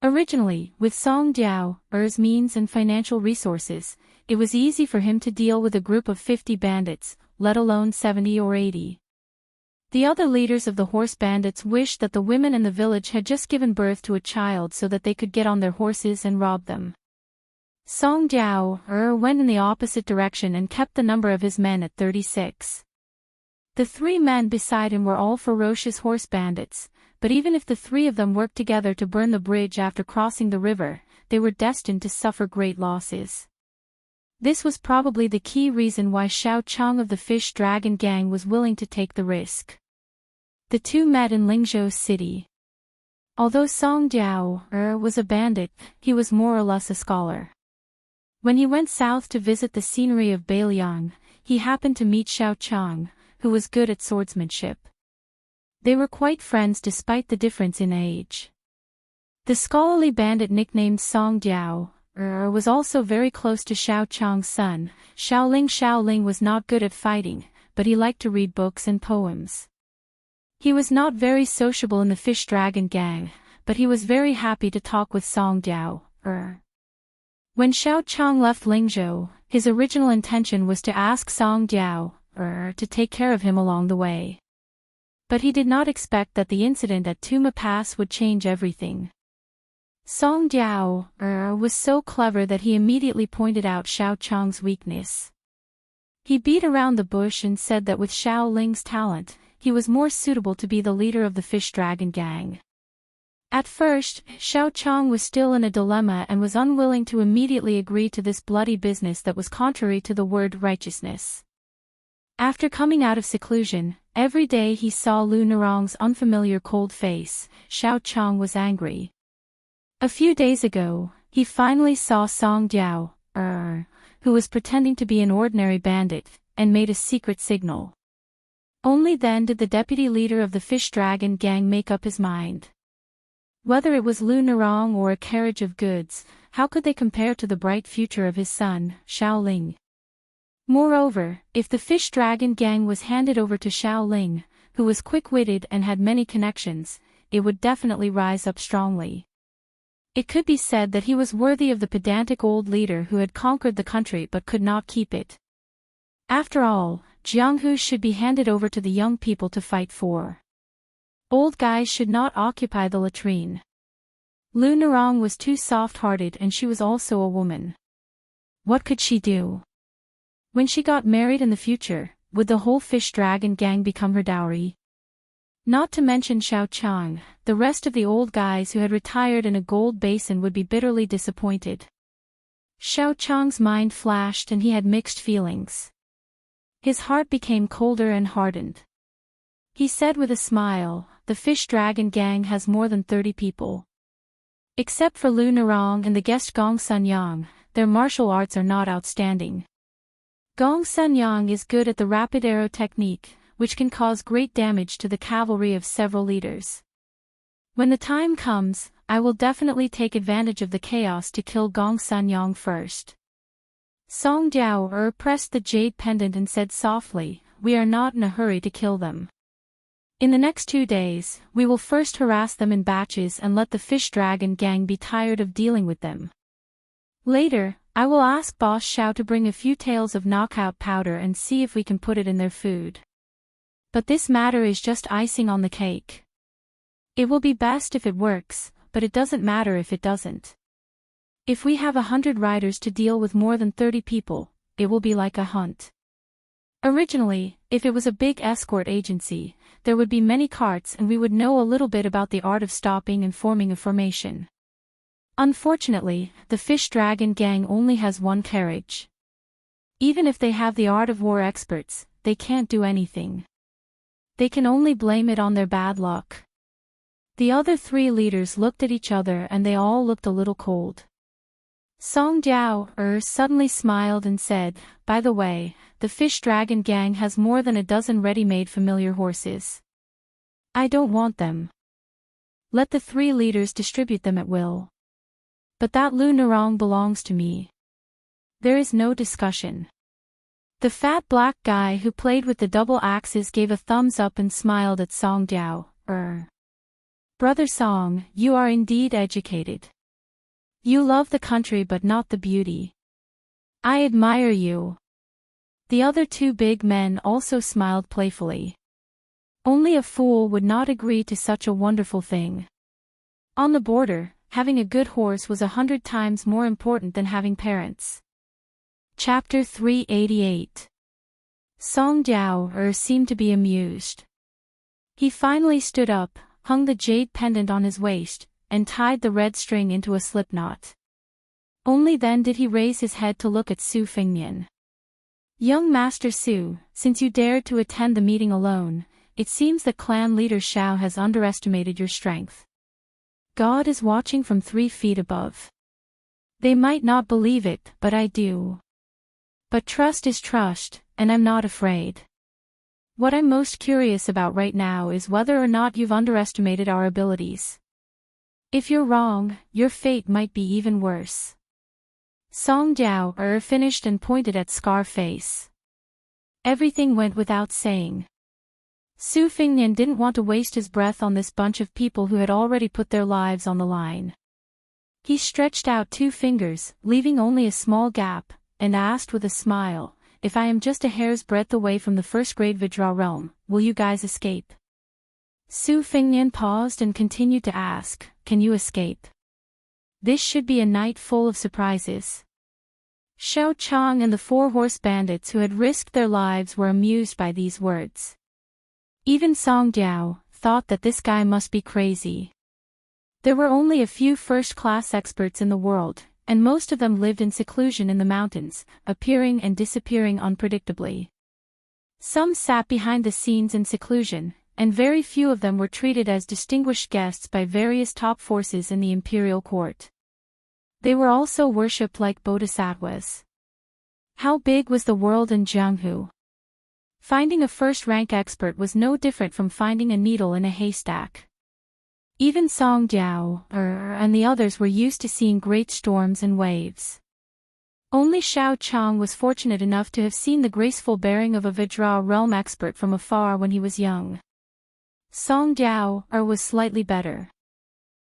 Originally, with Song Jiao's means and financial resources, it was easy for him to deal with a group of 50 bandits, let alone 70 or 80. The other leaders of the horse bandits wished that the women in the village had just given birth to a child so that they could get on their horses and rob them. Song Jiao went in the opposite direction and kept the number of his men at 36. The 3 men beside him were all ferocious horse bandits, but even if the 3 of them worked together to burn the bridge after crossing the river, they were destined to suffer great losses. This was probably the key reason why Xiao Chang of the Fish Dragon Gang was willing to take the risk. The 2 met in Lingzhou City. Although Song Jiao was a bandit, he was more or less a scholar. When he went south to visit the scenery of Beiliang, he happened to meet Xiao Chang, who was good at swordsmanship. They were quite friends despite the difference in age. The scholarly bandit nicknamed Song Jiao was also very close to Xiao Chang's son, Xiaoling. Xiaoling was not good at fighting, but he liked to read books and poems. He was not very sociable in the fish dragon gang, but he was very happy to talk with Song Diao. When Xiao Chang left Lingzhou, his original intention was to ask Song Diao to take care of him along the way. But he did not expect that the incident at Tuma Pass would change everything. Song Diao was so clever that he immediately pointed out Xiao Chang's weakness. He beat around the bush and said that with Xiao Ling's talent, he was more suitable to be the leader of the fish dragon gang. At first, Xiao Chang was still in a dilemma and was unwilling to immediately agree to this bloody business that was contrary to the word righteousness. After coming out of seclusion, every day he saw Lu Nerong's unfamiliar cold face. Xiao Chang was angry. A few days ago, he finally saw Song Diao, who was pretending to be an ordinary bandit, and made a secret signal. Only then did the deputy leader of the fish dragon gang make up his mind. Whether it was Lu Nerong or a carriage of goods, how could they compare to the bright future of his son, Xiaoling? Moreover, if the fish dragon gang was handed over to Xiaoling, who was quick-witted and had many connections, it would definitely rise up strongly. It could be said that he was worthy of the pedantic old leader who had conquered the country but could not keep it. After all, Jianghu should be handed over to the young people to fight for. Old guys should not occupy the latrine. Lu Nerong was too soft-hearted and she was also a woman. What could she do? When she got married in the future, would the whole fish dragon gang become her dowry? Not to mention Xiao Chang, the rest of the old guys who had retired in a gold basin would be bitterly disappointed. Xiao Chang's mind flashed and he had mixed feelings. His heart became colder and hardened. He said with a smile, the fish dragon gang has more than 30 people. Except for Lu Nerong and the guest Gong Sunyang, their martial arts are not outstanding. Gong Sunyang is good at the rapid arrow technique, which can cause great damage to the cavalry of several leaders. When the time comes, I will definitely take advantage of the chaos to kill Gong Sunyang first. Song Diao pressed the jade pendant and said softly, we are not in a hurry to kill them. In the next 2 days, we will first harass them in batches and let the fish dragon gang be tired of dealing with them. Later, I will ask Boss Xiao to bring a few tails of knockout powder and see if we can put it in their food. But this matter is just icing on the cake. It will be best if it works, but it doesn't matter if it doesn't. If we have 100 riders to deal with more than 30 people, it will be like a hunt. Originally, if it was a big escort agency, there would be many carts and we would know a little bit about the art of stopping and forming a formation. Unfortunately, the fish dragon gang only has one carriage. Even if they have the art of war experts, they can't do anything. They can only blame it on their bad luck. The other 3 leaders looked at each other and they all looked a little cold. Song Diao suddenly smiled and said, by the way, the fish dragon gang has more than a dozen ready-made familiar horses. I don't want them. Let the 3 leaders distribute them at will. But that Lu Nerong belongs to me. There is no discussion. The fat black guy who played with the double axes gave a thumbs up and smiled at Song Diao. Brother Song, you are indeed educated. You love the country but not the beauty. I admire you. The other 2 big men also smiled playfully. Only a fool would not agree to such a wonderful thing. On the border, having a good horse was 100 times more important than having parents. Chapter 388. Song Diao seemed to be amused. He finally stood up, hung the jade pendant on his waist, and tied the red string into a slipknot. Only then did he raise his head to look at Su Fengnian. Young Master Su, since you dared to attend the meeting alone, it seems that clan leader Xiao has underestimated your strength. God is watching from 3 feet above. They might not believe it, but I do. But trust is trust, and I'm not afraid. What I'm most curious about right now is whether or not you've underestimated our abilities. If you're wrong, your fate might be even worse. Song Jiao finished and pointed at Scarface. Everything went without saying. Su Fingnian didn't want to waste his breath on this bunch of people who had already put their lives on the line. He stretched out 2 fingers, leaving only a small gap, and asked with a smile, "If I am just a hair's breadth away from the first-grade Vidra realm, will you guys escape?" Su Fingnian paused and continued to ask, "Can you escape? This should be a night full of surprises." Xiao Chang and the 4 horse bandits who had risked their lives were amused by these words. Even Song Jiao thought that this guy must be crazy. There were only a few first-class experts in the world, and most of them lived in seclusion in the mountains, appearing and disappearing unpredictably. Some sat behind the scenes in seclusion, and very few of them were treated as distinguished guests by various top forces in the imperial court. They were also worshipped like bodhisattvas. How big was the world in Jianghu? Finding a first-rank expert was no different from finding a needle in a haystack. Even Song Jiao and the others were used to seeing great storms and waves. Only Xiao Chang was fortunate enough to have seen the graceful bearing of a Vidra realm expert from afar when he was young. Song Jiao was slightly better.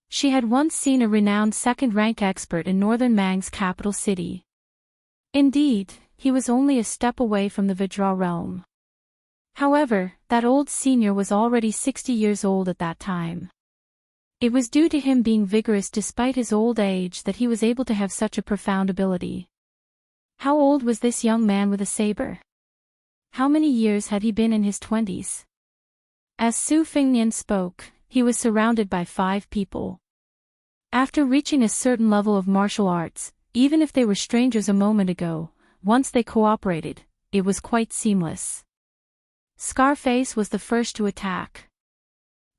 She had once seen a renowned second-rank expert in northern Mang's capital city. Indeed, he was only a step away from the Vidra realm. However, that old senior was already 60 years old at that time. It was due to him being vigorous despite his old age that he was able to have such a profound ability. How old was this young man with a saber? How many years had he been in his 20s? As Su Fingnian spoke, he was surrounded by 5 people. After reaching a certain level of martial arts, even if they were strangers a moment ago, once they cooperated, it was quite seamless. Scarface was the first to attack.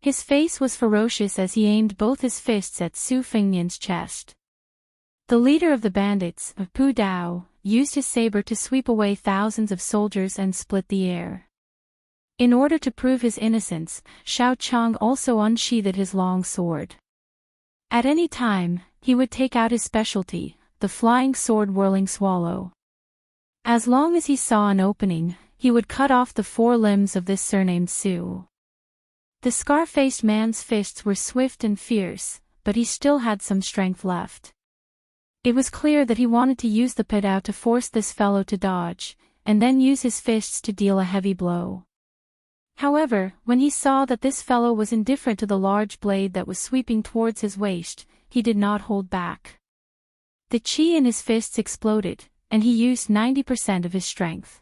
His face was ferocious as he aimed both his fists at Su Fingnian's chest. The leader of the bandits, Pu Dao, used his saber to sweep away thousands of soldiers and split the air. In order to prove his innocence, Xiao Chang also unsheathed his long sword. At any time, he would take out his specialty, the flying sword whirling swallow. As long as he saw an opening, he would cut off the 4 limbs of this surnamed Su. The scar-faced man's fists were swift and fierce, but he still had some strength left. It was clear that he wanted to use the pedao to force this fellow to dodge, and then use his fists to deal a heavy blow. However, when he saw that this fellow was indifferent to the large blade that was sweeping towards his waist, he did not hold back. The chi in his fists exploded, and he used 90% of his strength.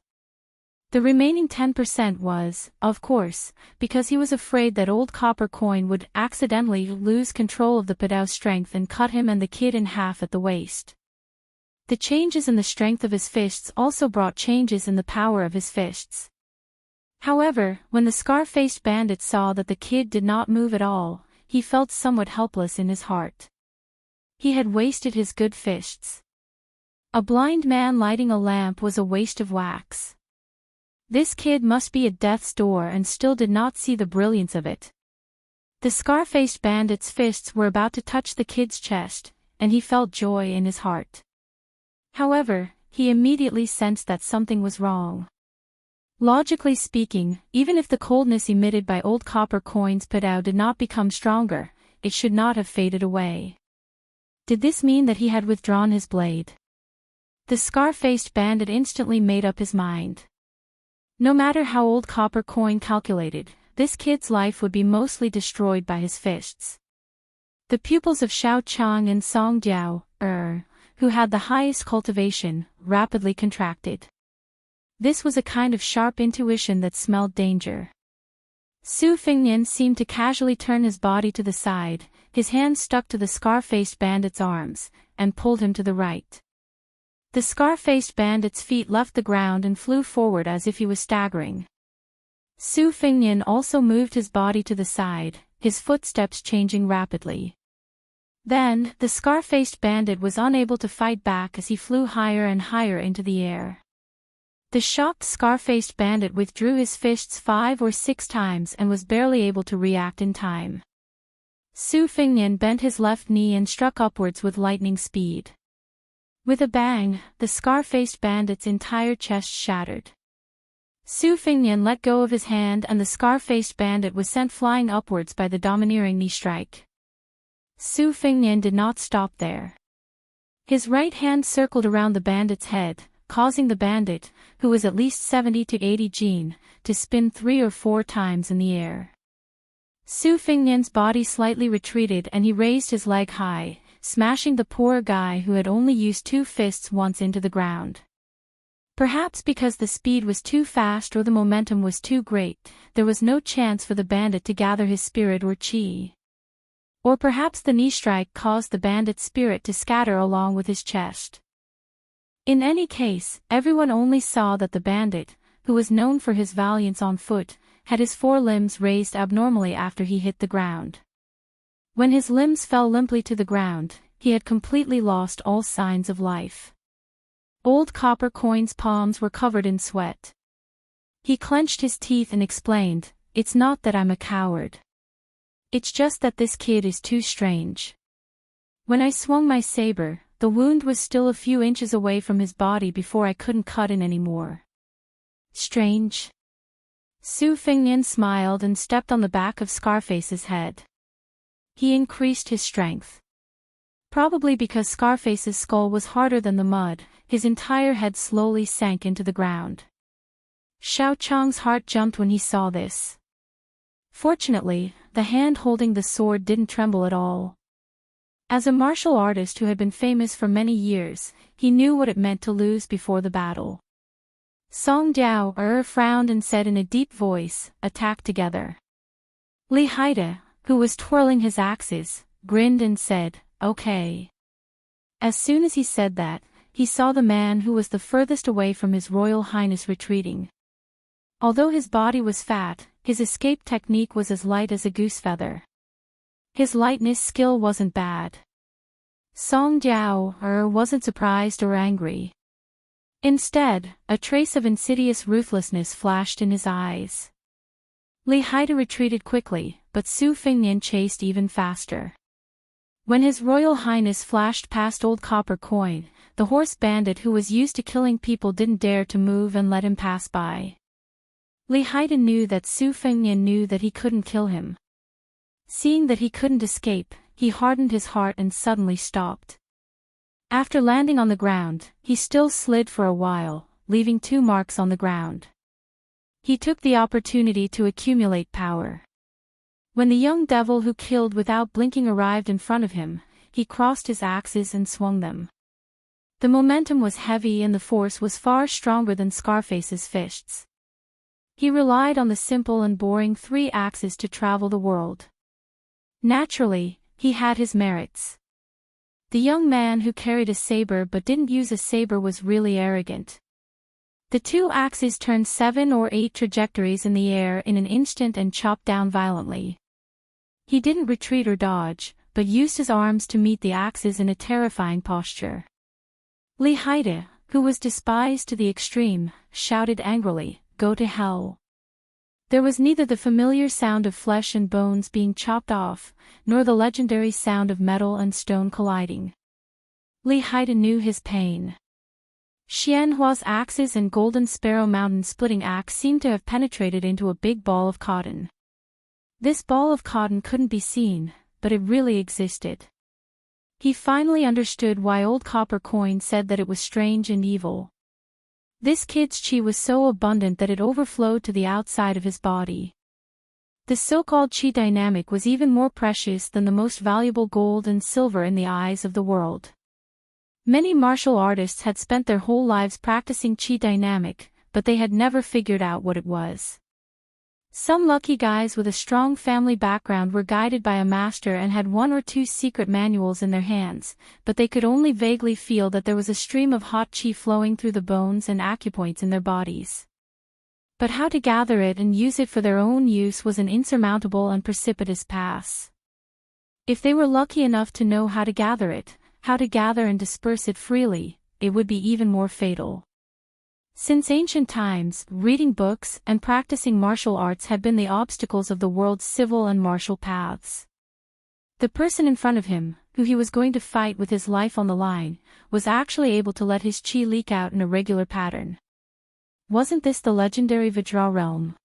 The remaining 10% was, of course, because he was afraid that old copper coin would accidentally lose control of the pedao's strength and cut him and the kid in half at the waist. The changes in the strength of his fists also brought changes in the power of his fists. However, when the scar-faced bandit saw that the kid did not move at all, he felt somewhat helpless in his heart. He had wasted his good fists. A blind man lighting a lamp was a waste of wax. This kid must be at death's door and still did not see the brilliance of it. The scar-faced bandit's fists were about to touch the kid's chest, and he felt joy in his heart. However, he immediately sensed that something was wrong. Logically speaking, even if the coldness emitted by old copper coin's pedao did not become stronger, it should not have faded away. Did this mean that he had withdrawn his blade? The scar-faced bandit instantly made up his mind. No matter how old copper coin calculated, this kid's life would be mostly destroyed by his fists. The pupils of Xiao Chang and Song Jiao, who had the highest cultivation, rapidly contracted. This was a kind of sharp intuition that smelled danger. Su Fingnian seemed to casually turn his body to the side, his hand stuck to the scar-faced bandit's arms, and pulled him to the right. The scar-faced bandit's feet left the ground and flew forward as if he was staggering. Su Fingnian also moved his body to the side, his footsteps changing rapidly. Then, the scar-faced bandit was unable to fight back as he flew higher and higher into the air. The shocked scar-faced bandit withdrew his fists 5 or 6 times and was barely able to react in time. Su Fingnian bent his left knee and struck upwards with lightning speed. With a bang, the scar-faced bandit's entire chest shattered. Su Fengnian let go of his hand and the scar-faced bandit was sent flying upwards by the domineering knee strike. Su Fengnian did not stop there. His right hand circled around the bandit's head, causing the bandit, who was at least 70 to 80 jin, to spin 3 or 4 times in the air. Su Fengnian's body slightly retreated and he raised his leg high, smashing the poor guy who had only used 2 fists once into the ground. Perhaps because the speed was too fast or the momentum was too great, there was no chance for the bandit to gather his spirit or chi. Or perhaps the knee strike caused the bandit's spirit to scatter along with his chest. In any case, everyone only saw that the bandit, who was known for his valiance on foot, had his 4 limbs raised abnormally after he hit the ground. When his limbs fell limply to the ground, he had completely lost all signs of life. Old Copper Coin's palms were covered in sweat. He clenched his teeth and explained, "It's not that I'm a coward. It's just that this kid is too strange. When I swung my saber, the wound was still a few inches away from his body before I couldn't cut in anymore." Strange? Su Fengnian smiled and stepped on the back of Scarface's head. He increased his strength. Probably because Scarface's skull was harder than the mud, his entire head slowly sank into the ground. Xiao Chang's heart jumped when he saw this. Fortunately, the hand holding the sword didn't tremble at all. As a martial artist who had been famous for many years, he knew what it meant to lose before the battle. Song Diao frowned and said in a deep voice, "Attack together." Li Haida, who was twirling his axes, grinned and said, "Okay." As soon as he said that, he saw the man who was the furthest away from His Royal Highness retreating. Although his body was fat, his escape technique was as light as a goose feather. His lightness skill wasn't bad. Song Jiao wasn't surprised or angry. Instead, a trace of insidious ruthlessness flashed in his eyes. Li Haida retreated quickly, but Su Fengnian chased even faster. When His Royal Highness flashed past Old Copper Coin, the horse bandit who was used to killing people didn't dare to move and let him pass by. Li Haida knew that Su Fengnian knew that he couldn't kill him. Seeing that he couldn't escape, he hardened his heart and suddenly stopped. After landing on the ground, he still slid for a while, leaving 2 marks on the ground. He took the opportunity to accumulate power. When the young devil who killed without blinking arrived in front of him, he crossed his axes and swung them. The momentum was heavy and the force was far stronger than Scarface's fists. He relied on the simple and boring 3 axes to travel the world. Naturally, he had his merits. The young man who carried a saber but didn't use a saber was really arrogant. The 2 axes turned 7 or 8 trajectories in the air in an instant and chopped down violently. He didn't retreat or dodge, but used his arms to meet the axes in a terrifying posture. Li Haida, who was despised to the extreme, shouted angrily, "Go to hell." There was neither the familiar sound of flesh and bones being chopped off, nor the legendary sound of metal and stone colliding. Li Haida knew his pain. Xianhua's axes and Golden Sparrow Mountain splitting axe seemed to have penetrated into a big ball of cotton. This ball of cotton couldn't be seen, but it really existed. He finally understood why Old Copper Coin said that it was strange and evil. This kid's chi was so abundant that it overflowed to the outside of his body. The so-called chi dynamic was even more precious than the most valuable gold and silver in the eyes of the world. Many martial artists had spent their whole lives practicing chi dynamic, but they had never figured out what it was. Some lucky guys with a strong family background were guided by a master and had 1 or 2 secret manuals in their hands, but they could only vaguely feel that there was a stream of hot chi flowing through the bones and acupoints in their bodies. But how to gather it and use it for their own use was an insurmountable and precipitous pass. If they were lucky enough to know how to gather it, how to gather and disperse it freely, it would be even more fatal. Since ancient times, reading books and practicing martial arts had been the obstacles of the world's civil and martial paths. The person in front of him, who he was going to fight with his life on the line, was actually able to let his chi leak out in a regular pattern. Wasn't this the legendary Vajra realm?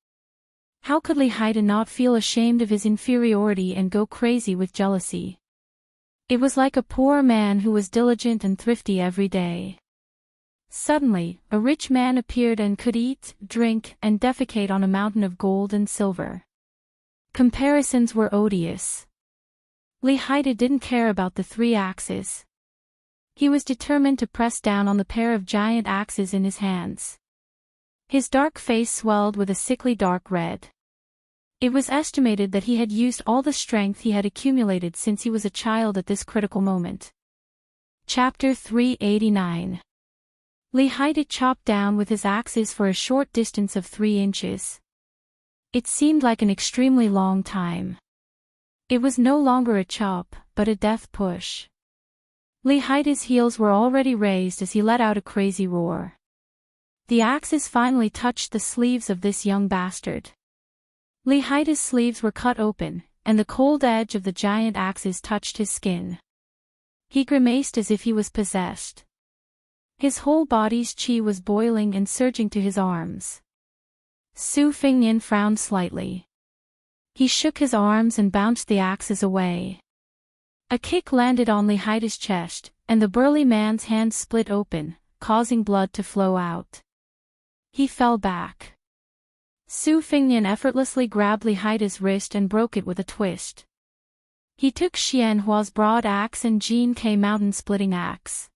How could Li Haida not feel ashamed of his inferiority and go crazy with jealousy? It was like a poor man who was diligent and thrifty every day. Suddenly, a rich man appeared and could eat, drink, and defecate on a mountain of gold and silver. Comparisons were odious. Li Haida didn't care about the 3 axes. He was determined to press down on the pair of giant axes in his hands. His dark face swelled with a sickly dark red. It was estimated that he had used all the strength he had accumulated since he was a child at this critical moment. Chapter 389. Li Haida chopped down with his axes for a short distance of 3 inches. It seemed like an extremely long time. It was no longer a chop, but a death push. Li Haida's heels were already raised as he let out a crazy roar. The axes finally touched the sleeves of this young bastard. Li Haida's sleeves were cut open, and the cold edge of the giant axes touched his skin. He grimaced as if he was possessed. His whole body's chi was boiling and surging to his arms. Su Fengnian frowned slightly. He shook his arms and bounced the axes away. A kick landed on Li Haida's chest, and the burly man's hand split open, causing blood to flow out. He fell back. Su Fengnian effortlessly grabbed Li Haida's wrist and broke it with a twist. He took Xian Hua's broad axe and Jin Ke mountain splitting axe.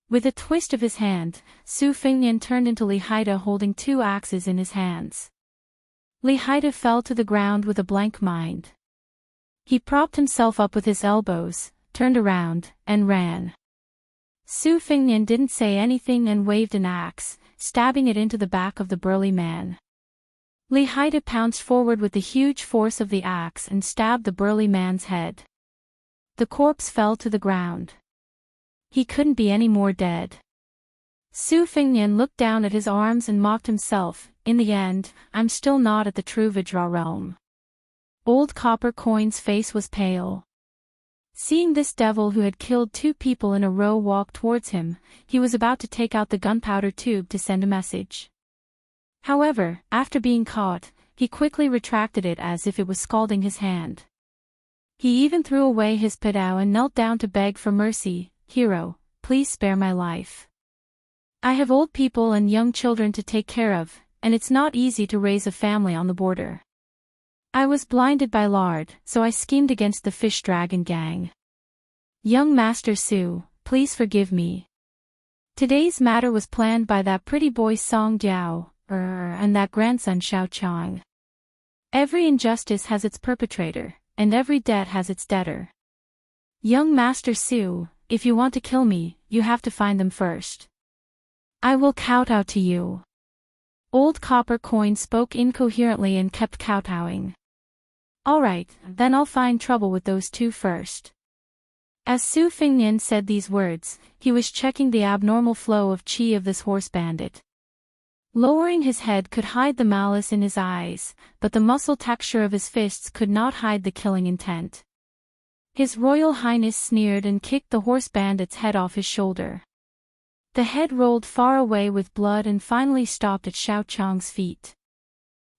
With a twist of his hand, Su Fengnian turned into Li Haida holding 2 axes in his hands. Li Haida fell to the ground with a blank mind. He propped himself up with his elbows, turned around, and ran. Su Fengnian didn't say anything and waved an axe, stabbing it into the back of the burly man. Li Haida pounced forward with the huge force of the axe and stabbed the burly man's head. The corpse fell to the ground. He couldn't be any more dead. Su Fengnian looked down at his arms and mocked himself, in the end, I'm still not at the true Vajra realm. Old Copper Coin's face was pale. Seeing this devil who had killed 2 people in a row walk towards him, he was about to take out the gunpowder tube to send a message. However, after being caught, he quickly retracted it as if it was scalding his hand. He even threw away his padao and knelt down to beg for mercy. Hero, please spare my life. I have old people and young children to take care of, and it's not easy to raise a family on the border. I was blinded by lard, so I schemed against the fish dragon gang. Young Master Su, please forgive me. Today's matter was planned by that pretty boy Song Jiao, and that grandson Xiao Chang. Every injustice has its perpetrator, and every debt has its debtor. Young Master Su, if you want to kill me, you have to find them first. I will kowtow to you. Old Copper Coin spoke incoherently and kept kowtowing. Alright, then I'll find trouble with those 2 first. As Su Fengnian said these words, he was checking the abnormal flow of chi of this horse bandit. Lowering his head could hide the malice in his eyes, but the muscle texture of his fists could not hide the killing intent. His Royal Highness sneered and kicked the horse bandit's head off his shoulder. The head rolled far away with blood and finally stopped at Xiao Chang's feet.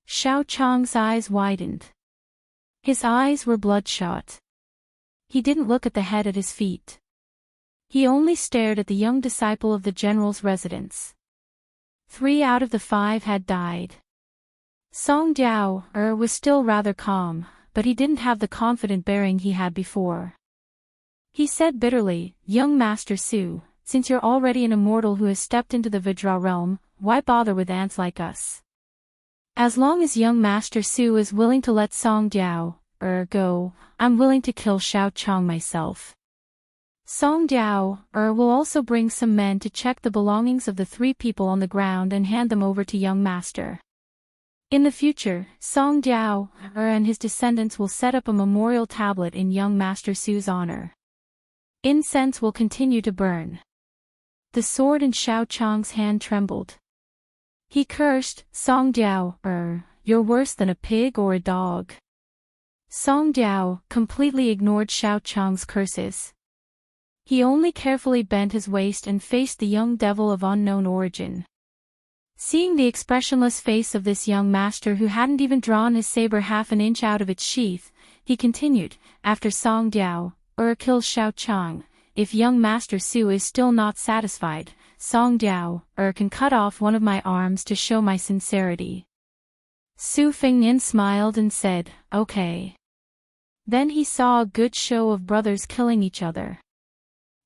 Xiao Chang's eyes widened. His eyes were bloodshot. He didn't look at the head at his feet. He only stared at the young disciple of the general's residence. 3 out of the 5 had died. Song Jiao was still rather calm, but he didn't have the confident bearing he had before. He said bitterly, Young Master Su, since you're already an immortal who has stepped into the Vajra realm, why bother with ants like us? As long as young Master Su is willing to let Song Jiao go, I'm willing to kill Xiao Chang myself. Song Jiao will also bring some men to check the belongings of the 3 people on the ground and hand them over to young Master. In the future, Song Jiao and his descendants will set up a memorial tablet in young Master Su's honor. Incense will continue to burn. The sword in Xiao Chang's hand trembled. He cursed, Song Jiao, you're worse than a pig or a dog. Song Diao completely ignored Xiao Chang's curses. He only carefully bent his waist and faced the young devil of unknown origin. Seeing the expressionless face of this young master who hadn't even drawn his saber half an inch out of its sheath, he continued, after Song Diao kills Xiao Chang, if young Master Su is still not satisfied, Song Diao can cut off one of my arms to show my sincerity. Su Fengnian smiled and said, okay. Then he saw a good show of brothers killing each other.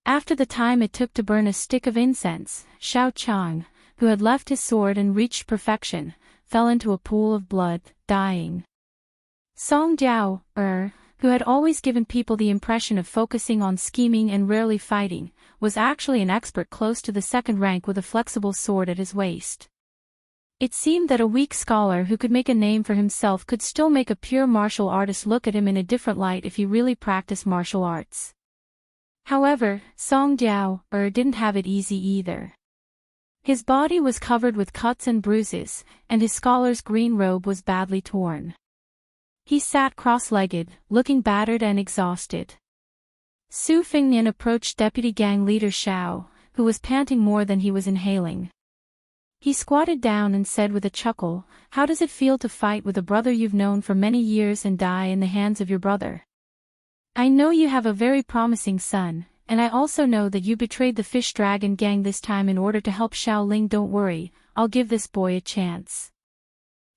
After the time it took to burn a stick of incense, Xiao Chang, who had left his sword and reached perfection, fell into a pool of blood, dying. Song Diao, who had always given people the impression of focusing on scheming and rarely fighting, was actually an expert close to the second rank with a flexible sword at his waist. It seemed that a weak scholar who could make a name for himself could still make a pure martial artist look at him in a different light if he really practiced martial arts. However, Song Diao didn't have it easy either. His body was covered with cuts and bruises, and his scholar's green robe was badly torn. He sat cross-legged, looking battered and exhausted. Su Fengnian approached Deputy Gang Leader Xiao, who was panting more than he was inhaling. He squatted down and said with a chuckle, "How does it feel to fight with a brother you've known for many years and die in the hands of your brother? I know you have a very promising son, and I also know that you betrayed the Fish Dragon Gang this time in order to help Xiao Ling. Don't worry, I'll give this boy a chance.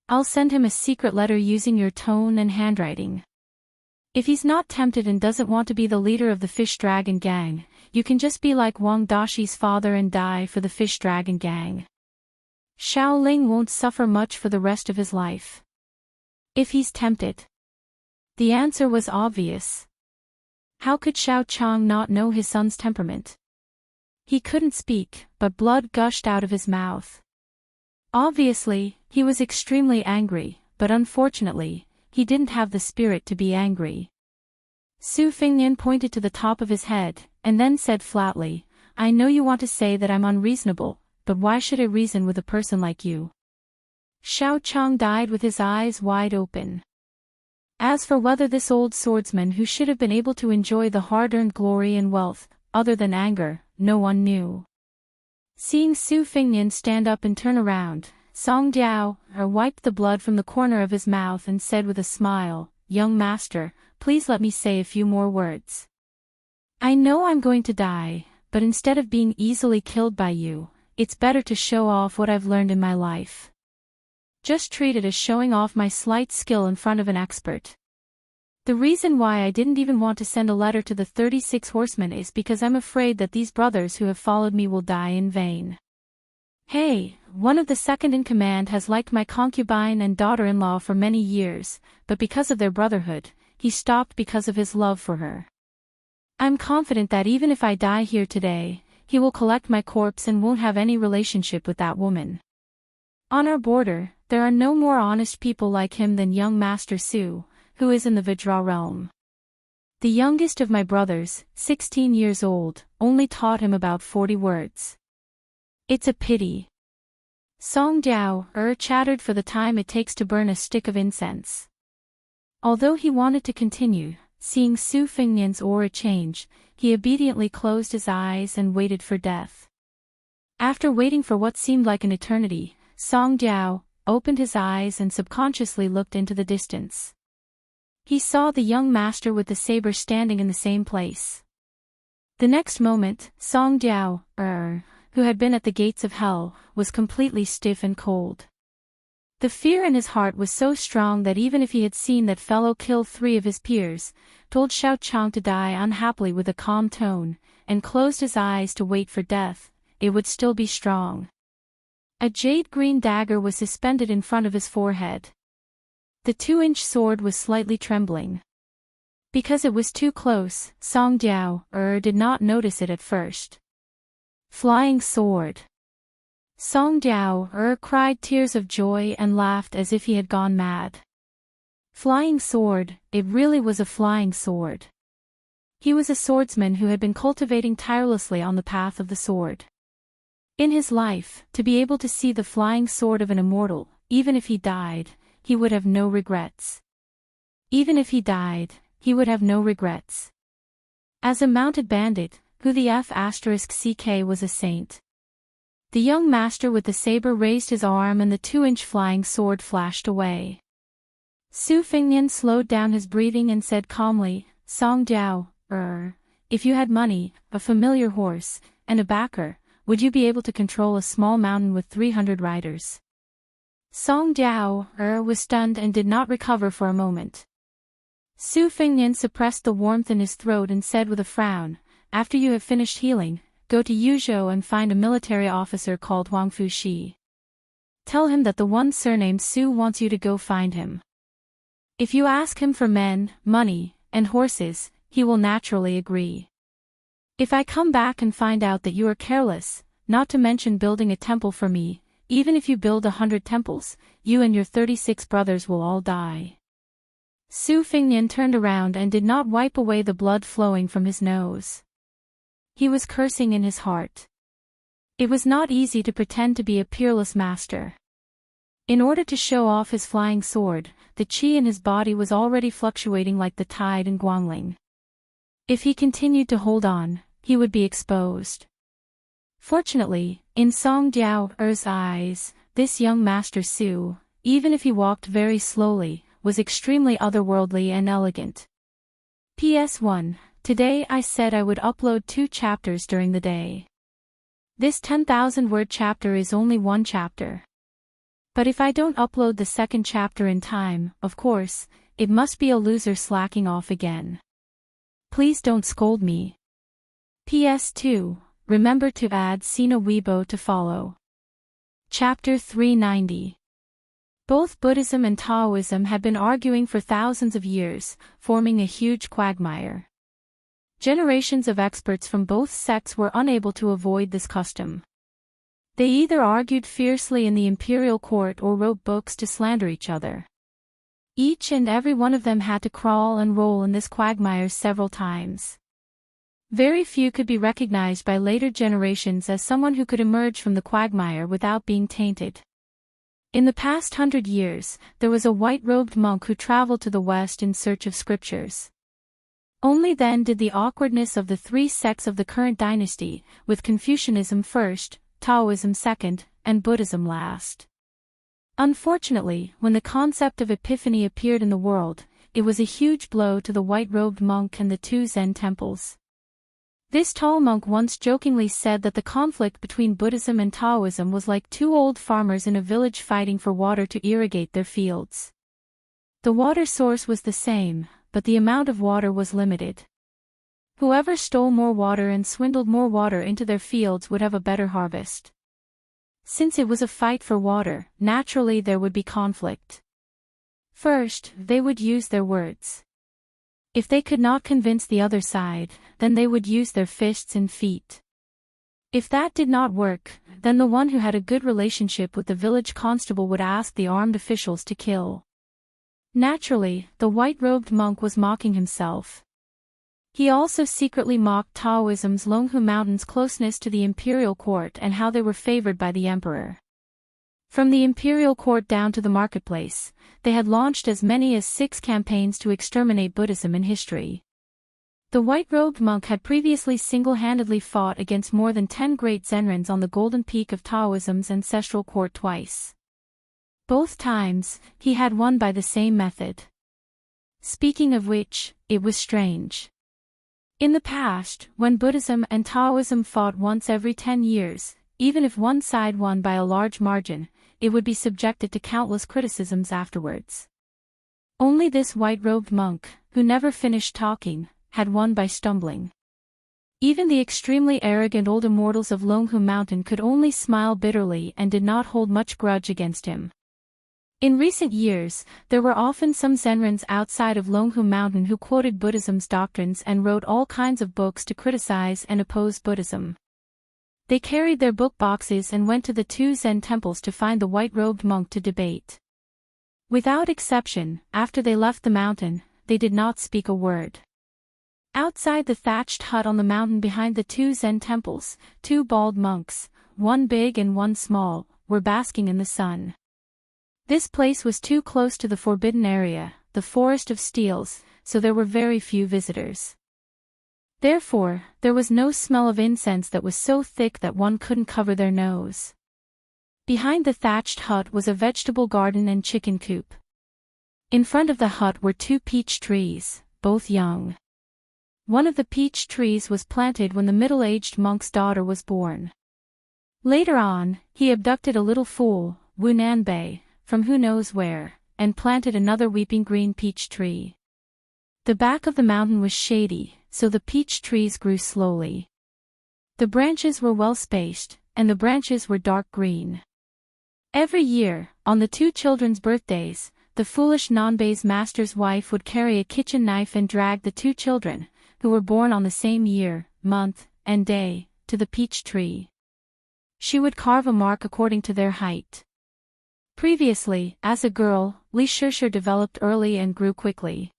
I'll send him a secret letter using your tone and handwriting. If he's not tempted and doesn't want to be the leader of the Fish Dragon Gang, you can just be like Wang Daxi's father and die for the Fish Dragon Gang. Xiao Ling won't suffer much for the rest of his life. If he's tempted." The answer was obvious. How could Xiao Chang not know his son's temperament? He couldn't speak, but blood gushed out of his mouth. Obviously, he was extremely angry, but unfortunately, he didn't have the spirit to be angry. Su Fengnian pointed to the top of his head, and then said flatly, "I know you want to say that I'm unreasonable, but why should I reason with a person like you?" Xiao Chang died with his eyes wide open. As for whether this old swordsman who should have been able to enjoy the hard-earned glory and wealth, other than anger, no one knew. Seeing Su Fengnian stand up and turn around, Song Diao wiped the blood from the corner of his mouth and said with a smile, "Young master, please let me say a few more words. I know I'm going to die, but instead of being easily killed by you, it's better to show off what I've learned in my life. Just treat it as showing off my slight skill in front of an expert. The reason why I didn't even want to send a letter to the 36 horsemen is because I'm afraid that these brothers who have followed me will die in vain. Hey, one of the second-in-command has liked my concubine and daughter-in-law for many years, but because of their brotherhood, he stopped because of his love for her. I'm confident that even if I die here today, he will collect my corpse and won't have any relationship with that woman. On our border, there are no more honest people like him than young Master Su, who is in the Vajra realm. The youngest of my brothers, 16 years old, only taught him about 40 words. It's a pity." Song Diao chattered for the time it takes to burn a stick of incense. Although he wanted to continue, seeing Su Fengnian's aura change, he obediently closed his eyes and waited for death. After waiting for what seemed like an eternity, Song Diao opened his eyes and subconsciously looked into the distance. He saw the young master with the saber standing in the same place. The next moment, Song Diao, who had been at the gates of hell, was completely stiff and cold. The fear in his heart was so strong that even if he had seen that fellow kill 3 of his peers, told Xiao Chang to die unhappily with a calm tone, and closed his eyes to wait for death, it would still be strong. A jade-green dagger was suspended in front of his forehead. The 2-inch sword was slightly trembling. Because it was too close, Song Diao did not notice it at first. Flying sword. Song Diao cried tears of joy and laughed as if he had gone mad. Flying sword, it really was a flying sword. He was a swordsman who had been cultivating tirelessly on the path of the sword. In his life, to be able to see the flying sword of an immortal, even if he died, he would have no regrets. Even if he died, he would have no regrets. As a mounted bandit, who the F*ck was a saint. The young master with the saber raised his arm and the 2-inch flying sword flashed away. Su Fengnian slowed down his breathing and said calmly, Song Jiao, if you had money, a familiar horse, and a backer, would you be able to control a small mountain with 300 riders? Song Jiao was stunned and did not recover for a moment. Su Fengnian suppressed the warmth in his throat and said with a frown, after you have finished healing, go to Yuzhou and find a military officer called Huang Fuxi. Tell him that the one surnamed Su wants you to go find him. If you ask him for men, money, and horses, he will naturally agree. If I come back and find out that you are careless, not to mention building a temple for me, even if you build 100 temples, you and your 36 brothers will all die. Su Fengnian turned around and did not wipe away the blood flowing from his nose. He was cursing in his heart. It was not easy to pretend to be a peerless master. In order to show off his flying sword, the qi in his body was already fluctuating like the tide in Guangling. If he continued to hold on, he would be exposed. Fortunately, in Song Jiao's eyes, this young master Su, even if he walked very slowly, was extremely otherworldly and elegant. PS1. Today I said I would upload 2 chapters during the day. This 10,000-word chapter is only 1 chapter. But if I don't upload the 2nd chapter in time, of course, it must be a loser slacking off again. Please don't scold me. PS2. Remember to add Sina Weibo to follow. Chapter 390. Both Buddhism and Taoism had been arguing for thousands of years, forming a huge quagmire. Generations of experts from both sects were unable to avoid this custom. They either argued fiercely in the imperial court or wrote books to slander each other. Each and every one of them had to crawl and roll in this quagmire several times. Very few could be recognized by later generations as someone who could emerge from the quagmire without being tainted. In the past 100 years, there was a white-robed monk who traveled to the West in search of scriptures. Only then did the awkwardness of the 3 sects of the current dynasty, with Confucianism first, Taoism second, and Buddhism last. Unfortunately, when the concept of epiphany appeared in the world, it was a huge blow to the white-robed monk and the 2 Zen temples. This tall monk once jokingly said that the conflict between Buddhism and Taoism was like 2 old farmers in a village fighting for water to irrigate their fields. The water source was the same, but the amount of water was limited. Whoever stole more water and swindled more water into their fields would have a better harvest. Since it was a fight for water, naturally there would be conflict. First, they would use their words. If they could not convince the other side, then they would use their fists and feet. If that did not work, then the one who had a good relationship with the village constable would ask the armed officials to kill. Naturally, the white-robed monk was mocking himself. He also secretly mocked Taoism's Longhu Mountain's closeness to the imperial court and how they were favored by the emperor. From the imperial court down to the marketplace, they had launched as many as 6 campaigns to exterminate Buddhism in history. The white-robed monk had previously single-handedly fought against more than 10 great Zenrins on the golden peak of Taoism's ancestral court twice. Both times, he had won by the same method. Speaking of which, it was strange. In the past, when Buddhism and Taoism fought once every 10 years, even if one side won by a large margin, it would be subjected to countless criticisms afterwards. Only this white-robed monk, who never finished talking, had won by stumbling. Even the extremely arrogant old immortals of Longhu Mountain could only smile bitterly and did not hold much grudge against him. In recent years, there were often some Zenrins outside of Longhu Mountain who quoted Buddhism's doctrines and wrote all kinds of books to criticize and oppose Buddhism. They carried their book boxes and went to the 2 Zen temples to find the white-robed monk to debate. Without exception, after they left the mountain, they did not speak a word. Outside the thatched hut on the mountain behind the 2 Zen temples, 2 bald monks, one big and one small, were basking in the sun. This place was too close to the forbidden area, the forest of steels, so there were very few visitors. Therefore, there was no smell of incense that was so thick that one couldn't cover their nose. Behind the thatched hut was a vegetable garden and chicken coop. In front of the hut were 2 peach trees, both young. One of the peach trees was planted when the middle-aged monk's daughter was born. Later on, he abducted a little fool, Wu Nanbei, from who knows where, and planted another weeping green peach tree. The back of the mountain was shady, so the peach trees grew slowly. The branches were well spaced, and the branches were dark green. Every year, on the 2 children's birthdays, the foolish Nanbei's master's wife would carry a kitchen knife and drag the 2 children, who were born on the same year, month, and day, to the peach tree. She would carve a mark according to their height. Previously, as a girl, Li Shishir developed early and grew quickly.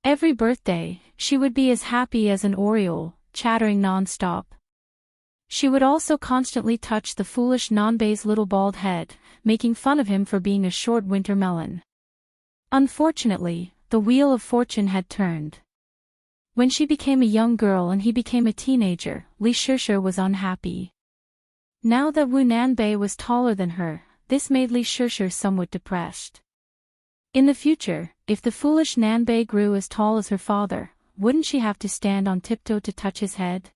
Every birthday, she would be as happy as an oriole, chattering non-stop. She would also constantly touch the foolish Nanbei's little bald head, making fun of him for being a short winter melon. Unfortunately, the wheel of fortune had turned. When she became a young girl and he became a teenager, Li Shishir was unhappy. Now that Wu Nanbei was taller than her, this made Li Shishir somewhat depressed. In the future, if the foolish Nanbei grew as tall as her father, wouldn't she have to stand on tiptoe to touch his head?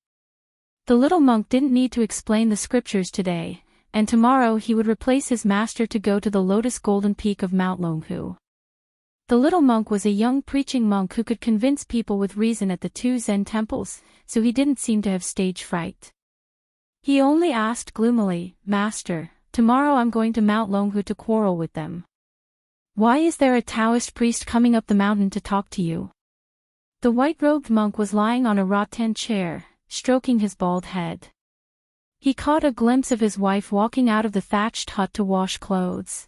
The little monk didn't need to explain the scriptures today, and tomorrow he would replace his master to go to the lotus golden peak of Mount Longhu. The little monk was a young preaching monk who could convince people with reason at the 2 Zen temples, so he didn't seem to have stage fright. He only asked gloomily, "Master, tomorrow I'm going to Mount Longhu to quarrel with them. Why is there a Taoist priest coming up the mountain to talk to you?" The white-robed monk was lying on a rattan chair, stroking his bald head. He caught a glimpse of his wife walking out of the thatched hut to wash clothes.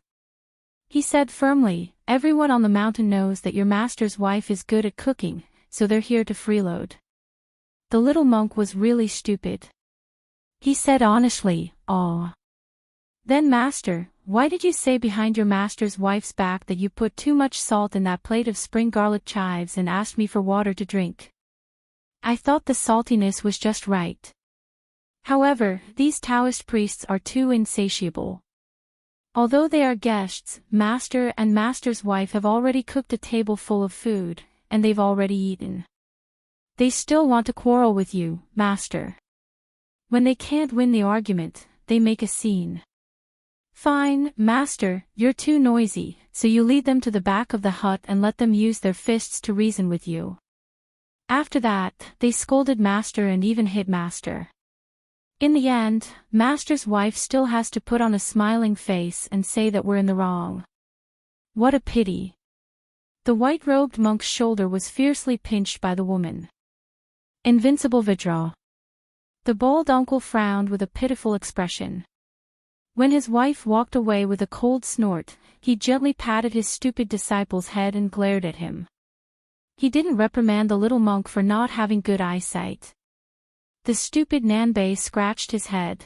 He said firmly, "Everyone on the mountain knows that your master's wife is good at cooking, so they're here to freeload." The little monk was really stupid. He said honestly, "Aw. Then master, why did you say behind your master's wife's back that you put too much salt in that plate of spring garlic chives and asked me for water to drink? I thought the saltiness was just right. However, these Taoist priests are too insatiable. Although they are guests, master and master's wife have already cooked a table full of food, and they've already eaten. They still want to quarrel with you, master. When they can't win the argument, they make a scene. Fine, master, you're too noisy, so you lead them to the back of the hut and let them use their fists to reason with you." After that, they scolded master and even hit master. In the end, master's wife still has to put on a smiling face and say that we're in the wrong. What a pity. The white-robed monk's shoulder was fiercely pinched by the woman. Invincible Vidra. The bald uncle frowned with a pitiful expression. When his wife walked away with a cold snort, he gently patted his stupid disciple's head and glared at him. He didn't reprimand the little monk for not having good eyesight. The stupid Nanbei scratched his head.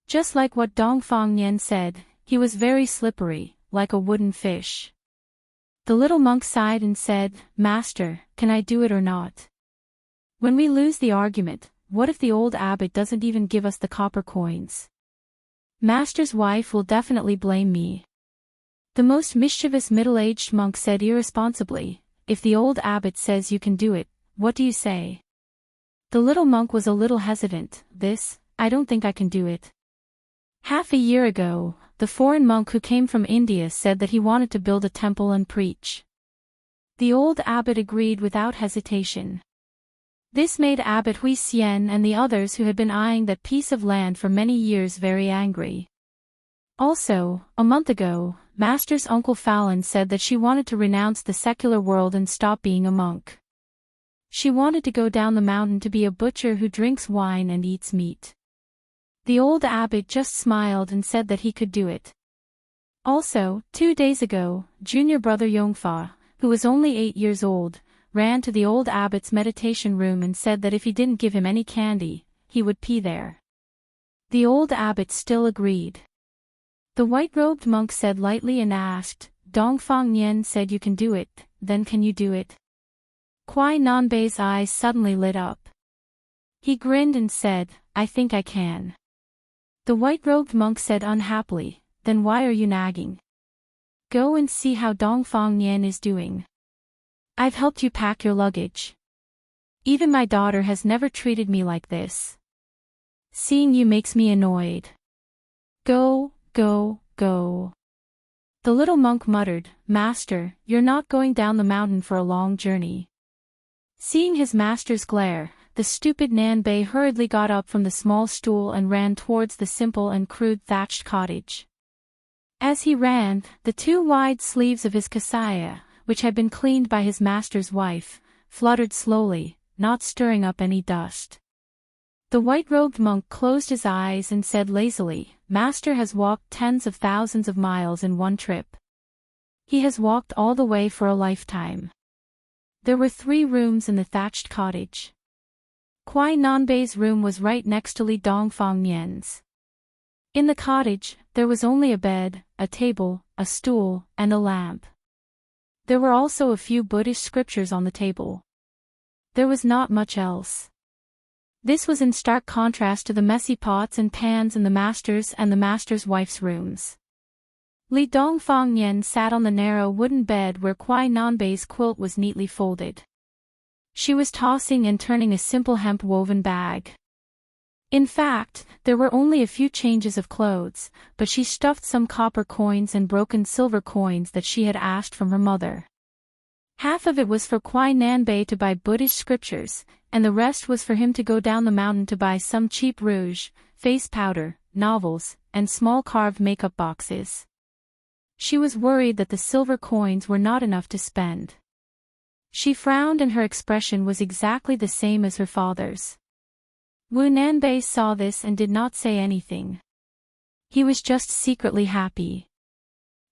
Just like what Dongfang Nian said, he was very slippery, like a wooden fish. The little monk sighed and said, "Master, can I do it or not? When we lose the argument, what if the old abbot doesn't even give us the copper coins? Master's wife will definitely blame me." The most mischievous middle-aged monk said irresponsibly, "If the old abbot says you can do it, what do you say?" The little monk was a little hesitant. I don't think I can do it. Half a year ago, the foreign monk who came from India said that he wanted to build a temple and preach. The old abbot agreed without hesitation. This made Abbot Hui Xian and the others who had been eyeing that piece of land for many years very angry. Also, a month ago, Master's uncle Fallon said that she wanted to renounce the secular world and stop being a monk. She wanted to go down the mountain to be a butcher who drinks wine and eats meat. The old abbot just smiled and said that he could do it. Also, 2 days ago, junior brother Yongfa, who was only 8 years old, ran to the old abbot's meditation room and said that if he didn't give him any candy, he would pee there. The old abbot still agreed. The white-robed monk said lightly and asked, Dongfang Nian said you can do it, then can you do it? Kuai Nanbei's eyes suddenly lit up. He grinned and said, I think I can. The white-robed monk said unhappily, then why are you nagging? Go and see how Dongfang Nian is doing. I've helped you pack your luggage. Even my daughter has never treated me like this. Seeing you makes me annoyed. Go, go, go. The little monk muttered, Master, you're not going down the mountain for a long journey. Seeing his master's glare, the stupid Nanbei hurriedly got up from the small stool and ran towards the simple and crude thatched cottage. As he ran, the two wide sleeves of his kasaya, which had been cleaned by his master's wife, fluttered slowly, not stirring up any dust. The white-robed monk closed his eyes and said lazily, Master has walked tens of thousands of miles in one trip. He has walked all the way for a lifetime. There were 3 rooms in the thatched cottage. Kuai Nanbei's room was right next to Li Dongfang Nian's. In the cottage, there was only a bed, a table, a stool, and a lamp. There were also a few Buddhist scriptures on the table. There was not much else. This was in stark contrast to the messy pots and pans in the master's and the master's wife's rooms. Li Dongfang Nian sat on the narrow wooden bed where Kuai Nanbei's quilt was neatly folded. She was tossing and turning a simple hemp-woven bag. In fact, there were only a few changes of clothes, but she stuffed some copper coins and broken silver coins that she had asked from her mother. Half of it was for Kuai Nanbei to buy Buddhist scriptures, and the rest was for him to go down the mountain to buy some cheap rouge, face powder, novels, and small carved makeup boxes. She was worried that the silver coins were not enough to spend. She frowned and her expression was exactly the same as her father's. Wu Nanbei saw this and did not say anything. He was just secretly happy.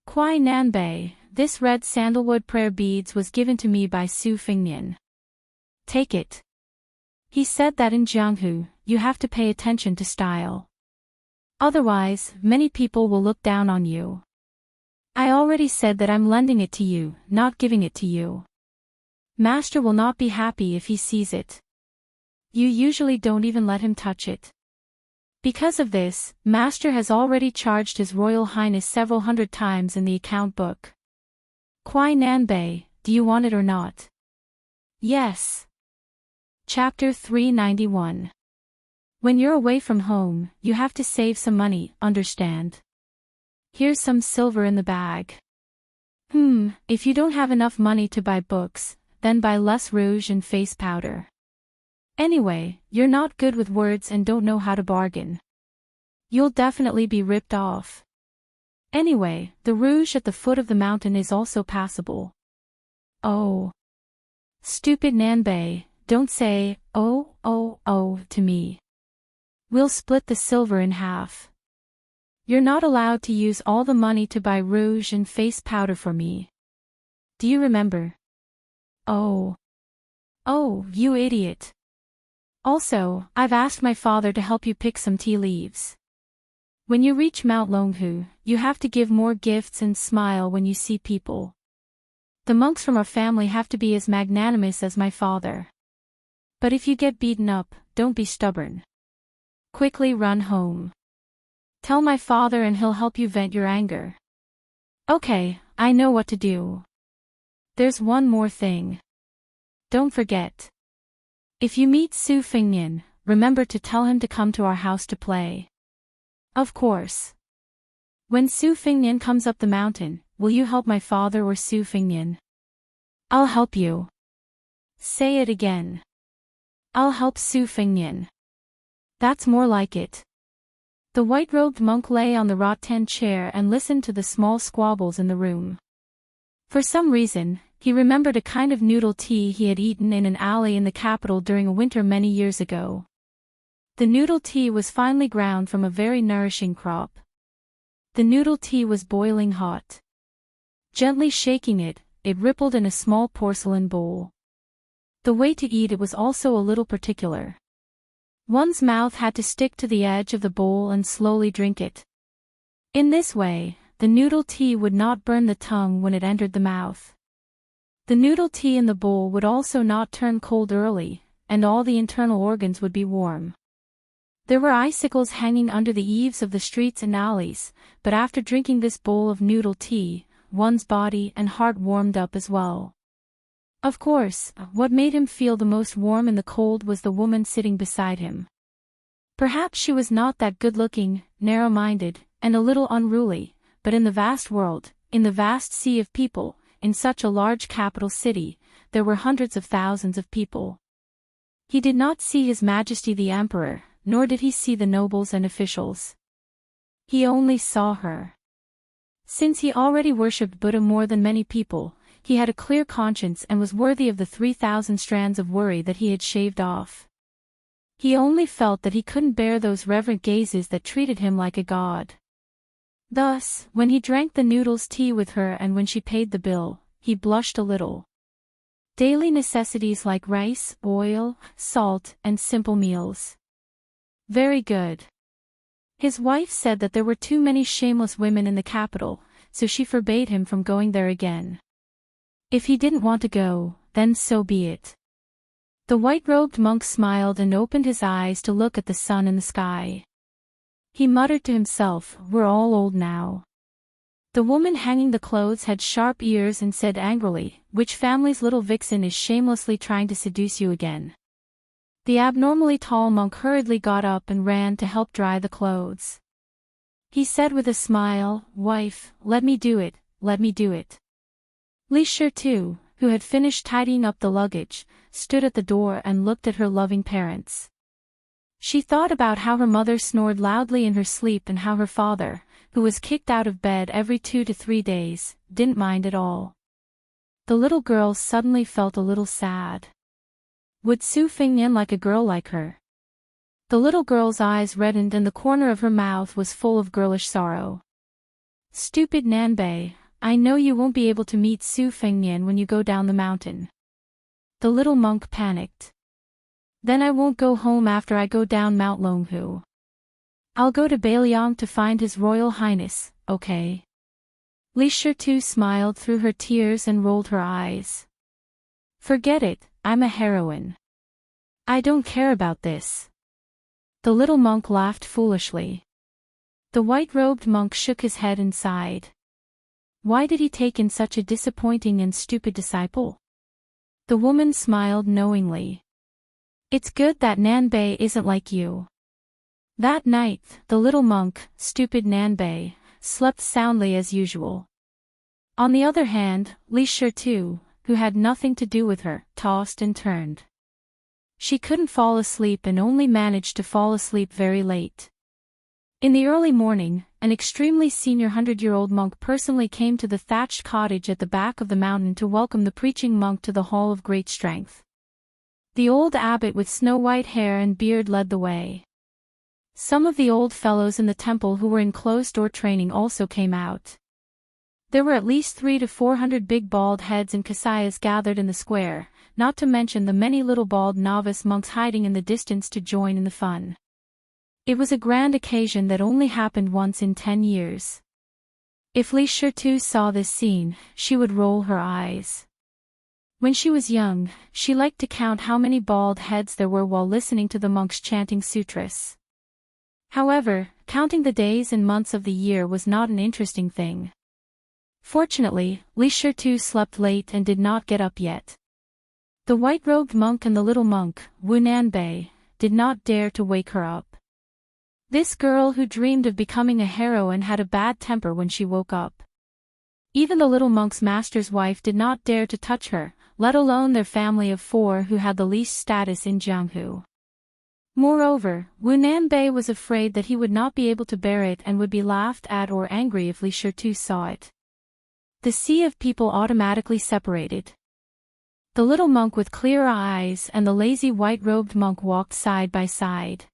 Kuai Nanbei, this red sandalwood prayer beads was given to me by Su Fingnian. Take it. He said that in Jianghu, you have to pay attention to style. Otherwise, many people will look down on you. I already said that I'm lending it to you, not giving it to you. Master will not be happy if he sees it. You usually don't even let him touch it. Because of this, Master has already charged His Royal Highness several hundred times in the account book. Kuai Nanbei, do you want it or not? Yes. Chapter 391. When you're away from home, you have to save some money, understand? Here's some silver in the bag. If you don't have enough money to buy books, then buy less rouge and face powder. Anyway, you're not good with words and don't know how to bargain. You'll definitely be ripped off. Anyway, the rouge at the foot of the mountain is also passable. Oh. Stupid Nanbei, don't say, oh, to me. We'll split the silver in half. You're not allowed to use all the money to buy rouge and face powder for me. Do you remember? Oh, you idiot. Also, I've asked my father to help you pick some tea leaves. When you reach Mount Longhu, you have to give more gifts and smile when you see people. The monks from our family have to be as magnanimous as my father. But if you get beaten up, don't be stubborn. Quickly run home. Tell my father and he'll help you vent your anger. Okay, I know what to do. There's one more thing. Don't forget. If you meet Su Fingnian, remember to tell him to come to our house to play. Of course. When Su Fingnian comes up the mountain, will you help my father or Su Fingnian? I'll help you. Say it again. I'll help Su Fingnian. That's more like it. The white-robed monk lay on the rattan chair and listened to the small squabbles in the room. For some reason, he remembered a kind of noodle tea he had eaten in an alley in the capital during a winter many years ago. The noodle tea was finely ground from a very nourishing crop. The noodle tea was boiling hot. Gently shaking it, it rippled in a small porcelain bowl. The way to eat it was also a little particular. One's mouth had to stick to the edge of the bowl and slowly drink it. In this way, the noodle tea would not burn the tongue when it entered the mouth. The noodle tea in the bowl would also not turn cold early, and all the internal organs would be warm. There were icicles hanging under the eaves of the streets and alleys, but after drinking this bowl of noodle tea, one's body and heart warmed up as well. Of course, what made him feel the most warm in the cold was the woman sitting beside him. Perhaps she was not that good-looking, narrow-minded, and a little unruly, but in the vast world, in the vast sea of people, in such a large capital city, there were hundreds of thousands of people. He did not see His Majesty the Emperor, nor did he see the nobles and officials. He only saw her. Since he already worshipped Buddha more than many people, he had a clear conscience and was worthy of the 3,000 strands of worry that he had shaved off. He only felt that he couldn't bear those reverent gazes that treated him like a god. Thus, when he drank the noodles tea with her and when she paid the bill, he blushed a little. Daily necessities like rice, oil, salt, and simple meals. Very good. His wife said that there were too many shameless women in the capital, so she forbade him from going there again. If he didn't want to go, then so be it. The white-robed monk smiled and opened his eyes to look at the sun in the sky. He muttered to himself, "We're all old now." The woman hanging the clothes had sharp ears and said angrily, "Which family's little vixen is shamelessly trying to seduce you again?" The abnormally tall monk hurriedly got up and ran to help dry the clothes. He said with a smile, "Wife, let me do it, let me do it." Li Shi too, who had finished tidying up the luggage, stood at the door and looked at her loving parents. She thought about how her mother snored loudly in her sleep and how her father, who was kicked out of bed every 2 to 3 days, didn't mind at all. The little girl suddenly felt a little sad. Would Su Fengnian like a girl like her? The little girl's eyes reddened and the corner of her mouth was full of girlish sorrow. "Stupid Nanbei, I know you won't be able to meet Su Fengnian when you go down the mountain." The little monk panicked. "Then I won't go home after I go down Mount Longhu. I'll go to Beiliang to find His Royal Highness, okay?" Li Shi too smiled through her tears and rolled her eyes. "Forget it, I'm a heroine. I don't care about this." The little monk laughed foolishly. The white-robed monk shook his head and sighed. Why did he take in such a disappointing and stupid disciple? The woman smiled knowingly. "It's good that Nanbei isn't like you." That night, the little monk, stupid Nanbei, slept soundly as usual. On the other hand, Li Shi too, who had nothing to do with her, tossed and turned. She couldn't fall asleep and only managed to fall asleep very late. In the early morning, an extremely senior 100-year-old monk personally came to the thatched cottage at the back of the mountain to welcome the preaching monk to the Hall of Great Strength. The old abbot with snow-white hair and beard led the way. Some of the old fellows in the temple who were in closed-door training also came out. There were at least 300 to 400 big bald heads and kasayas gathered in the square, not to mention the many little bald novice monks hiding in the distance to join in the fun. It was a grand occasion that only happened once in 10 years. If Li Shi too saw this scene, she would roll her eyes. When she was young, she liked to count how many bald heads there were while listening to the monks chanting sutras. However, counting the days and months of the year was not an interesting thing. Fortunately, Li Shi too slept late and did not get up yet. The white-robed monk and the little monk, Wu Nanbei, did not dare to wake her up. This girl who dreamed of becoming a heroine had a bad temper when she woke up. Even the little monk's master's wife did not dare to touch her, let alone their family of 4 who had the least status in Jianghu. Moreover, Wu Nanbei was afraid that he would not be able to bear it and would be laughed at or angry if Li Shi too saw it. The sea of people automatically separated. The little monk with clear eyes and the lazy white-robed monk walked side by side.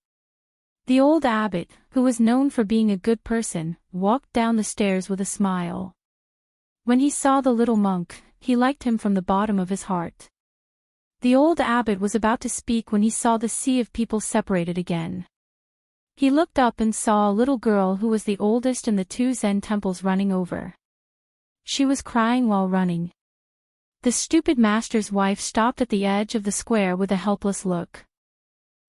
The old abbot, who was known for being a good person, walked down the stairs with a smile. When he saw the little monk, he liked him from the bottom of his heart. The old abbot was about to speak when he saw the sea of people separated again. He looked up and saw a little girl who was the oldest in the 2 Zen temples running over. She was crying while running. The stupid master's wife stopped at the edge of the square with a helpless look.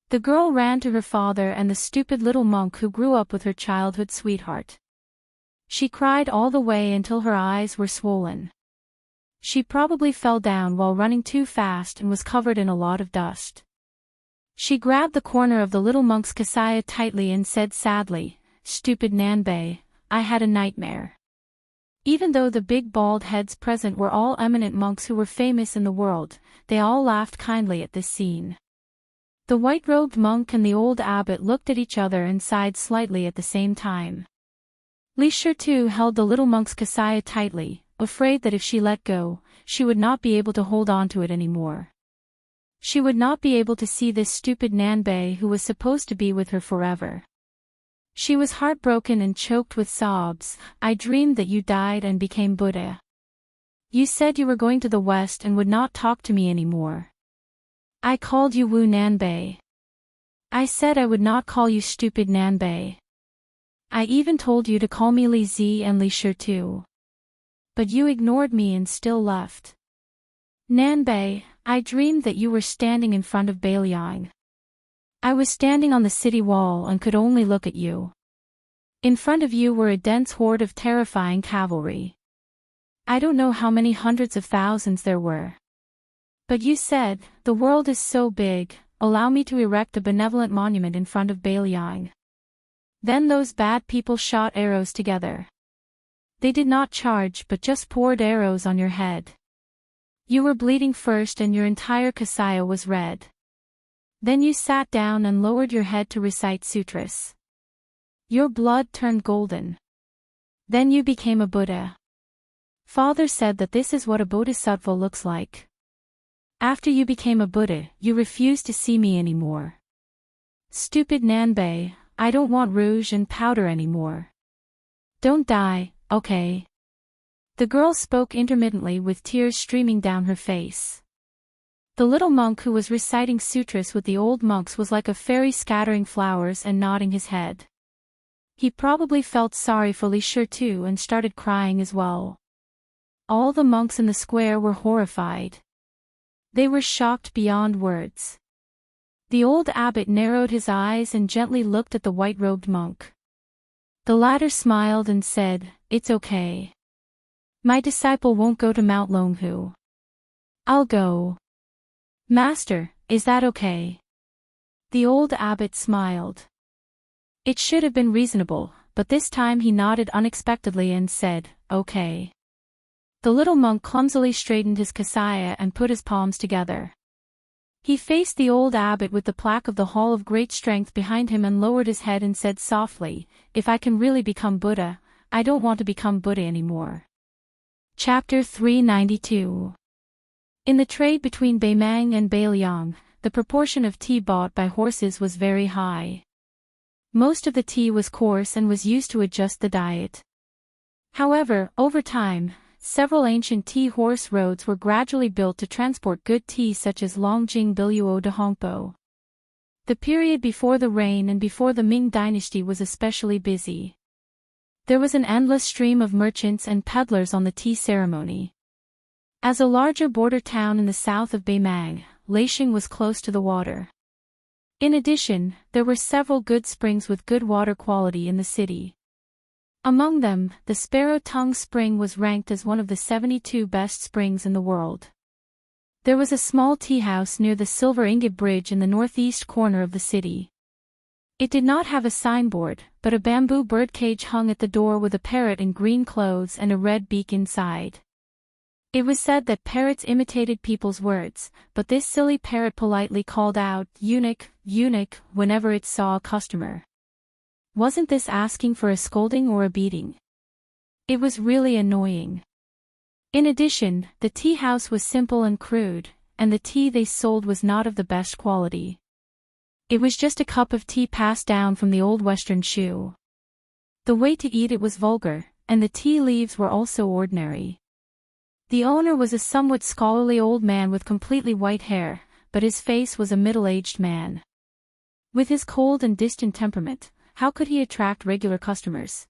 The girl ran to her father and the stupid little monk who grew up with her childhood sweetheart. She cried all the way until her eyes were swollen. She probably fell down while running too fast and was covered in a lot of dust. She grabbed the corner of the little monk's kasaya tightly and said sadly, "Stupid Nanbei, I had a nightmare." Even though the big bald heads present were all eminent monks who were famous in the world, they all laughed kindly at this scene. The white-robed monk and the old abbot looked at each other and sighed slightly at the same time. Li Shi too held the little monk's kasaya tightly, afraid that if she let go, she would not be able to hold on to it anymore. She would not be able to see this stupid Nanbei who was supposed to be with her forever. She was heartbroken and choked with sobs. "I dreamed that you died and became Buddha. You said you were going to the West and would not talk to me anymore. I called you Wu Nanbei. I said I would not call you stupid Nanbei. I even told you to call me Li Zi and Li Shi too. But you ignored me and still left. Nanbei, I dreamed that you were standing in front of Bailiang. I was standing on the city wall and could only look at you. In front of you were a dense horde of terrifying cavalry. I don't know how many hundreds of thousands there were. But you said, the world is so big, allow me to erect a benevolent monument in front of Bailiang. Then those bad people shot arrows together. They did not charge but just poured arrows on your head. You were bleeding first and your entire kasaya was red. Then you sat down and lowered your head to recite sutras. Your blood turned golden. Then you became a Buddha. Father said that this is what a bodhisattva looks like. After you became a Buddha, you refused to see me anymore. Stupid Nanbei, I don't want rouge and powder anymore. Don't die, okay? The girl spoke intermittently with tears streaming down her face. The little monk who was reciting sutras with the old monks was like a fairy scattering flowers and nodding his head. He probably felt sorry for Li Shi too and started crying as well. All the monks in the square were horrified. They were shocked beyond words. The old abbot narrowed his eyes and gently looked at the white-robed monk. The latter smiled and said, "It's okay. My disciple won't go to Mount Longhu. I'll go." "Master, is that okay?" The old abbot smiled. It should have been reasonable, but this time he nodded unexpectedly and said, "Okay." The little monk clumsily straightened his kasaya and put his palms together. He faced the old abbot with the plaque of the Hall of Great Strength behind him and lowered his head and said softly, "If I can really become Buddha, I don't want to become Buddha anymore." Chapter 392. In the trade between Beimang and Bailiang, the proportion of tea bought by horses was very high. Most of the tea was coarse and was used to adjust the diet. However, over time, several ancient tea horse roads were gradually built to transport good tea such as Longjing Biluo de Hongpo. The period before the reign and before the Ming dynasty was especially busy. There was an endless stream of merchants and peddlers on the tea ceremony. As a larger border town in the south of Beimang, Leixing was close to the water. In addition, there were several good springs with good water quality in the city. Among them, the Sparrow Tongue Spring was ranked as one of the 72 best springs in the world. There was a small tea house near the Silver Ingot Bridge in the northeast corner of the city. It did not have a signboard, but a bamboo birdcage hung at the door with a parrot in green clothes and a red beak inside. It was said that parrots imitated people's words, but this silly parrot politely called out, "Eunuch, eunuch," whenever it saw a customer. Wasn't this asking for a scolding or a beating? It was really annoying. In addition, the tea house was simple and crude, and the tea they sold was not of the best quality. It was just a cup of tea passed down from the old Western shoe. The way to eat it was vulgar, and the tea leaves were also ordinary. The owner was a somewhat scholarly old man with completely white hair, but his face was a middle-aged man. With his cold and distant temperament, how could he attract regular customers?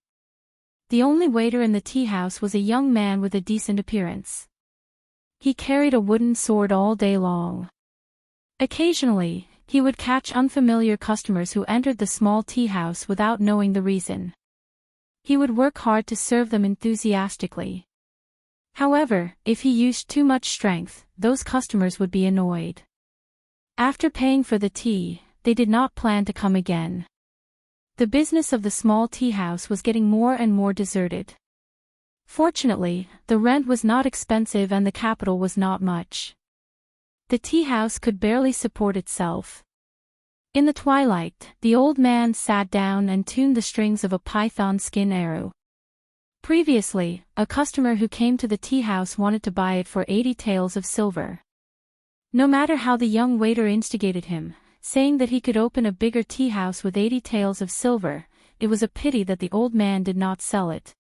The only waiter in the tea house was a young man with a decent appearance. He carried a wooden sword all day long. Occasionally, he would catch unfamiliar customers who entered the small tea house without knowing the reason. He would work hard to serve them enthusiastically. However, if he used too much strength, those customers would be annoyed. After paying for the tea, they did not plan to come again. The business of the small tea house was getting more and more deserted. Fortunately, the rent was not expensive and the capital was not much. The tea house could barely support itself. In the twilight, the old man sat down and tuned the strings of a python skin arrow. Previously, a customer who came to the tea house wanted to buy it for 80 taels of silver. No matter how the young waiter instigated him, saying that he could open a bigger tea house with 80 taels of silver, it was a pity that the old man did not sell it.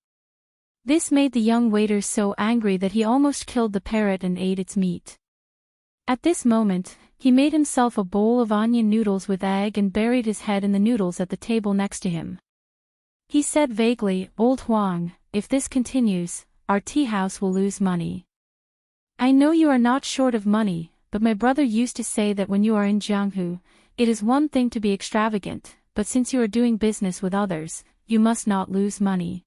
This made the young waiter so angry that he almost killed the parrot and ate its meat. At this moment, he made himself a bowl of onion noodles with egg and buried his head in the noodles at the table next to him. He said vaguely, "Old Huang, if this continues, our tea house will lose money. I know you are not short of money, but my brother used to say that when you are in Jianghu, it is one thing to be extravagant, but since you are doing business with others, you must not lose money.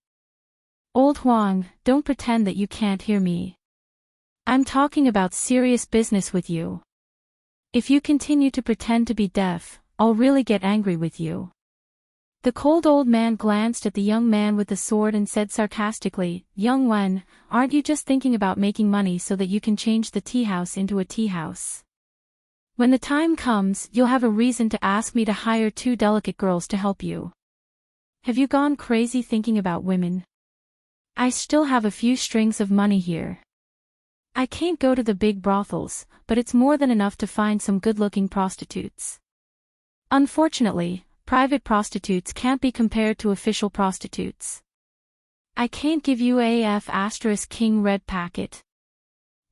Old Huang, don't pretend that you can't hear me. I'm talking about serious business with you. If you continue to pretend to be deaf, I'll really get angry with you." The cold old man glanced at the young man with the sword and said sarcastically, "Young Wen, aren't you just thinking about making money so that you can change the tea house into a tea house? When the time comes, you'll have a reason to ask me to hire 2 delicate girls to help you. Have you gone crazy thinking about women? I still have a few strings of money here. I can't go to the big brothels, but it's more than enough to find some good-looking prostitutes. Unfortunately, private prostitutes can't be compared to official prostitutes. I can't give you King red packet."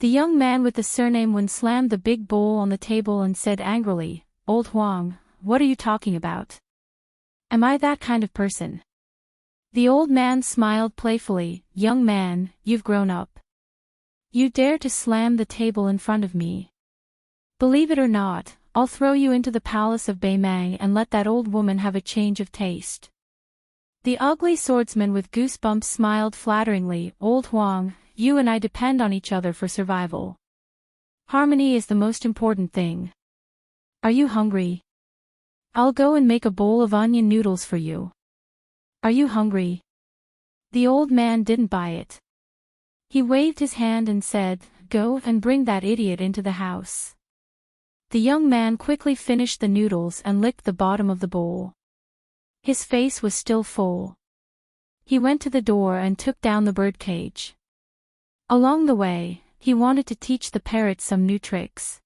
The young man with the surname Wen slammed the big bowl on the table and said angrily, "Old Huang, what are you talking about? Am I that kind of person?" The old man smiled playfully, "Young man, you've grown up. You dare to slam the table in front of me. Believe it or not, I'll throw you into the palace of Beimang and let that old woman have a change of taste." The ugly swordsman with goosebumps smiled flatteringly, "Old Huang, you and I depend on each other for survival. Harmony is the most important thing. Are you hungry? I'll go and make a bowl of onion noodles for you. Are you hungry?" The old man didn't buy it. He waved his hand and said, "Go and bring that idiot into the house." The young man quickly finished the noodles and licked the bottom of the bowl. His face was still full. He went to the door and took down the bird cage. Along the way, he wanted to teach the parrot some new tricks.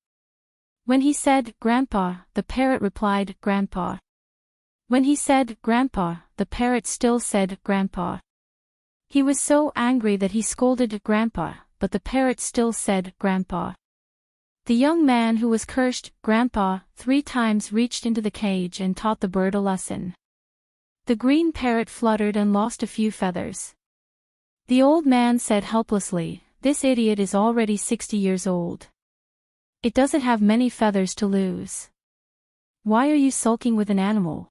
When he said, "Grandpa," the parrot replied, "Grandpa." When he said, "Grandpa," the parrot still said, "Grandpa." He was so angry that he scolded Grandpa, but the parrot still said, "Grandpa." The young man who was cursed, "Grandpa," 3 times reached into the cage and taught the bird a lesson. The green parrot fluttered and lost a few feathers. The old man said helplessly, "This idiot is already 60 years old. It doesn't have many feathers to lose. Why are you sulking with an animal?"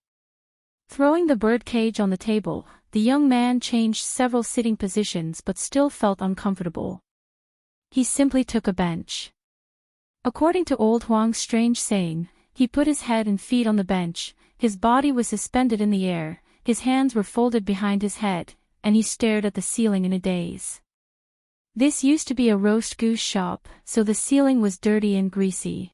Throwing the bird cage on the table, the young man changed several sitting positions but still felt uncomfortable. He simply took a bench. According to Old Huang's strange saying, he put his head and feet on the bench, his body was suspended in the air, his hands were folded behind his head, and he stared at the ceiling in a daze. This used to be a roast goose shop, so the ceiling was dirty and greasy.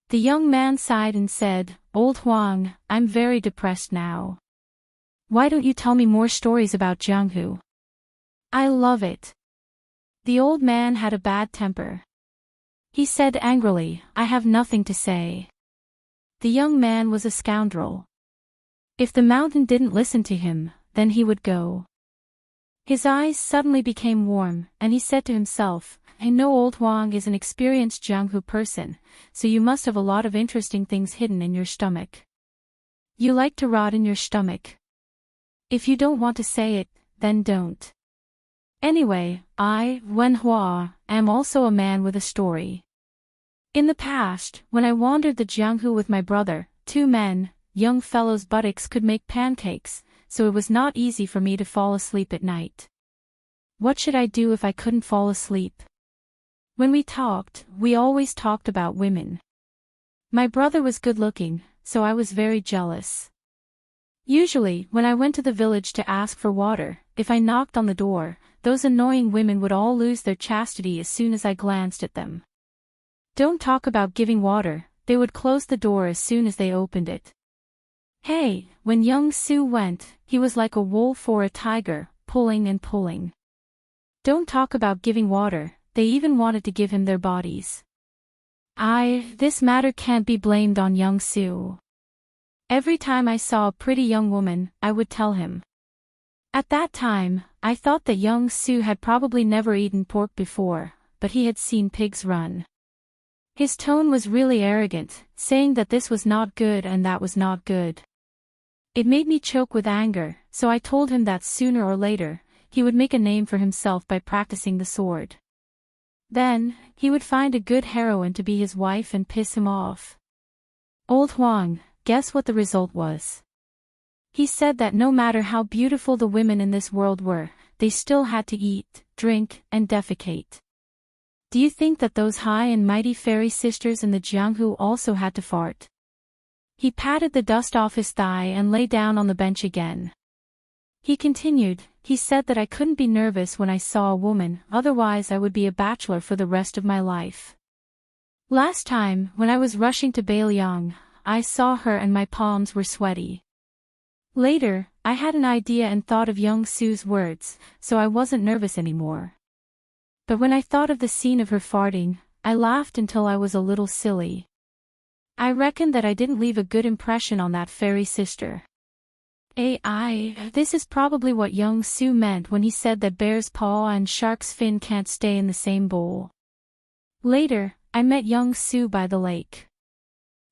The young man sighed and said, "Old Huang, I'm very depressed now. Why don't you tell me more stories about Jianghu? I love it." The old man had a bad temper. He said angrily, "I have nothing to say." The young man was a scoundrel. If the mountain didn't listen to him, then he would go. His eyes suddenly became warm, and he said to himself, "I know Old Huang is an experienced Jianghu person, so you must have a lot of interesting things hidden in your stomach. You like to rot in your stomach. If you don't want to say it, then don't. Anyway, I, Wen Hua, am also a man with a story. In the past, when I wandered the Jianghu with my brother, two men, young fellows' buttocks could make pancakes, so it was not easy for me to fall asleep at night. What should I do if I couldn't fall asleep? When we talked, we always talked about women. My brother was good-looking, so I was very jealous. Usually, when I went to the village to ask for water, if I knocked on the door, those annoying women would all lose their chastity as soon as I glanced at them. Don't talk about giving water, they would close the door as soon as they opened it. Hey, when young Su went, he was like a wolf or a tiger, pulling and pulling. Don't talk about giving water, they even wanted to give him their bodies. This matter can't be blamed on young Su. Every time I saw a pretty young woman, I would tell him. At that time, I thought that young Su had probably never eaten pork before, but he had seen pigs run. His tone was really arrogant, saying that this was not good and that was not good. It made me choke with anger, so I told him that sooner or later, he would make a name for himself by practicing the sword. Then, he would find a good heroine to be his wife and piss him off. Old Huang, guess what the result was? He said that no matter how beautiful the women in this world were, they still had to eat, drink, and defecate. Do you think that those high and mighty fairy sisters in the Jianghu also had to fart? He patted the dust off his thigh and lay down on the bench again. He continued, he said that I couldn't be nervous when I saw a woman, otherwise I would be a bachelor for the rest of my life. Last time, when I was rushing to Beiliang, I saw her and my palms were sweaty. Later, I had an idea and thought of young Su's words, so I wasn't nervous anymore. But when I thought of the scene of her farting, I laughed until I was a little silly. I reckon that I didn't leave a good impression on that fairy sister. This is probably what young Su meant when he said that bear's paw and shark's fin can't stay in the same bowl. Later, I met young Su by the lake.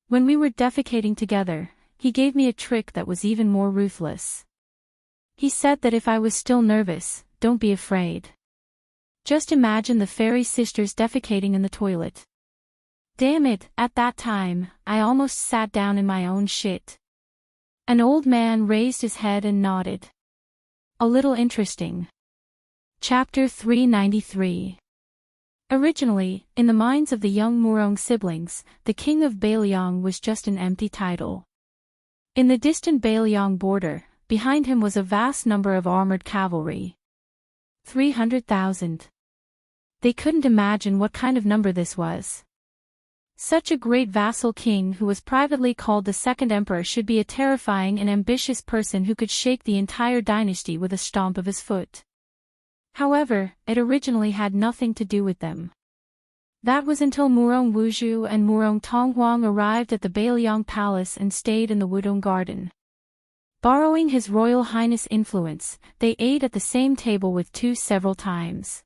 When we were defecating together, he gave me a trick that was even more ruthless. He said that if I was still nervous, don't be afraid. Just imagine the fairy sisters defecating in the toilet. Damn it, at that time, I almost sat down in my own shit. An old man raised his head and nodded. A little interesting. Chapter 393. Originally, in the minds of the young Murong siblings, the king of Beiliang was just an empty title. In the distant Beiliang border, behind him was a vast number of armored cavalry. 300,000. They couldn't imagine what kind of number this was. Such a great vassal king who was privately called the second emperor should be a terrifying and ambitious person who could shake the entire dynasty with a stomp of his foot. However, it originally had nothing to do with them. That was until Murong Wuzhu and Murong Tonghuang arrived at the Beiliang Palace and stayed in the Wudong Garden. Borrowing His Royal Highness' influence, they ate at the same table with Tu several times.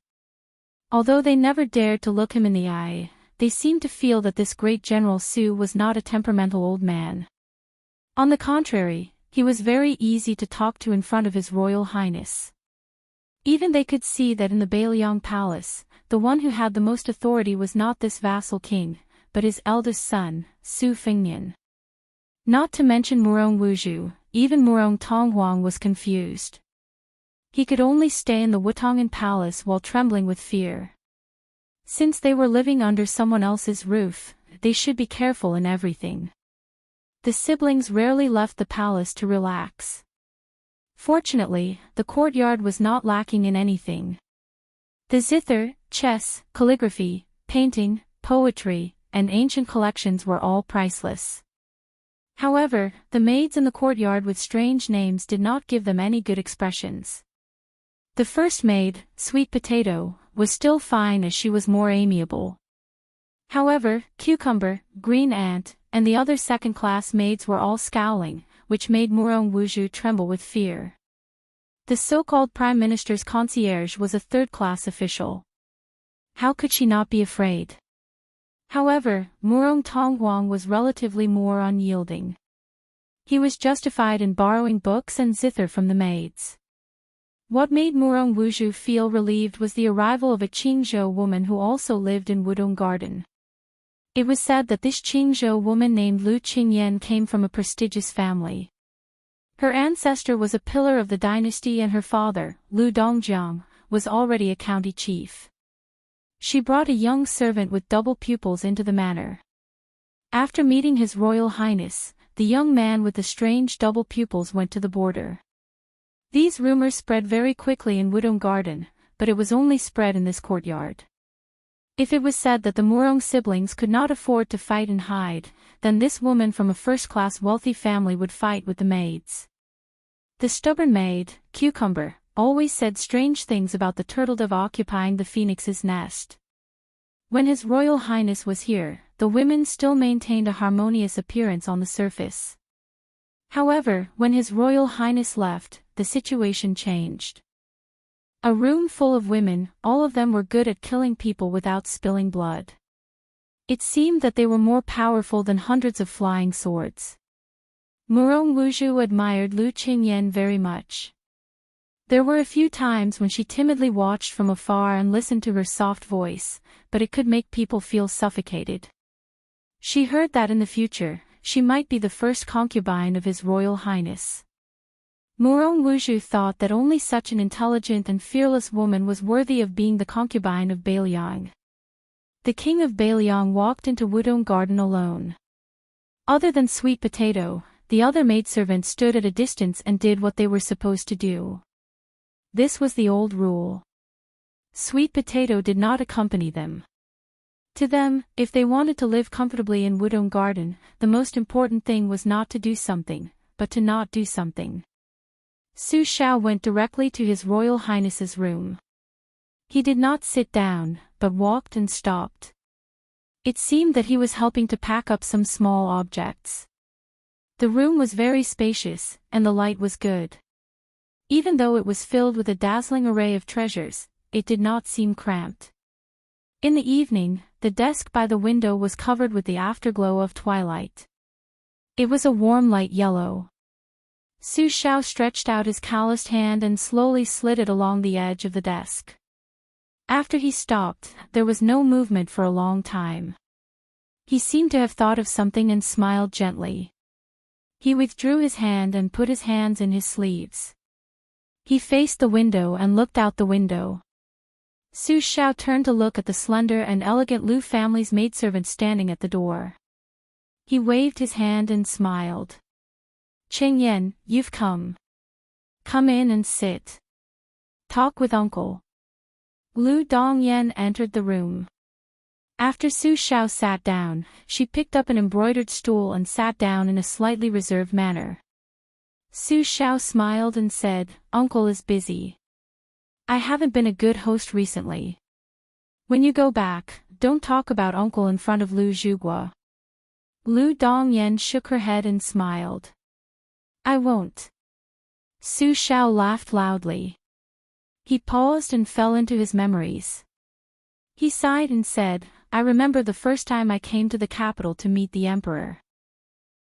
Although they never dared to look him in the eye, they seemed to feel that this great General Su was not a temperamental old man. On the contrary, he was very easy to talk to in front of His Royal Highness. Even they could see that in the Beiliang Palace, the one who had the most authority was not this vassal king, but his eldest son, Su Fengnian. Not to mention Murong Wuzhu, even Murong Tonghuang was confused. He could only stay in the Wutongan Palace while trembling with fear. Since they were living under someone else's roof, they should be careful in everything. The siblings rarely left the palace to relax. Fortunately, the courtyard was not lacking in anything. The zither, chess, calligraphy, painting, poetry, and ancient collections were all priceless. However, the maids in the courtyard with strange names did not give them any good expressions. The first maid, Sweet Potato, was still fine as she was more amiable. However, Cucumber, Green Ant, and the other second-class maids were all scowling, which made Murong Wuzhu tremble with fear. The so-called Prime Minister's concierge was a third-class official. How could she not be afraid? However, Murong Tonghuang was relatively more unyielding. He was justified in borrowing books and zither from the maids. What made Murong Wuzhu feel relieved was the arrival of a Qingzhou woman who also lived in Wudong Garden. It was said that this Qingzhou woman named Lu Qingyan came from a prestigious family. Her ancestor was a pillar of the dynasty and her father, Lu Dongjiang, was already a county chief. She brought a young servant with double pupils into the manor. After meeting His Royal Highness, the young man with the strange double pupils went to the border. These rumors spread very quickly in Wudong Garden, but it was only spread in this courtyard. If it was said that the Murong siblings could not afford to fight and hide, then this woman from a first-class wealthy family would fight with the maids. The stubborn maid, Cucumber, always said strange things about the turtledove occupying the phoenix's nest. When His Royal Highness was here, the women still maintained a harmonious appearance on the surface. However, when His Royal Highness left, the situation changed. A room full of women, all of them were good at killing people without spilling blood. It seemed that they were more powerful than hundreds of flying swords. Murong Wuzhu admired Lu Qingyan very much. There were a few times when she timidly watched from afar and listened to her soft voice, but it could make people feel suffocated. She heard that in the future, she might be the first concubine of His Royal Highness. Murong Wuzhu thought that only such an intelligent and fearless woman was worthy of being the concubine of Bailiang. The king of Bailiang walked into Wudong Garden alone. Other than Sweet Potato, the other maidservants stood at a distance and did what they were supposed to do. This was the old rule. Sweet Potato did not accompany them. To them, if they wanted to live comfortably in Wudong Garden, the most important thing was not to do something, but to not do something. Su Xiao went directly to His Royal Highness's room. He did not sit down, but walked and stopped. It seemed that he was helping to pack up some small objects. The room was very spacious, and the light was good. Even though it was filled with a dazzling array of treasures, it did not seem cramped. In the evening, the desk by the window was covered with the afterglow of twilight. It was a warm light yellow. Su Xiao stretched out his calloused hand and slowly slid it along the edge of the desk. After he stopped, there was no movement for a long time. He seemed to have thought of something and smiled gently. He withdrew his hand and put his hands in his sleeves. He faced the window and looked out the window. Su Xiao turned to look at the slender and elegant Lu family's maidservant standing at the door. He waved his hand and smiled. "Qingyan, you've come. Come in and sit. Talk with uncle." Lu Dongyan entered the room. After Su Xiao sat down, she picked up an embroidered stool and sat down in a slightly reserved manner. Su Xiao smiled and said, "Uncle is busy. I haven't been a good host recently. When you go back, don't talk about uncle in front of Lu Zhuguo." Lu Dongyan shook her head and smiled. "I won't." Su Xiao laughed loudly. He paused and fell into his memories. He sighed and said, "I remember the first time I came to the capital to meet the emperor.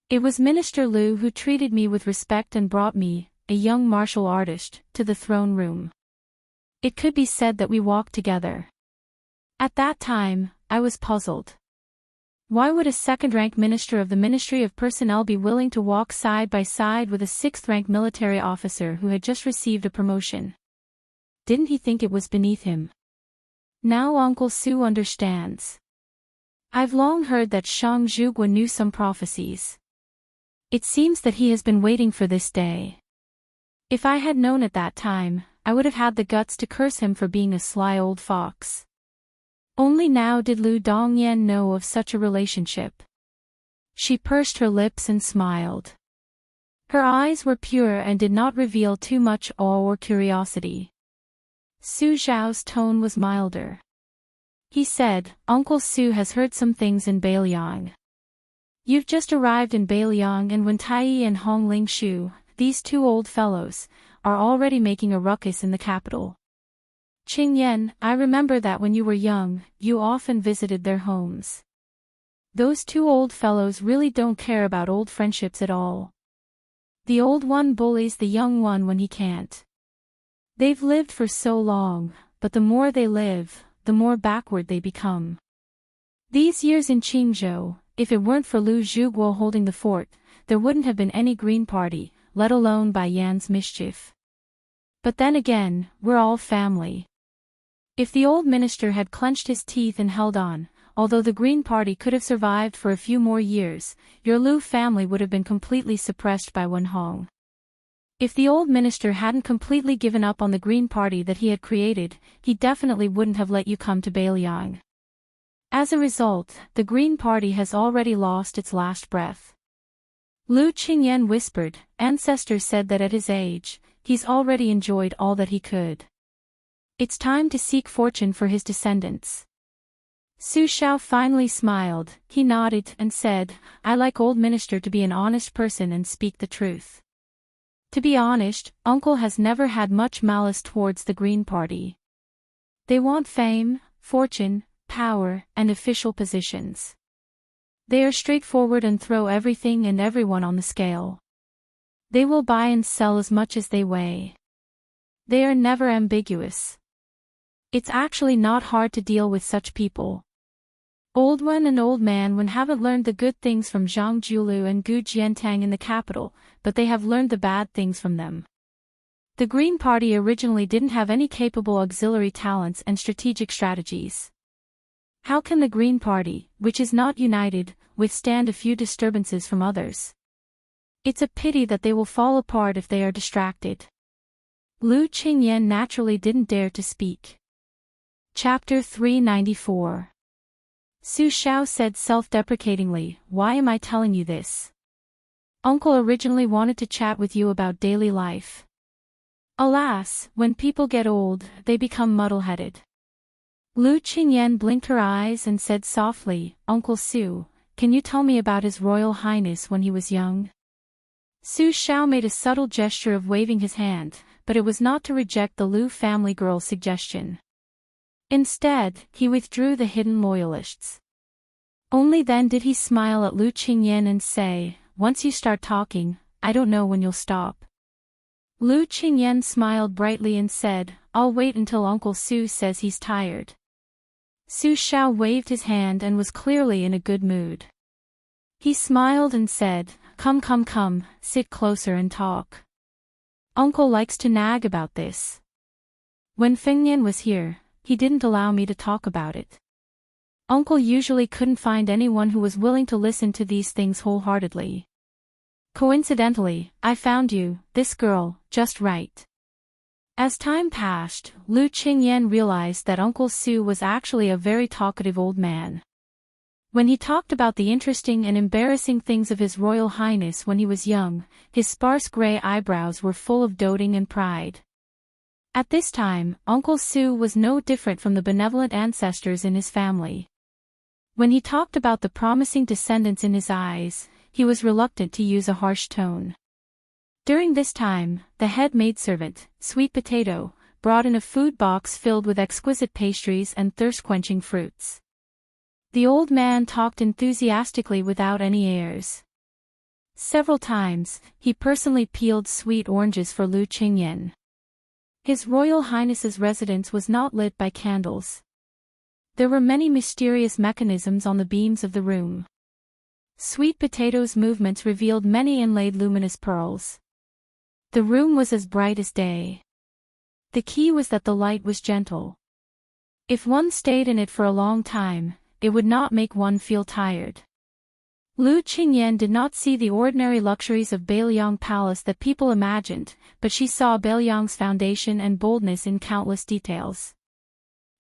It was Minister Lu who treated me with respect and brought me, a young martial artist, to the throne room. It could be said that we walked together. At that time, I was puzzled. Why would a second-rank minister of the Ministry of Personnel be willing to walk side by side with a sixth-rank military officer who had just received a promotion? Didn't he think it was beneath him? Now Uncle Su understands. I've long heard that Shang Zhuguo knew some prophecies. It seems that he has been waiting for this day. If I had known at that time, I would have had the guts to curse him for being a sly old fox." Only now did Lu Dongyan know of such a relationship. She pursed her lips and smiled. Her eyes were pure and did not reveal too much awe or curiosity. Su Xiao's tone was milder. He said, "Uncle Su has heard some things in Bailiang. You've just arrived in Bailiang and Wen Taiyi and Hong Lingshu, these two old fellows, are already making a ruckus in the capital. Qingyan, I remember that when you were young, you often visited their homes. Those two old fellows really don't care about old friendships at all. The old one bullies the young one when he can't. They've lived for so long, but the more they live, the more backward they become. These years in Qingzhou, if it weren't for Lu Zhuguo holding the fort, there wouldn't have been any Green Party, let alone Bai Yan's mischief. But then again, we're all family. If the old minister had clenched his teeth and held on, although the Green Party could have survived for a few more years, your Lu family would have been completely suppressed by Wen Hong. If the old minister hadn't completely given up on the Green Party that he had created, he definitely wouldn't have let you come to Beiliang. As a result, the Green Party has already lost its last breath. Lu Qingyan whispered, ancestors said that at his age, he's already enjoyed all that he could. It's time to seek fortune for his descendants. Su Shao finally smiled, he nodded and said, I like old minister to be an honest person and speak the truth. To be honest, uncle has never had much malice towards the Green Party. They want fame, fortune, power, and official positions. They are straightforward and throw everything and everyone on the scale. They will buy and sell as much as they weigh. They are never ambiguous. It's actually not hard to deal with such people. Old Wen and Old Man Wen haven't learned the good things from Zhang Julu and Gu Jiantang in the capital, but they have learned the bad things from them. The Green Party originally didn't have any capable auxiliary talents and strategic strategies. How can the Green Party, which is not united, withstand a few disturbances from others? It's a pity that they will fall apart if they are distracted. Lu Qingyan naturally didn't dare to speak. Chapter 394. Su Shao said self-deprecatingly, why am I telling you this? Uncle originally wanted to chat with you about daily life. Alas, when people get old, they become muddle-headed. Lu Qingyan blinked her eyes and said softly, Uncle Su, can you tell me about His Royal Highness when he was young? Su Shao made a subtle gesture of waving his hand, but it was not to reject the Lu family girl's suggestion. Instead, he withdrew the hidden loyalists. Only then did he smile at Lu Qingyan and say, once you start talking, I don't know when you'll stop. Lu Qingyan smiled brightly and said, I'll wait until Uncle Su says he's tired. Su Shao waved his hand and was clearly in a good mood. He smiled and said, come, sit closer and talk. Uncle likes to nag about this. When Fengnian was here, he didn't allow me to talk about it. Uncle usually couldn't find anyone who was willing to listen to these things wholeheartedly. Coincidentally, I found you, this girl, just right. As time passed, Lu Qingyan realized that Uncle Su was actually a very talkative old man. When he talked about the interesting and embarrassing things of His Royal Highness when he was young, his sparse gray eyebrows were full of doting and pride. At this time, Uncle Su was no different from the benevolent ancestors in his family. When he talked about the promising descendants in his eyes, he was reluctant to use a harsh tone. During this time, the head maidservant, Sweet Potato, brought in a food box filled with exquisite pastries and thirst-quenching fruits. The old man talked enthusiastically without any airs. Several times, he personally peeled sweet oranges for Lu Qingyan. His Royal Highness's residence was not lit by candles. There were many mysterious mechanisms on the beams of the room. Sweet Potato's movements revealed many inlaid luminous pearls. The room was as bright as day. The key was that the light was gentle. If one stayed in it for a long time, it would not make one feel tired. Lu Qingyan did not see the ordinary luxuries of Beiliang Palace that people imagined, but she saw Beiliang's foundation and boldness in countless details.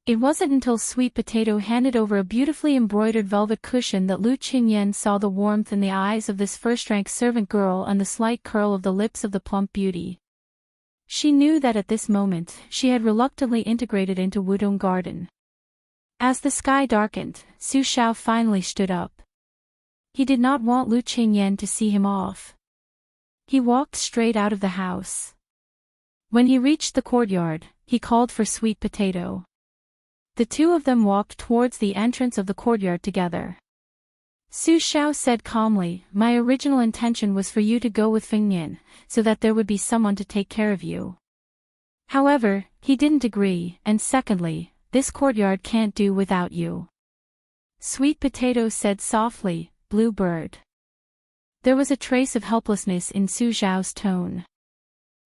It wasn't until Sweet Potato handed over a beautifully embroidered velvet cushion that Lu Qingyan saw the warmth in the eyes of this first-rank servant girl and the slight curl of the lips of the plump beauty. She knew that at this moment, she had reluctantly integrated into Wudong Garden. As the sky darkened, Su Shao finally stood up. He did not want Lu Qingyan to see him off. He walked straight out of the house. When he reached the courtyard, he called for Sweet Potato. The two of them walked towards the entrance of the courtyard together. Su Xiao said calmly, my original intention was for you to go with Fengnian, so that there would be someone to take care of you. However, he didn't agree, and secondly, this courtyard can't do without you. Sweet Potato said softly, Blue Bird. There was a trace of helplessness in Su Xiao's tone.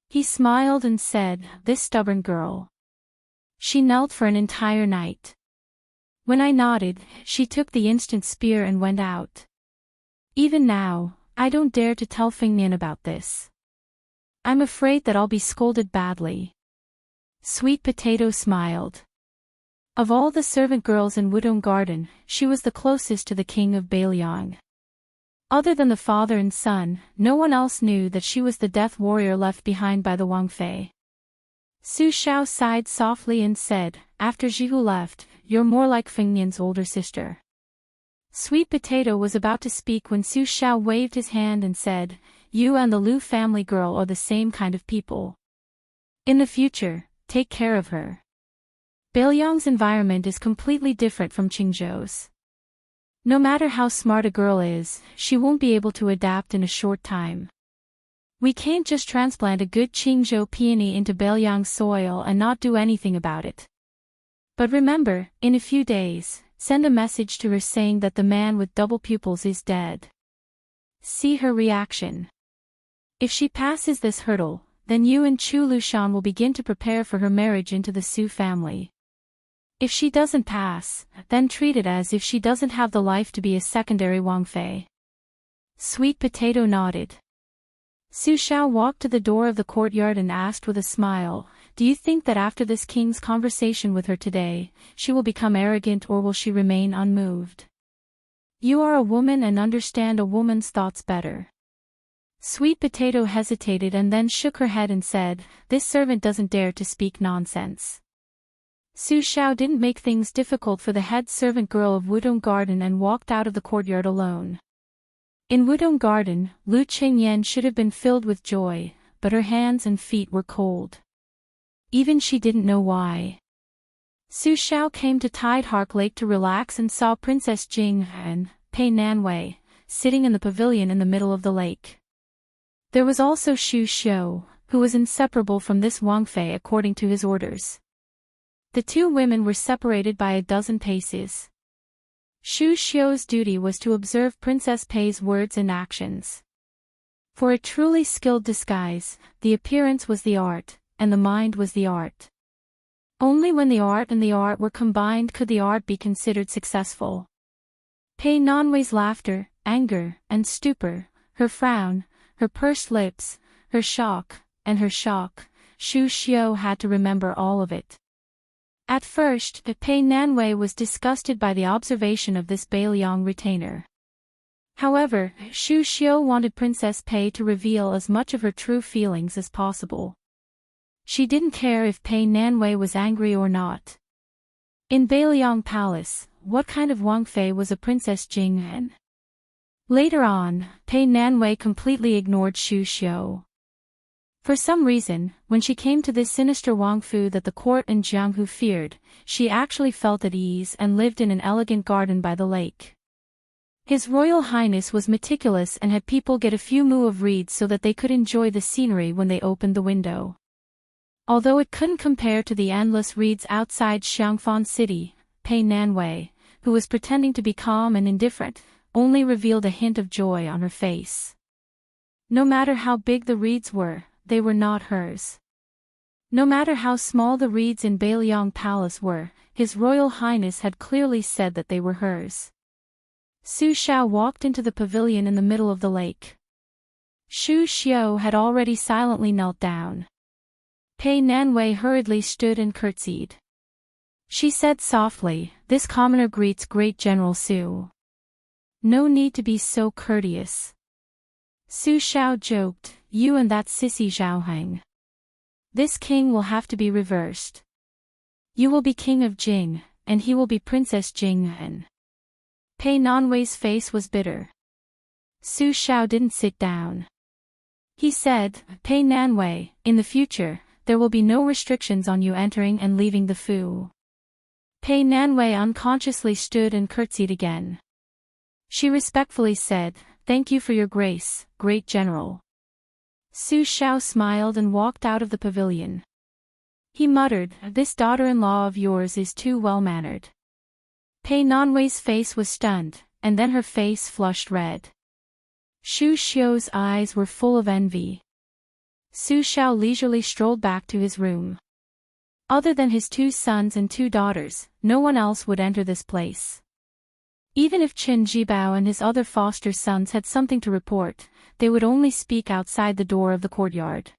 He smiled and said, this stubborn girl. She knelt for an entire night. When I nodded, she took the instant spear and went out. Even now, I don't dare to tell Fengnian about this. I'm afraid that I'll be scolded badly. Sweet Potato smiled. Of all the servant girls in Wudong Garden, she was the closest to the king of Beiliang. Other than the father and son, no one else knew that she was the death warrior left behind by the Wangfei. Su Xiao sighed softly and said, after Jihu left, you're more like Fengnian's older sister. Sweet Potato was about to speak when Su Xiao waved his hand and said, you and the Lu family girl are the same kind of people. In the future, take care of her. Beiliang's environment is completely different from Qingzhou's. No matter how smart a girl is, she won't be able to adapt in a short time. We can't just transplant a good Qingzhou peony into Beiliang's soil and not do anything about it. But remember, in a few days, send a message to her saying that the man with double pupils is dead. See her reaction. If she passes this hurdle, then you and Chu Lushan will begin to prepare for her marriage into the Su family. If she doesn't pass, then treat it as if she doesn't have the life to be a secondary Wangfei. Sweet Potato nodded. Su Xiao walked to the door of the courtyard and asked with a smile, do you think that after this king's conversation with her today, she will become arrogant or will she remain unmoved? You are a woman and understand a woman's thoughts better. Sweet Potato hesitated and then shook her head and said, this servant doesn't dare to speak nonsense. Su Xiao didn't make things difficult for the head servant girl of Wudong Garden and walked out of the courtyard alone. In Wudong Garden, Lu Qingyan should have been filled with joy, but her hands and feet were cold. Even she didn't know why. Su Xiao came to Tidehark Lake to relax and saw Princess Jing and Pei Nanwei sitting in the pavilion in the middle of the lake. There was also Xu Xiu, who was inseparable from this Wangfei according to his orders. The two women were separated by a dozen paces. Xu Xiu's duty was to observe Princess Pei's words and actions. For a truly skilled disguise, the appearance was the art, and the mind was the art. Only when the art and the art were combined could the art be considered successful. Pei Nanwei's laughter, anger, and stupor, her frown, her pursed lips, her shock, and her shock, Xu Xiu had to remember all of it. At first, Pei Nanwei was disgusted by the observation of this Beiliang retainer. However, Xu Xiu wanted Princess Pei to reveal as much of her true feelings as possible. She didn't care if Pei Nanwei was angry or not. In Beiliang Palace, what kind of Wangfei was a Princess Jing'an? Later on, Pei Nanwei completely ignored Xu Xiu. For some reason, when she came to this sinister Wangfu that the court and Jianghu feared, she actually felt at ease and lived in an elegant garden by the lake. His Royal Highness was meticulous and had people get a few mu of reeds so that they could enjoy the scenery when they opened the window. Although it couldn't compare to the endless reeds outside Xiangfan City, Pei Nanwei, who was pretending to be calm and indifferent, only revealed a hint of joy on her face. No matter how big the reeds were, they were not hers. No matter how small the reeds in Beiliang Palace were, His Royal Highness had clearly said that they were hers. Su Xiao walked into the pavilion in the middle of the lake. Xu Xiu had already silently knelt down. Pei Nanwei hurriedly stood and curtsied. She said softly, "This commoner greets great General Su. No need to be so courteous." Su Xiao joked, "You and that sissy Zhaoheng. This king will have to be reversed. You will be king of Jing, and he will be Princess Jing'an." Pei Nanwei's face was bitter. Su Xiao didn't sit down. He said, "Pei Nanwei, in the future, there will be no restrictions on you entering and leaving the Fu." Pei Nanwei unconsciously stood and curtsied again. She respectfully said, "Thank you for your grace, great general." Su Xiao smiled and walked out of the pavilion. He muttered, "This daughter-in-law of yours is too well-mannered." Pei Nanwei's face was stunned, and then her face flushed red. Xu Xiu's eyes were full of envy. Su Xiao leisurely strolled back to his room. Other than his 2 sons and 2 daughters, no one else would enter this place. Even if Qin Jibao and his other foster sons had something to report, they would only speak outside the door of the courtyard.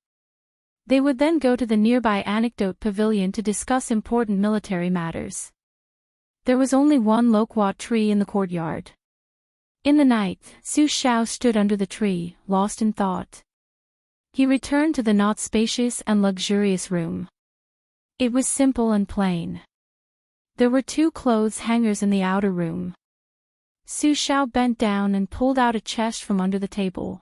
They would then go to the nearby anecdote pavilion to discuss important military matters. There was only one loquat tree in the courtyard. In the night, Su Xiao stood under the tree, lost in thought. He returned to the not spacious and luxurious room. It was simple and plain. There were 2 clothes hangers in the outer room. Su Xiao bent down and pulled out a chest from under the table.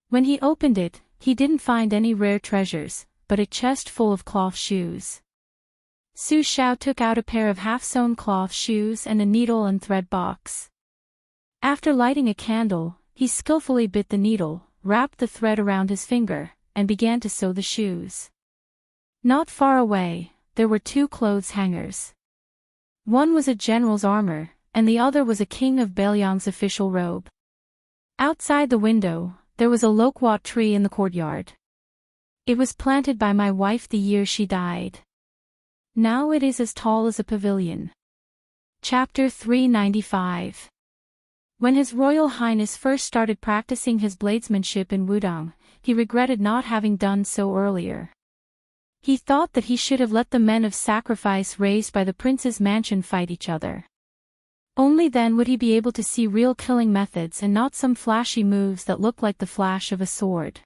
When he opened it, he didn't find any rare treasures, but a chest full of cloth shoes. Su Xiao took out a pair of half-sewn cloth shoes and a needle and thread box. After lighting a candle, he skillfully bit the needle, wrapped the thread around his finger, and began to sew the shoes. Not far away, there were 2 clothes hangers. One was a general's armor, and the other was a king of Beliang's official robe. Outside the window, there was a loquat tree in the courtyard. It was planted by my wife the year she died. Now it is as tall as a pavilion. Chapter 395. When His Royal Highness first started practicing his bladesmanship in Wudong, he regretted not having done so earlier. He thought that he should have let the men of sacrifice raised by the prince's mansion fight each other. Only then would he be able to see real killing methods and not some flashy moves that look like the flash of a sword.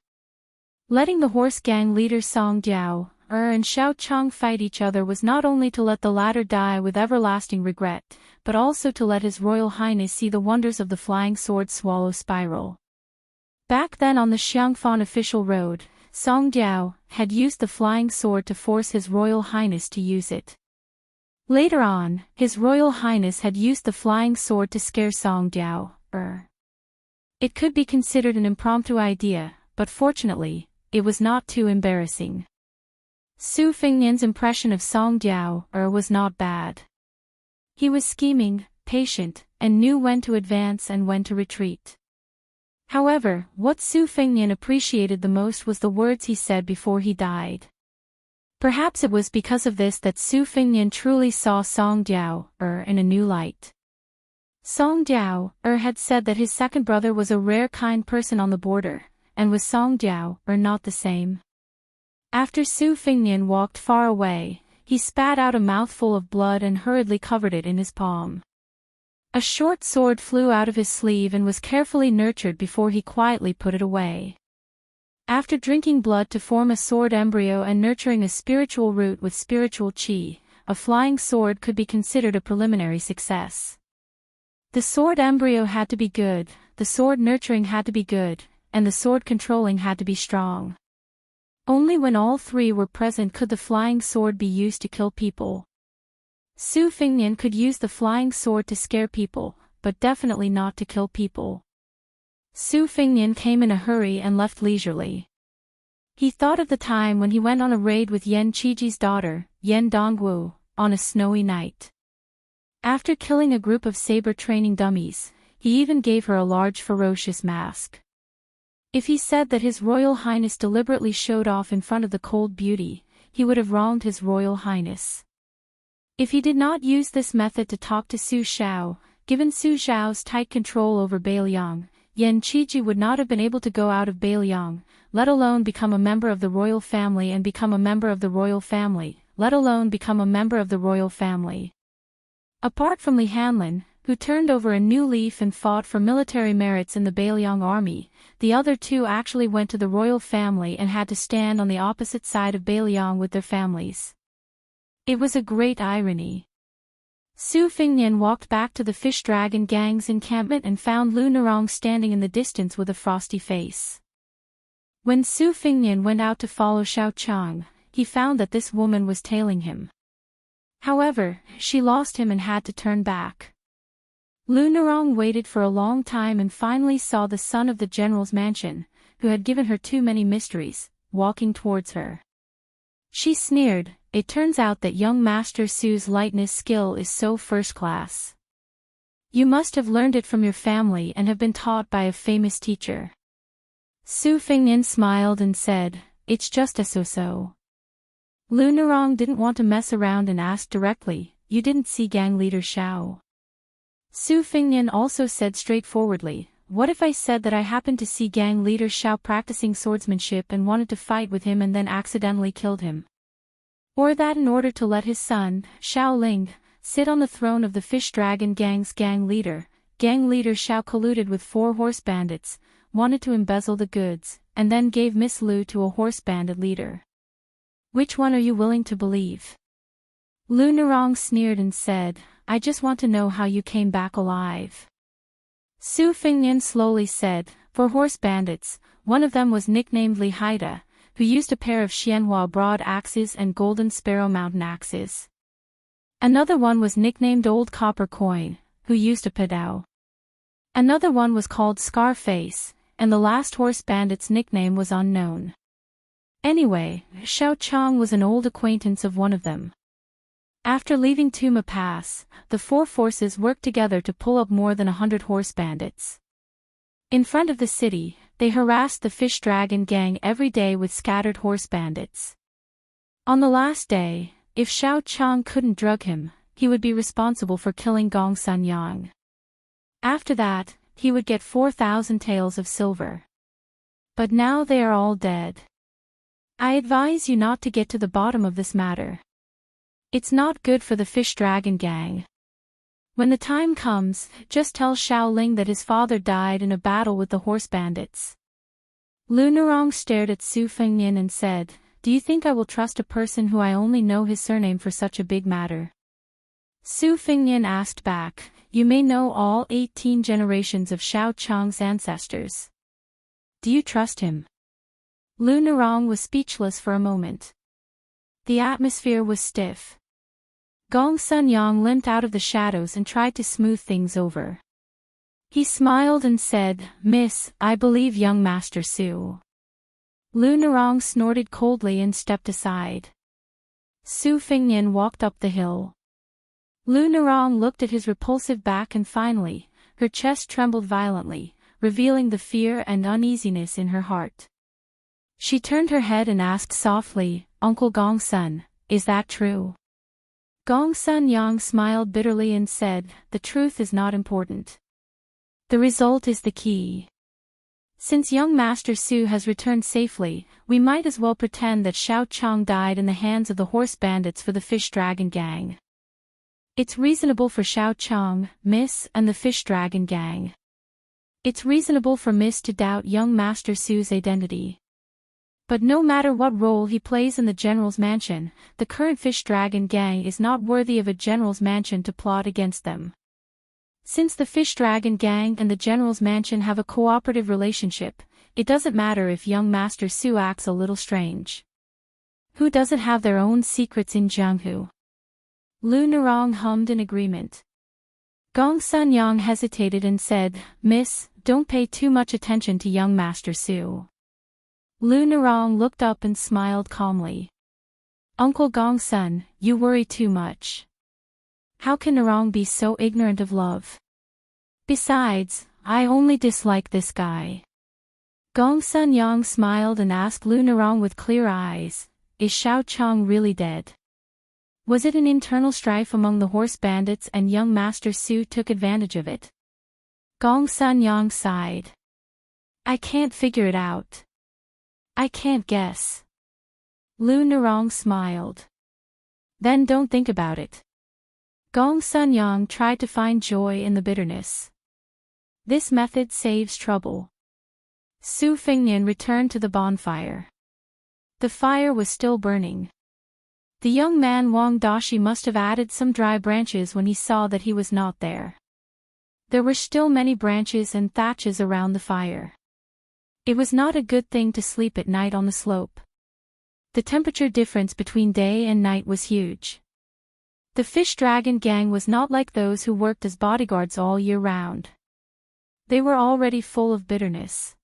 Letting the horse gang leaders Song Diao, and Xiao Chang fight each other was not only to let the latter die with everlasting regret, but also to let His Royal Highness see the wonders of the flying sword swallow spiral. Back then on the Xiangfan official road, Song Diao had used the flying sword to force His Royal Highness to use it. Later on, His Royal Highness had used the flying sword to scare Song Diao. It could be considered an impromptu idea, but fortunately, it was not too embarrassing. Su Fengnian's impression of Song Diao was not bad. He was scheming, patient, and knew when to advance and when to retreat. However, what Su Fengnian appreciated the most was the words he said before he died. Perhaps it was because of this that Su Fengnian truly saw Song Diao in a new light. Song Diao had said that his second brother was a rare kind person on the border, and was Song Diao not the same? After Su Fengnian walked far away, he spat out a mouthful of blood and hurriedly covered it in his palm. A short sword flew out of his sleeve and was carefully nurtured before he quietly put it away. After drinking blood to form a sword embryo and nurturing a spiritual root with spiritual qi, a flying sword could be considered a preliminary success. The sword embryo had to be good, the sword nurturing had to be good, and the sword controlling had to be strong. Only when all 3 were present could the flying sword be used to kill people. Su Fengnian could use the flying sword to scare people, but definitely not to kill people. Su Fengnian came in a hurry and left leisurely. He thought of the time when he went on a raid with Yan Qiji's daughter, Yan Dongwu, on a snowy night. After killing a group of saber training dummies, he even gave her a large ferocious mask. If he said that His Royal Highness deliberately showed off in front of the cold beauty, he would have wronged His Royal Highness. If he did not use this method to talk to Su Xiao, given Su Xiao's tight control over Beiliang, Yan Qiji would not have been able to go out of Beiliang, let alone become a member of the royal family and become a member of the royal family, let alone become a member of the royal family. Apart from Li Hanlin, who turned over a new leaf and fought for military merits in the Beiliang army, the other 2 actually went to the royal family and had to stand on the opposite side of Beiliang with their families. It was a great irony. Su Fengnian walked back to the fish dragon gang's encampment and found Lu Nerong standing in the distance with a frosty face. When Su Fengnian went out to follow Xiao Chang, he found that this woman was tailing him. However, she lost him and had to turn back. Lu Narong waited for a long time and finally saw the son of the general's mansion, who had given her too many mysteries, walking towards her. She sneered, "It turns out that young Master Su's lightness skill is so first class. You must have learned it from your family and have been taught by a famous teacher." Su Fengnian smiled and said, "It's just a so-so." Lu Narong didn't want to mess around and asked directly, "You didn't see gang leader Xiao?" Su Fengnian also said straightforwardly, "What if I said that I happened to see gang leader Xiao practicing swordsmanship and wanted to fight with him and then accidentally killed him? Or that in order to let his son, Xiao Ling, sit on the throne of the Fish Dragon Gang's gang leader Xiao colluded with 4 horse bandits, wanted to embezzle the goods, and then gave Miss Lu to a horse bandit leader? Which one are you willing to believe?" Lu Narong sneered and said, "I just want to know how you came back alive." Su Fengnian slowly said, "For horse bandits, one of them was nicknamed Li Haida, who used a pair of Xianhua broad axes and golden sparrow mountain axes. Another one was nicknamed Old Copper Coin, who used a padao. Another one was called Scarface, and the last horse bandit's nickname was unknown. Anyway, Xiao Chang was an old acquaintance of one of them. After leaving Tuma Pass, the 4 forces worked together to pull up more than 100 horse bandits. In front of the city, they harassed the Fish Dragon Gang every day with scattered horse bandits. On the last day, if Xiao Chang couldn't drug him, he would be responsible for killing Gong Sun Yang. After that, he would get 4,000 taels of silver. But now they are all dead. I advise you not to get to the bottom of this matter. It's not good for the Fish Dragon Gang. When the time comes, just tell Xiao Ling that his father died in a battle with the horse bandits." Lu Narong stared at Su Fengnian and said, "Do you think I will trust a person who I only know his surname for such a big matter?" Su Fengnian asked back, "You may know all 18 generations of Xiao Chang's ancestors. Do you trust him?" Lu Narong was speechless for a moment. The atmosphere was stiff. Gong Sun Yang limped out of the shadows and tried to smooth things over. He smiled and said, "Miss, I believe young Master Su." Lu Narong snorted coldly and stepped aside. Su Fengnian walked up the hill. Lu Narong looked at his repulsive back and finally, her chest trembled violently, revealing the fear and uneasiness in her heart. She turned her head and asked softly, "Uncle Gong Sun, is that true?" Gong Sun Yang smiled bitterly and said, "The truth is not important. The result is the key. Since young Master Su has returned safely, we might as well pretend that Xiao Chang died in the hands of the horse bandits for the Fish Dragon Gang. It's reasonable for Xiao Chang, Miss, and the Fish Dragon Gang. It's reasonable for Miss to doubt young Master Su's identity. But no matter what role he plays in the General's Mansion, the current Fish Dragon Gang is not worthy of a General's Mansion to plot against them. Since the Fish Dragon Gang and the General's Mansion have a cooperative relationship, it doesn't matter if young Master Su acts a little strange. Who doesn't have their own secrets in Jianghu?" Lu Narong hummed in agreement. Gong Sun Yang hesitated and said, "Miss, don't pay too much attention to young Master Su." Lu Narong looked up and smiled calmly. "Uncle Gong Sun, you worry too much. How can Narong be so ignorant of love? Besides, I only dislike this guy." Gong Sun Yang smiled and asked Lu Narong with clear eyes, "Is Xiao Chang really dead? Was it an internal strife among the horse bandits and young Master Su took advantage of it?" Gong Sun Yang sighed. "I can't figure it out. I can't guess." Lu Narong smiled. "Then don't think about it." Gong Sun Yang tried to find joy in the bitterness. This method saves trouble. Su Fengnian returned to the bonfire. The fire was still burning. The young man Wang Dashi must have added some dry branches when he saw that he was not there. There were still many branches and thatches around the fire. It was not a good thing to sleep at night on the slope. The temperature difference between day and night was huge. The fish dragon gang was not like those who worked as bodyguards all year round. They were already full of bitterness.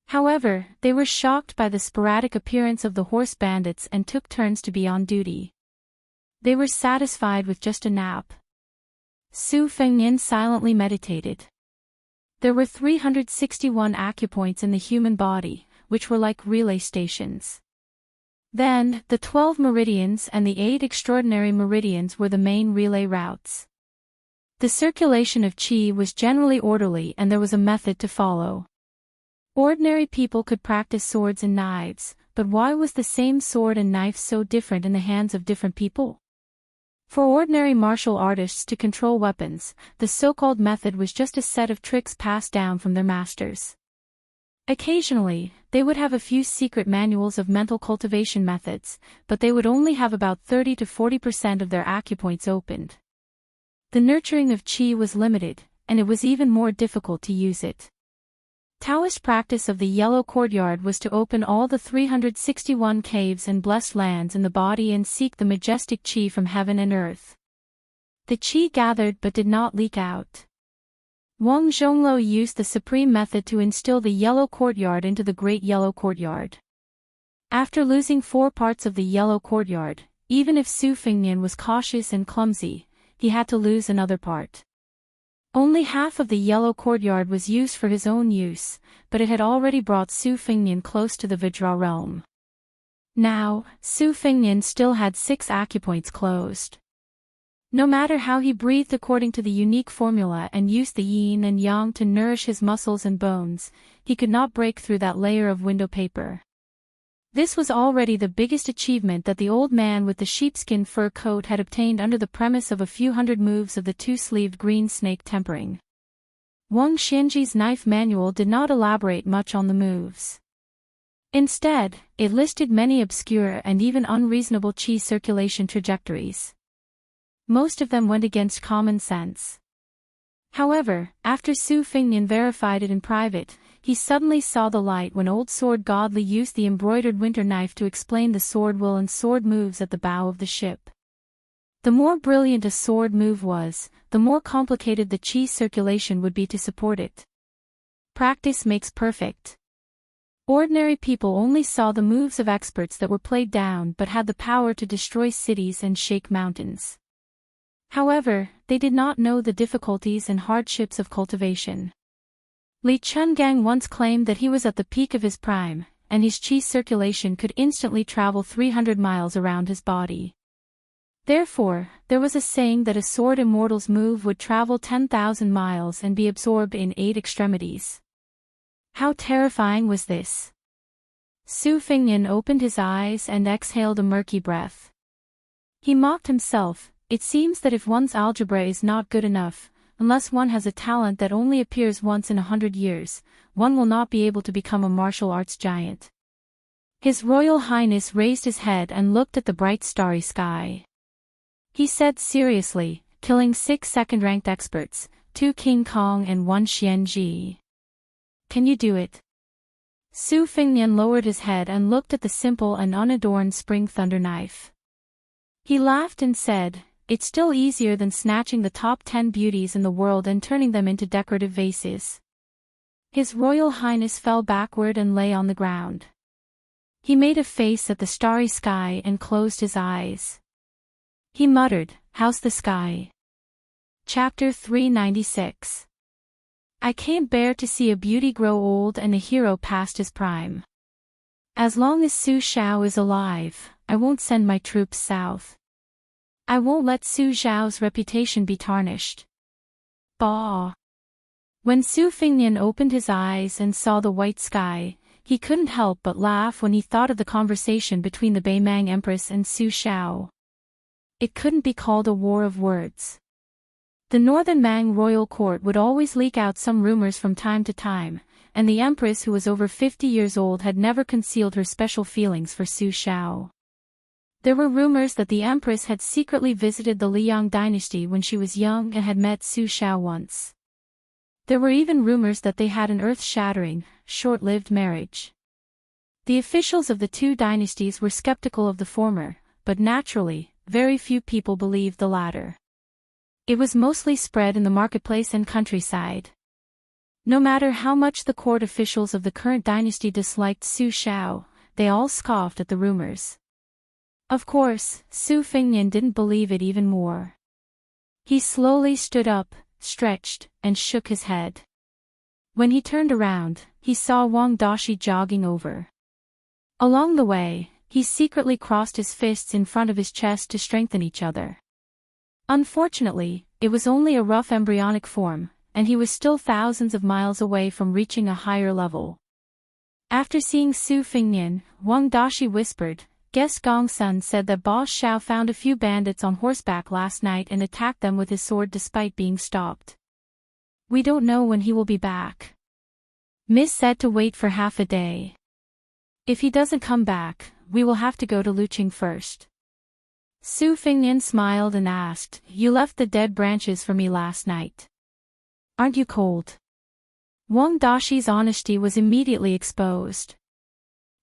However, they were shocked by the sporadic appearance of the horse bandits and took turns to be on duty. They were satisfied with just a nap. Su Fengnian silently meditated. There were 361 acupoints in the human body, which were like relay stations. Then, the 12 meridians and the 8 extraordinary meridians were the main relay routes. The circulation of qi was generally orderly and there was a method to follow. Ordinary people could practice swords and knives, but why was the same sword and knife so different in the hands of different people? For ordinary martial artists to control weapons, the so-called method was just a set of tricks passed down from their masters. Occasionally, they would have a few secret manuals of mental cultivation methods, but they would only have about 30 to 40% of their acupoints opened. The nurturing of qi was limited, and it was even more difficult to use it. Taoist practice of the Yellow Courtyard was to open all the 361 caves and blessed lands in the body and seek the majestic qi from heaven and earth. The qi gathered but did not leak out. Wang Zhongluo used the supreme method to instill the Yellow Courtyard into the Great Yellow Courtyard. After losing 4 parts of the Yellow Courtyard, even if Su Fengnian was cautious and clumsy, he had to lose another part. Only half of the Yellow Courtyard was used for his own use, but it had already brought Su Fengnian close to the Vajra realm. Now, Su Fengnian still had 6 acupoints closed. No matter how he breathed according to the unique formula and used the yin and yang to nourish his muscles and bones, he could not break through that layer of window paper. This was already the biggest achievement that the old man with the sheepskin fur coat had obtained under the premise of a few hundred moves of the 2-sleeved green snake tempering. Wang Xianji's knife manual did not elaborate much on the moves. Instead, it listed many obscure and even unreasonable qi circulation trajectories. Most of them went against common sense. However, after Su Fengnian verified it in private, he suddenly saw the light when Old Sword Godly used the embroidered winter knife to explain the sword will and sword moves at the bow of the ship. The more brilliant a sword move was, the more complicated the qi circulation would be to support it. Practice makes perfect. Ordinary people only saw the moves of experts that were played down but had the power to destroy cities and shake mountains. However, they did not know the difficulties and hardships of cultivation. Li Chungang once claimed that he was at the peak of his prime, and his qi circulation could instantly travel 300 miles around his body. Therefore, there was a saying that a sword immortal's move would travel 10,000 miles and be absorbed in 8 extremities. How terrifying was this? Su Fengnian opened his eyes and exhaled a murky breath. He mocked himself. It seems that if one's algebra is not good enough, unless one has a talent that only appears once in 100 years, one will not be able to become a martial arts giant. His Royal Highness raised his head and looked at the bright starry sky. He said seriously, killing 6 second-ranked experts, 2 King Kong and 1 Xianji. Can you do it? Su Fengnian lowered his head and looked at the simple and unadorned spring thunder knife. He laughed and said, "It's still easier than snatching the top 10 beauties in the world and turning them into decorative vases." His Royal Highness fell backward and lay on the ground. He made a face at the starry sky and closed his eyes. He muttered, "How's the sky?" Chapter 396. I can't bear to see a beauty grow old and a hero past his prime. As long as Su Xiao is alive, I won't send my troops south. I won't let Su Xiao's reputation be tarnished. Bah! When Su Fengnian opened his eyes and saw the white sky, he couldn't help but laugh when he thought of the conversation between the Beimang Empress and Su Xiao. It couldn't be called a war of words. The Northern Mang royal court would always leak out some rumors from time to time, and the Empress, who was over 50 years old, had never concealed her special feelings for Su Xiao. There were rumors that the Empress had secretly visited the Liang dynasty when she was young and had met Su Xiao once. There were even rumors that they had an earth-shattering, short-lived marriage. The officials of the 2 dynasties were skeptical of the former, but naturally, very few people believed the latter. It was mostly spread in the marketplace and countryside. No matter how much the court officials of the current dynasty disliked Su Xiao, they all scoffed at the rumors. Of course, Su Fengnian didn't believe it even more. He slowly stood up, stretched, and shook his head. When he turned around, he saw Wang Dashi jogging over. Along the way, he secretly crossed his fists in front of his chest to strengthen each other. Unfortunately, it was only a rough embryonic form, and he was still thousands of miles away from reaching a higher level. After seeing Su Fengnian, Wang Dashi whispered, "Guest Gong Sun said that Boss Xiao found a few bandits on horseback last night and attacked them with his sword despite being stopped. We don't know when he will be back. Miss said to wait for half a day. If he doesn't come back, we will have to go to Luqing first." Su Fengnian smiled and asked, "You left the dead branches for me last night. Aren't you cold?" Wang Dashi's honesty was immediately exposed.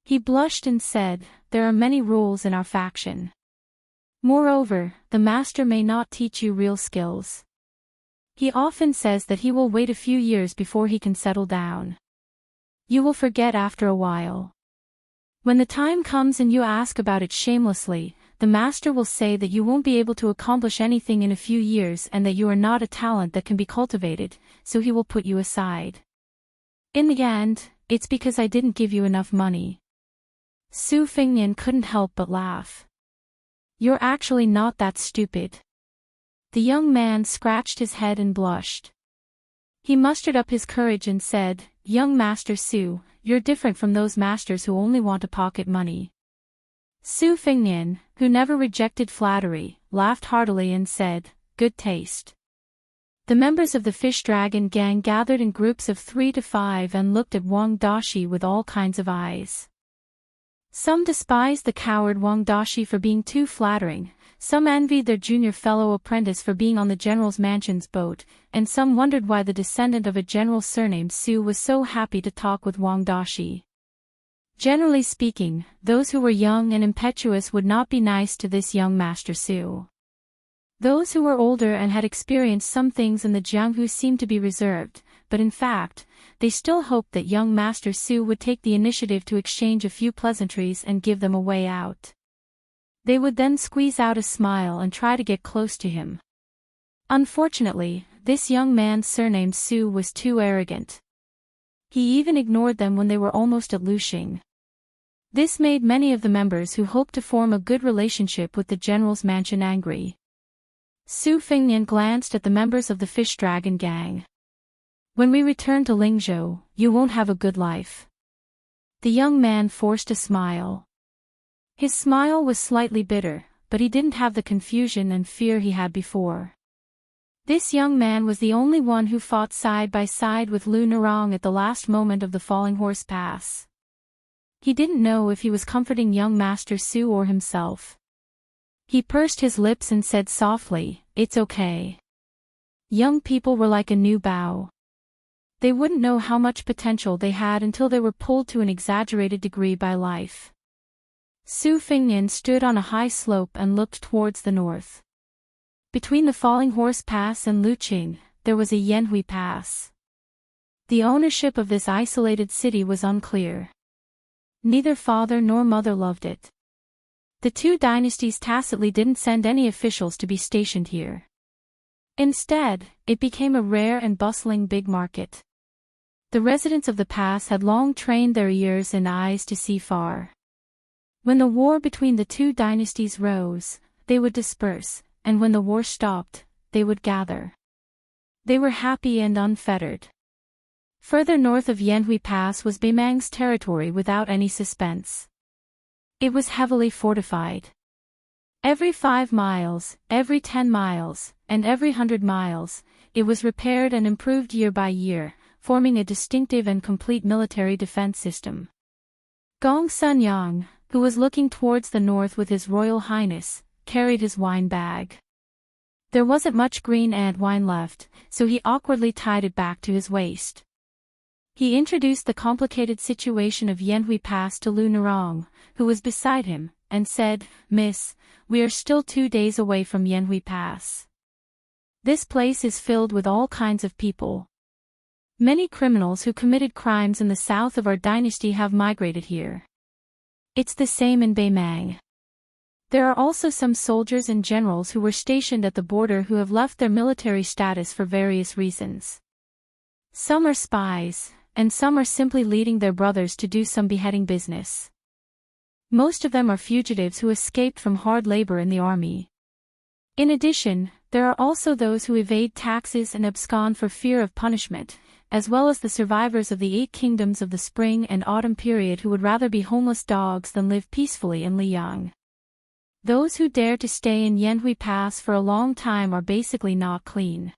He blushed and said, "There are many rules in our faction. Moreover, the master may not teach you real skills. He often says that he will wait a few years before he can settle down. You will forget after a while. When the time comes and you ask about it shamelessly, the master will say that you won't be able to accomplish anything in a few years and that you are not a talent that can be cultivated, so he will put you aside. In the end, it's because I didn't give you enough money." Su Fengnian couldn't help but laugh. "You're actually not that stupid." The young man scratched his head and blushed. He mustered up his courage and said, "Young Master Su, you're different from those masters who only want to pocket money." Su Fengnian, who never rejected flattery, laughed heartily and said, "Good taste." The members of the Fish Dragon gang gathered in groups of 3 to 5 and looked at Wang Dashi with all kinds of eyes. Some despised the coward Wang Dashi for being too flattering, some envied their junior fellow apprentice for being on the general's mansion's boat, and some wondered why the descendant of a general surnamed Su was so happy to talk with Wang Dashi. Generally speaking, those who were young and impetuous would not be nice to this young Master Su. Those who were older and had experienced some things in the Jianghu seemed to be reserved, but in fact, they still hoped that young Master Su would take the initiative to exchange a few pleasantries and give them a way out. They would then squeeze out a smile and try to get close to him. Unfortunately, this young man surnamed Su was too arrogant. He even ignored them when they were almost at Luqing. This made many of the members who hoped to form a good relationship with the general's mansion angry. Su Fengnian glanced at the members of the Fish Dragon gang. "When we return to Lingzhou, you won't have a good life." The young man forced a smile. His smile was slightly bitter, but he didn't have the confusion and fear he had before. This young man was the only one who fought side by side with Lu Nerong at the last moment of the Falling Horse Pass. He didn't know if he was comforting young Master Su or himself. He pursed his lips and said softly, "It's okay." Young people were like a new bough. They wouldn't know how much potential they had until they were pulled to an exaggerated degree by life. Su Fengnian stood on a high slope and looked towards the north. Between the Falling Horse Pass and Luqing, there was a Yanhui Pass. The ownership of this isolated city was unclear. Neither father nor mother loved it. The two dynasties tacitly didn't send any officials to be stationed here. Instead, it became a rare and bustling big market. The residents of the pass had long trained their ears and eyes to see far. When the war between the two dynasties rose, they would disperse, and when the war stopped, they would gather. They were happy and unfettered. Further north of Yanhui Pass was Beimang's territory without any suspense. It was heavily fortified. Every 5 miles, every 10 miles, and every 100 miles, it was repaired and improved year by year, forming a distinctive and complete military defense system. Gong Sunyang, who was looking towards the north with His Royal Highness, carried his wine bag. There wasn't much green ant wine left, so he awkwardly tied it back to his waist. He introduced the complicated situation of Yanhui Pass to Lu Narong, who was beside him, and said, "Miss, we are still 2 days away from Yanhui Pass. This place is filled with all kinds of people. Many criminals who committed crimes in the south of our dynasty have migrated here. It's the same in Beimang. There are also some soldiers and generals who were stationed at the border who have left their military status for various reasons. Some are spies, and some are simply leading their brothers to do some beheading business. Most of them are fugitives who escaped from hard labor in the army. In addition, there are also those who evade taxes and abscond for fear of punishment, as well as the survivors of the 8 kingdoms of the spring and autumn period who would rather be homeless dogs than live peacefully in Liang. Those who dare to stay in Yanhui Pass for a long time are basically not clean.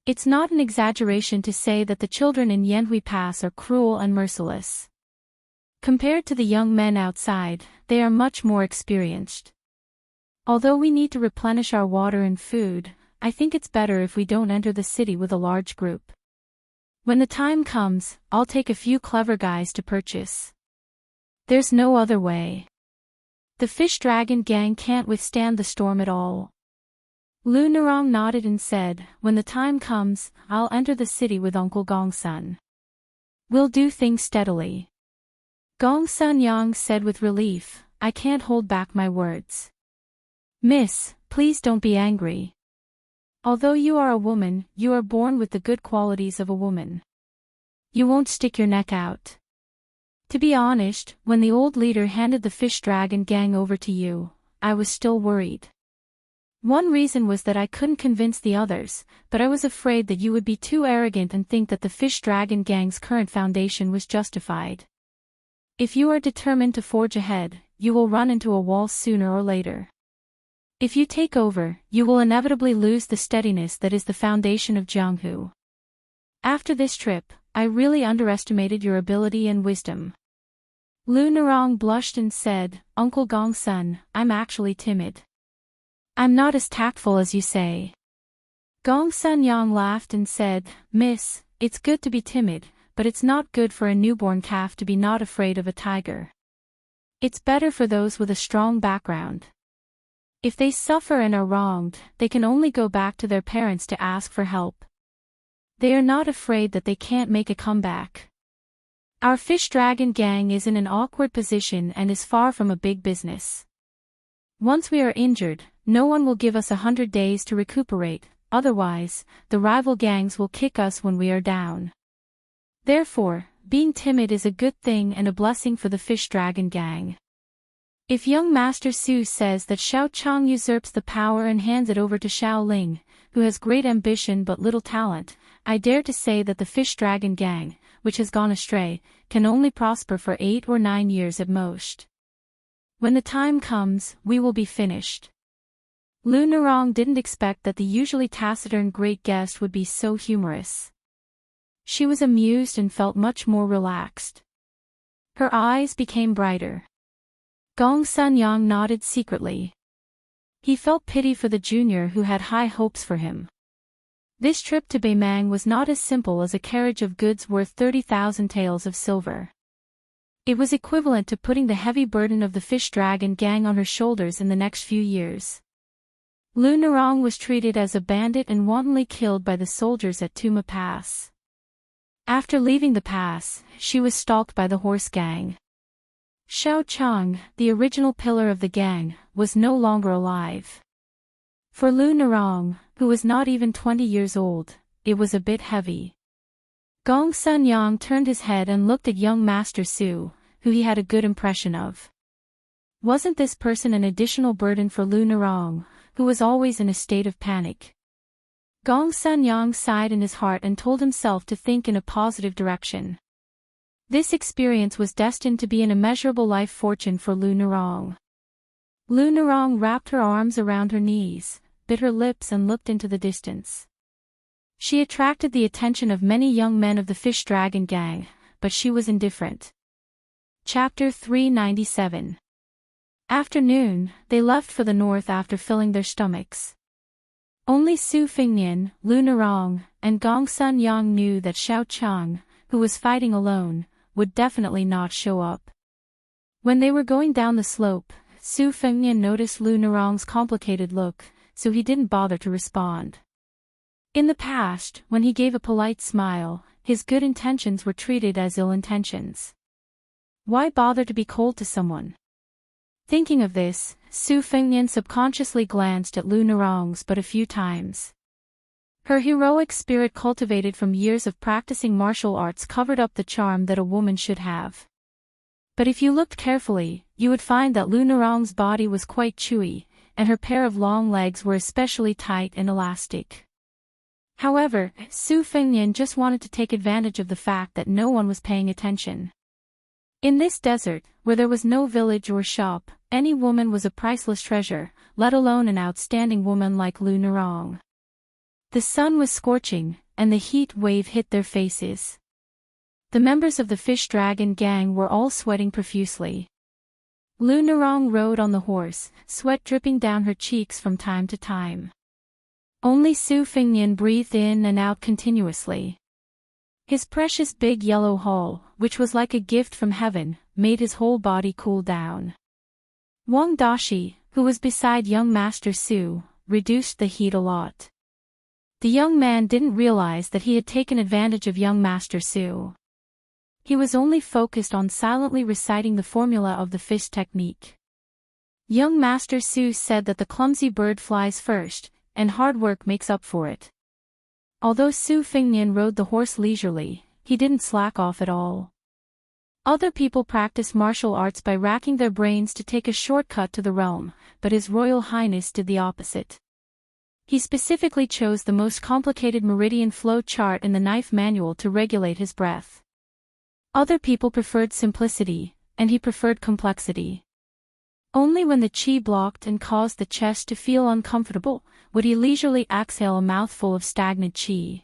It's not an exaggeration to say that the children in Yanhui Pass are cruel and merciless. Compared to the young men outside, they are much more experienced. Although we need to replenish our water and food, I think it's better if we don't enter the city with a large group. When the time comes, I'll take a few clever guys to purchase. There's no other way. The fish dragon gang can't withstand the storm at all." Lu Narong nodded and said, "When the time comes, I'll enter the city with Uncle Gongsun. We'll do things steadily." Gongsun Yang said with relief, "I can't hold back my words. Miss, please don't be angry. Although you are a woman, you are born with the good qualities of a woman. You won't stick your neck out. To be honest, when the old leader handed the fish dragon gang over to you, I was still worried. One reason was that I couldn't convince the others, but I was afraid that you would be too arrogant and think that the fish dragon gang's current foundation was justified. If you are determined to forge ahead, you will run into a wall sooner or later. If you take over, you will inevitably lose the steadiness that is the foundation of Jianghu. After this trip, I really underestimated your ability and wisdom." Lu Narong blushed and said, "Uncle Gongsun, I'm actually timid. I'm not as tactful as you say." Gongsun Yang laughed and said, "Miss, it's good to be timid, but it's not good for a newborn calf to be not afraid of a tiger. It's better for those with a strong background. If they suffer and are wronged, they can only go back to their parents to ask for help. They are not afraid that they can't make a comeback. Our fish dragon gang is in an awkward position and is far from a big business. Once we are injured, no one will give us 100 days to recuperate, otherwise, the rival gangs will kick us when we are down. Therefore, being timid is a good thing and a blessing for the fish dragon gang. If young Master Su says that Xiao Chang usurps the power and hands it over to Xiao Ling, who has great ambition but little talent, I dare to say that the fish dragon gang, which has gone astray, can only prosper for 8 or 9 years at most. When the time comes, we will be finished." Lu Narong didn't expect that the usually taciturn great guest would be so humorous. She was amused and felt much more relaxed. Her eyes became brighter. Gongsun Yang nodded secretly. He felt pity for the junior who had high hopes for him. This trip to Beimang was not as simple as a carriage of goods worth 30,000 taels of silver. It was equivalent to putting the heavy burden of the fish dragon gang on her shoulders in the next few years. Lu Narong was treated as a bandit and wantonly killed by the soldiers at Tuma Pass. After leaving the pass, she was stalked by the horse gang. Xiao Chang, the original pillar of the gang, was no longer alive. For Lu Narong, who was not even 20 years old, it was a bit heavy. Gongsun Yang turned his head and looked at young Master Su, who he had a good impression of. Wasn't this person an additional burden for Lu Narong, who was always in a state of panic? Gongsun Yang sighed in his heart and told himself to think in a positive direction. This experience was destined to be an immeasurable life fortune for Lu Narong. Lu Narong wrapped her arms around her knees, bit her lips and looked into the distance. She attracted the attention of many young men of the fish dragon gang, but she was indifferent. Chapter 397. Afternoon, they left for the north after filling their stomachs. Only Su Fingnian, Lu Narong, and Gongsun Yang knew that Xiao Chang, who who was fighting alone, would definitely not show up. When they were going down the slope, Su Fengnian noticed Lu Nerong's complicated look, so he didn't bother to respond. In the past, when he gave a polite smile, his good intentions were treated as ill intentions. Why bother to be cold to someone? Thinking of this, Su Fengnian subconsciously glanced at Lu Nerong's but a few times. Her heroic spirit cultivated from years of practicing martial arts covered up the charm that a woman should have. But if you looked carefully, you would find that Lu Nerong's body was quite chewy, and her pair of long legs were especially tight and elastic. However, Su Fengnian just wanted to take advantage of the fact that no one was paying attention. In this desert, where there was no village or shop, any woman was a priceless treasure, let alone an outstanding woman like Lu Nerong. The sun was scorching, and the heat wave hit their faces. The members of the fish dragon gang were all sweating profusely. Lu Nerong rode on the horse, sweat dripping down her cheeks from time to time. Only Su Fengnian breathed in and out continuously. His precious big yellow hull, which was like a gift from heaven, made his whole body cool down. Wang Dashi, who was beside young Master Su, reduced the heat a lot. The young man didn't realize that he had taken advantage of young Master Su. He was only focused on silently reciting the formula of the fish technique. Young Master Su said that the clumsy bird flies first, and hard work makes up for it. Although Su Fengnian rode the horse leisurely, he didn't slack off at all. Other people practice martial arts by racking their brains to take a shortcut to the realm, but His Royal Highness did the opposite. He specifically chose the most complicated meridian flow chart in the knife manual to regulate his breath. Other people preferred simplicity, and he preferred complexity. Only when the qi blocked and caused the chest to feel uncomfortable, would he leisurely exhale a mouthful of stagnant qi.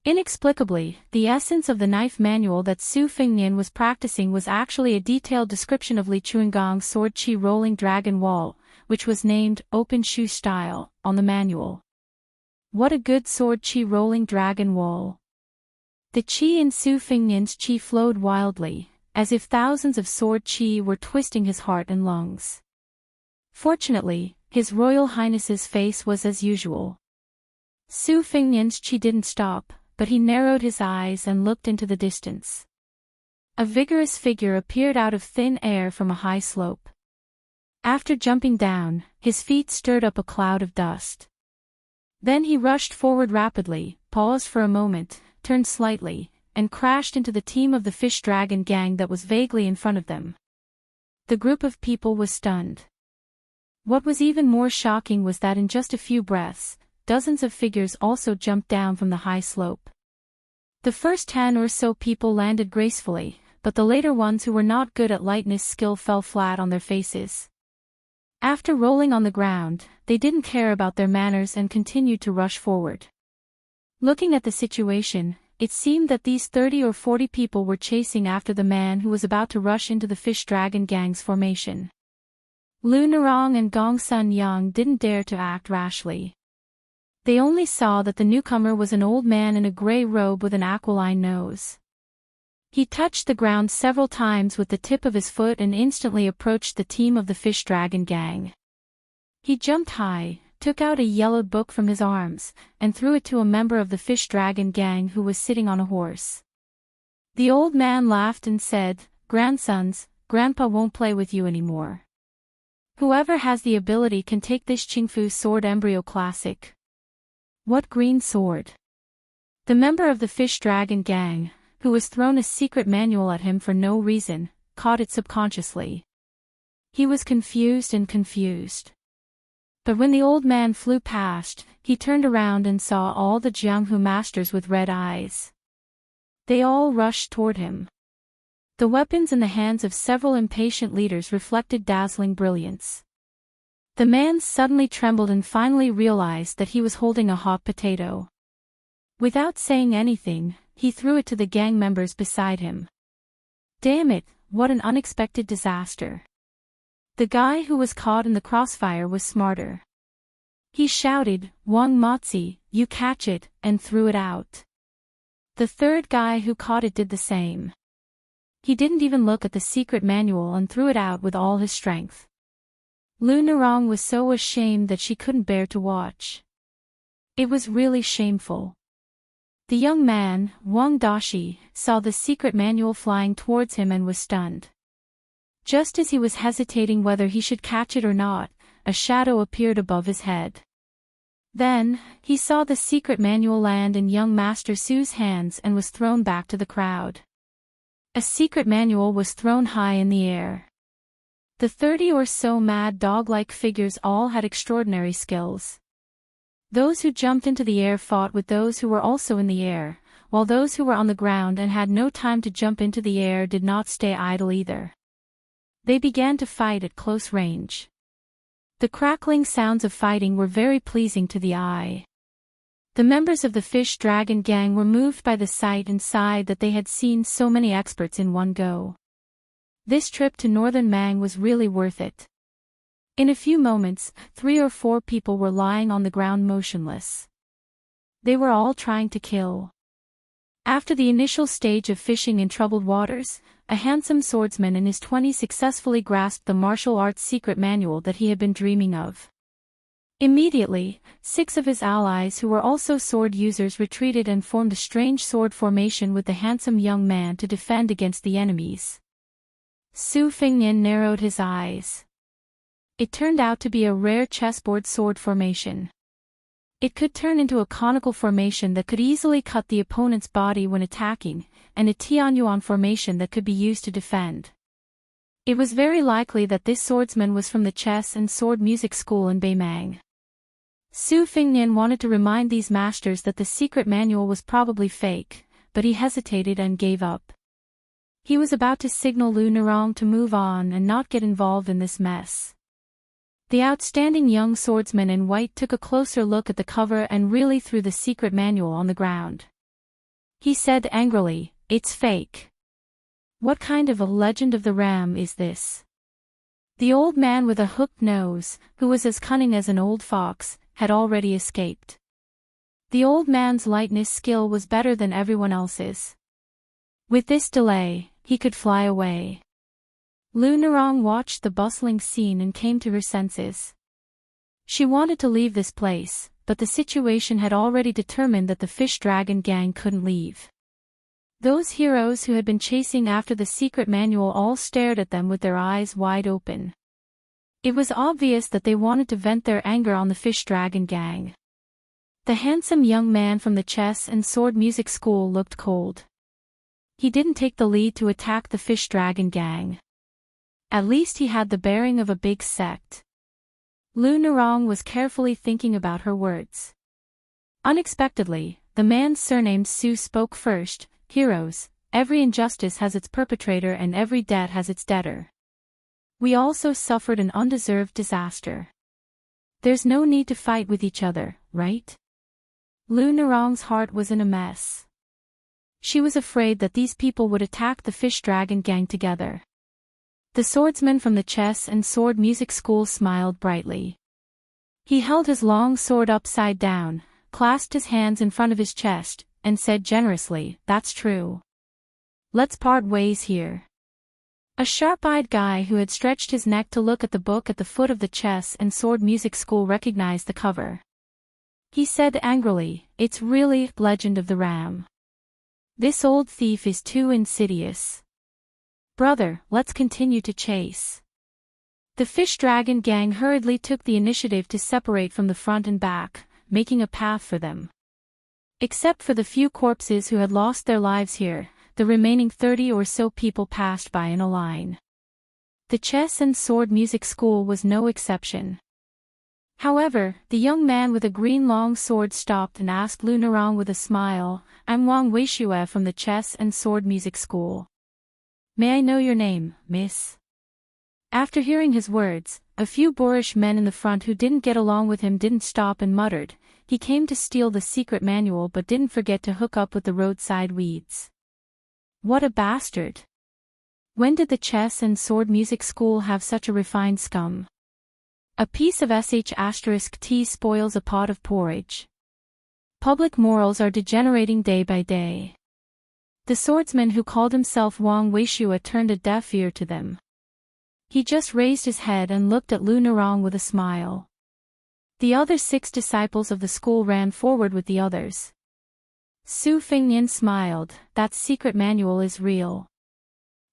Inexplicably, the essence of the knife manual that Su Fengnian was practicing was actually a detailed description of Li Chuangong's sword qi rolling dragon wall, which was named Open Shoe Style on the manual. What a good sword qi rolling dragon wall! The qi in Su Fengnian's qi flowed wildly, as if thousands of sword qi were twisting his heart and lungs. Fortunately, His Royal Highness's face was as usual. Su Fengnian's qi didn't stop, but he narrowed his eyes and looked into the distance. A vigorous figure appeared out of thin air from a high slope. After jumping down, his feet stirred up a cloud of dust. Then he rushed forward rapidly, paused for a moment, turned slightly, and crashed into the team of the fish dragon gang that was vaguely in front of them. The group of people was stunned. What was even more shocking was that in just a few breaths, dozens of figures also jumped down from the high slope. The first 10 or so people landed gracefully, but the later ones who were not good at lightness skill fell flat on their faces. After rolling on the ground, they didn't care about their manners and continued to rush forward. Looking at the situation, it seemed that these 30 or 40 people were chasing after the man who was about to rush into the fish dragon gang's formation. Lu Nerong and Gong Sun Yang didn't dare to act rashly. They only saw that the newcomer was an old man in a gray robe with an aquiline nose. He touched the ground several times with the tip of his foot and instantly approached the team of the fish dragon gang. He jumped high, took out a yellowed book from his arms, and threw it to a member of the fish dragon gang who was sitting on a horse. The old man laughed and said, "Grandsons, Grandpa won't play with you anymore. Whoever has the ability can take this Qingfu sword embryo classic." "What green sword?" The member of the fish dragon gang, who was thrown a secret manual at him for no reason, caught it subconsciously. He was confused. But when the old man flew past, he turned around and saw all the Jianghu masters with red eyes. They all rushed toward him. The weapons in the hands of several impatient leaders reflected dazzling brilliance. The man suddenly trembled and finally realized that he was holding a hot potato. Without saying anything, he threw it to the gang members beside him. Damn it, what an unexpected disaster. The guy who was caught in the crossfire was smarter. He shouted, "Wang Mozi, you catch it," and threw it out. The third guy who caught it did the same. He didn't even look at the secret manual and threw it out with all his strength. Lu Narong was so ashamed that she couldn't bear to watch. It was really shameful. The young man, Wang Dashi, saw the secret manual flying towards him and was stunned. Just as he was hesitating whether he should catch it or not, a shadow appeared above his head. Then, he saw the secret manual land in young Master Su's hands and was thrown back to the crowd. A secret manual was thrown high in the air. The 30 or so mad dog-like figures all had extraordinary skills. Those who jumped into the air fought with those who were also in the air, while those who were on the ground and had no time to jump into the air did not stay idle either. They began to fight at close range. The crackling sounds of fighting were very pleasing to the eye. The members of the Fish Dragon gang were moved by the sight and sighed that they had seen so many experts in one go. This trip to Northern Mang was really worth it. In a few moments, 3 or 4 people were lying on the ground motionless. They were all trying to kill. After the initial stage of fishing in troubled waters, a handsome swordsman in his 20s successfully grasped the martial arts secret manual that he had been dreaming of. Immediately, 6 of his allies who were also sword users retreated and formed a strange sword formation with the handsome young man to defend against the enemies. Su Fengnian narrowed his eyes. It turned out to be a rare chessboard sword formation. It could turn into a conical formation that could easily cut the opponent's body when attacking, and a Tianyuan formation that could be used to defend. It was very likely that this swordsman was from the chess and sword music school in Beimang. Su Fengnian wanted to remind these masters that the secret manual was probably fake, but he hesitated and gave up. He was about to signal Lu Narong to move on and not get involved in this mess. The outstanding young swordsman in white took a closer look at the cover and really threw the secret manual on the ground. He said angrily, "It's fake. What kind of a legend of the ram is this?" The old man with a hooked nose, who was as cunning as an old fox, had already escaped. The old man's lightness skill was better than everyone else's. With this delay, he could fly away. Lu Narong watched the bustling scene and came to her senses. She wanted to leave this place, but the situation had already determined that the Fish Dragon gang couldn't leave. Those heroes who had been chasing after the secret manual all stared at them with their eyes wide open. It was obvious that they wanted to vent their anger on the Fish Dragon gang. The handsome young man from the chess and sword music school looked cold. He didn't take the lead to attack the Fish Dragon gang. At least he had the bearing of a big sect. Lu Narong was carefully thinking about her words. Unexpectedly, the man surnamed Su spoke first. "Heroes, every injustice has its perpetrator and every debt has its debtor. We also suffered an undeserved disaster. There's no need to fight with each other, right?" Lu Narong's heart was in a mess. She was afraid that these people would attack the Fish Dragon gang together. The swordsman from the chess and sword music school smiled brightly. He held his long sword upside down, clasped his hands in front of his chest, and said generously, "That's true. Let's part ways here." A sharp-eyed guy who had stretched his neck to look at the book at the foot of the chess and sword music school recognized the cover. He said angrily, "It's really Legend of the Ram. This old thief is too insidious. Brother, let's continue to chase." The Fish Dragon gang hurriedly took the initiative to separate from the front and back, making a path for them. Except for the few corpses who had lost their lives here, the remaining 30 or so people passed by in a line. The chess and sword music school was no exception. However, the young man with a green long sword stopped and asked Lu Narong with a smile, "I'm Wang Weishue from the chess and sword music school. May I know your name, miss?" After hearing his words, a few boorish men in the front who didn't get along with him didn't stop and muttered, "He came to steal the secret manual but didn't forget to hook up with the roadside weeds. What a bastard! When did the chess and sword music school have such a refined scum? A piece of sh*t spoils a pot of porridge. Public morals are degenerating day by day." The swordsman who called himself Wang Weishua turned a deaf ear to them. He just raised his head and looked at Lu Nerong with a smile. The other 6 disciples of the school ran forward with the others. Su Fingnian smiled, that secret manual is real.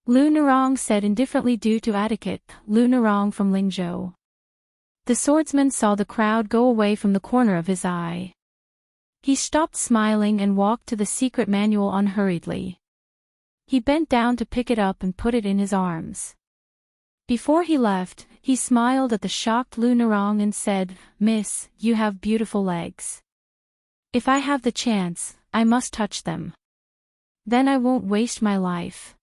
Lu Nerong said indifferently due to etiquette, Lu Nerong from Lingzhou. The swordsman saw the crowd go away from the corner of his eye. He stopped smiling and walked to the secret manual unhurriedly. He bent down to pick it up and put it in his arms. Before he left, he smiled at the shocked Lu Nerong and said, "Miss, you have beautiful legs. If I have the chance, I must touch them. Then I won't waste my life."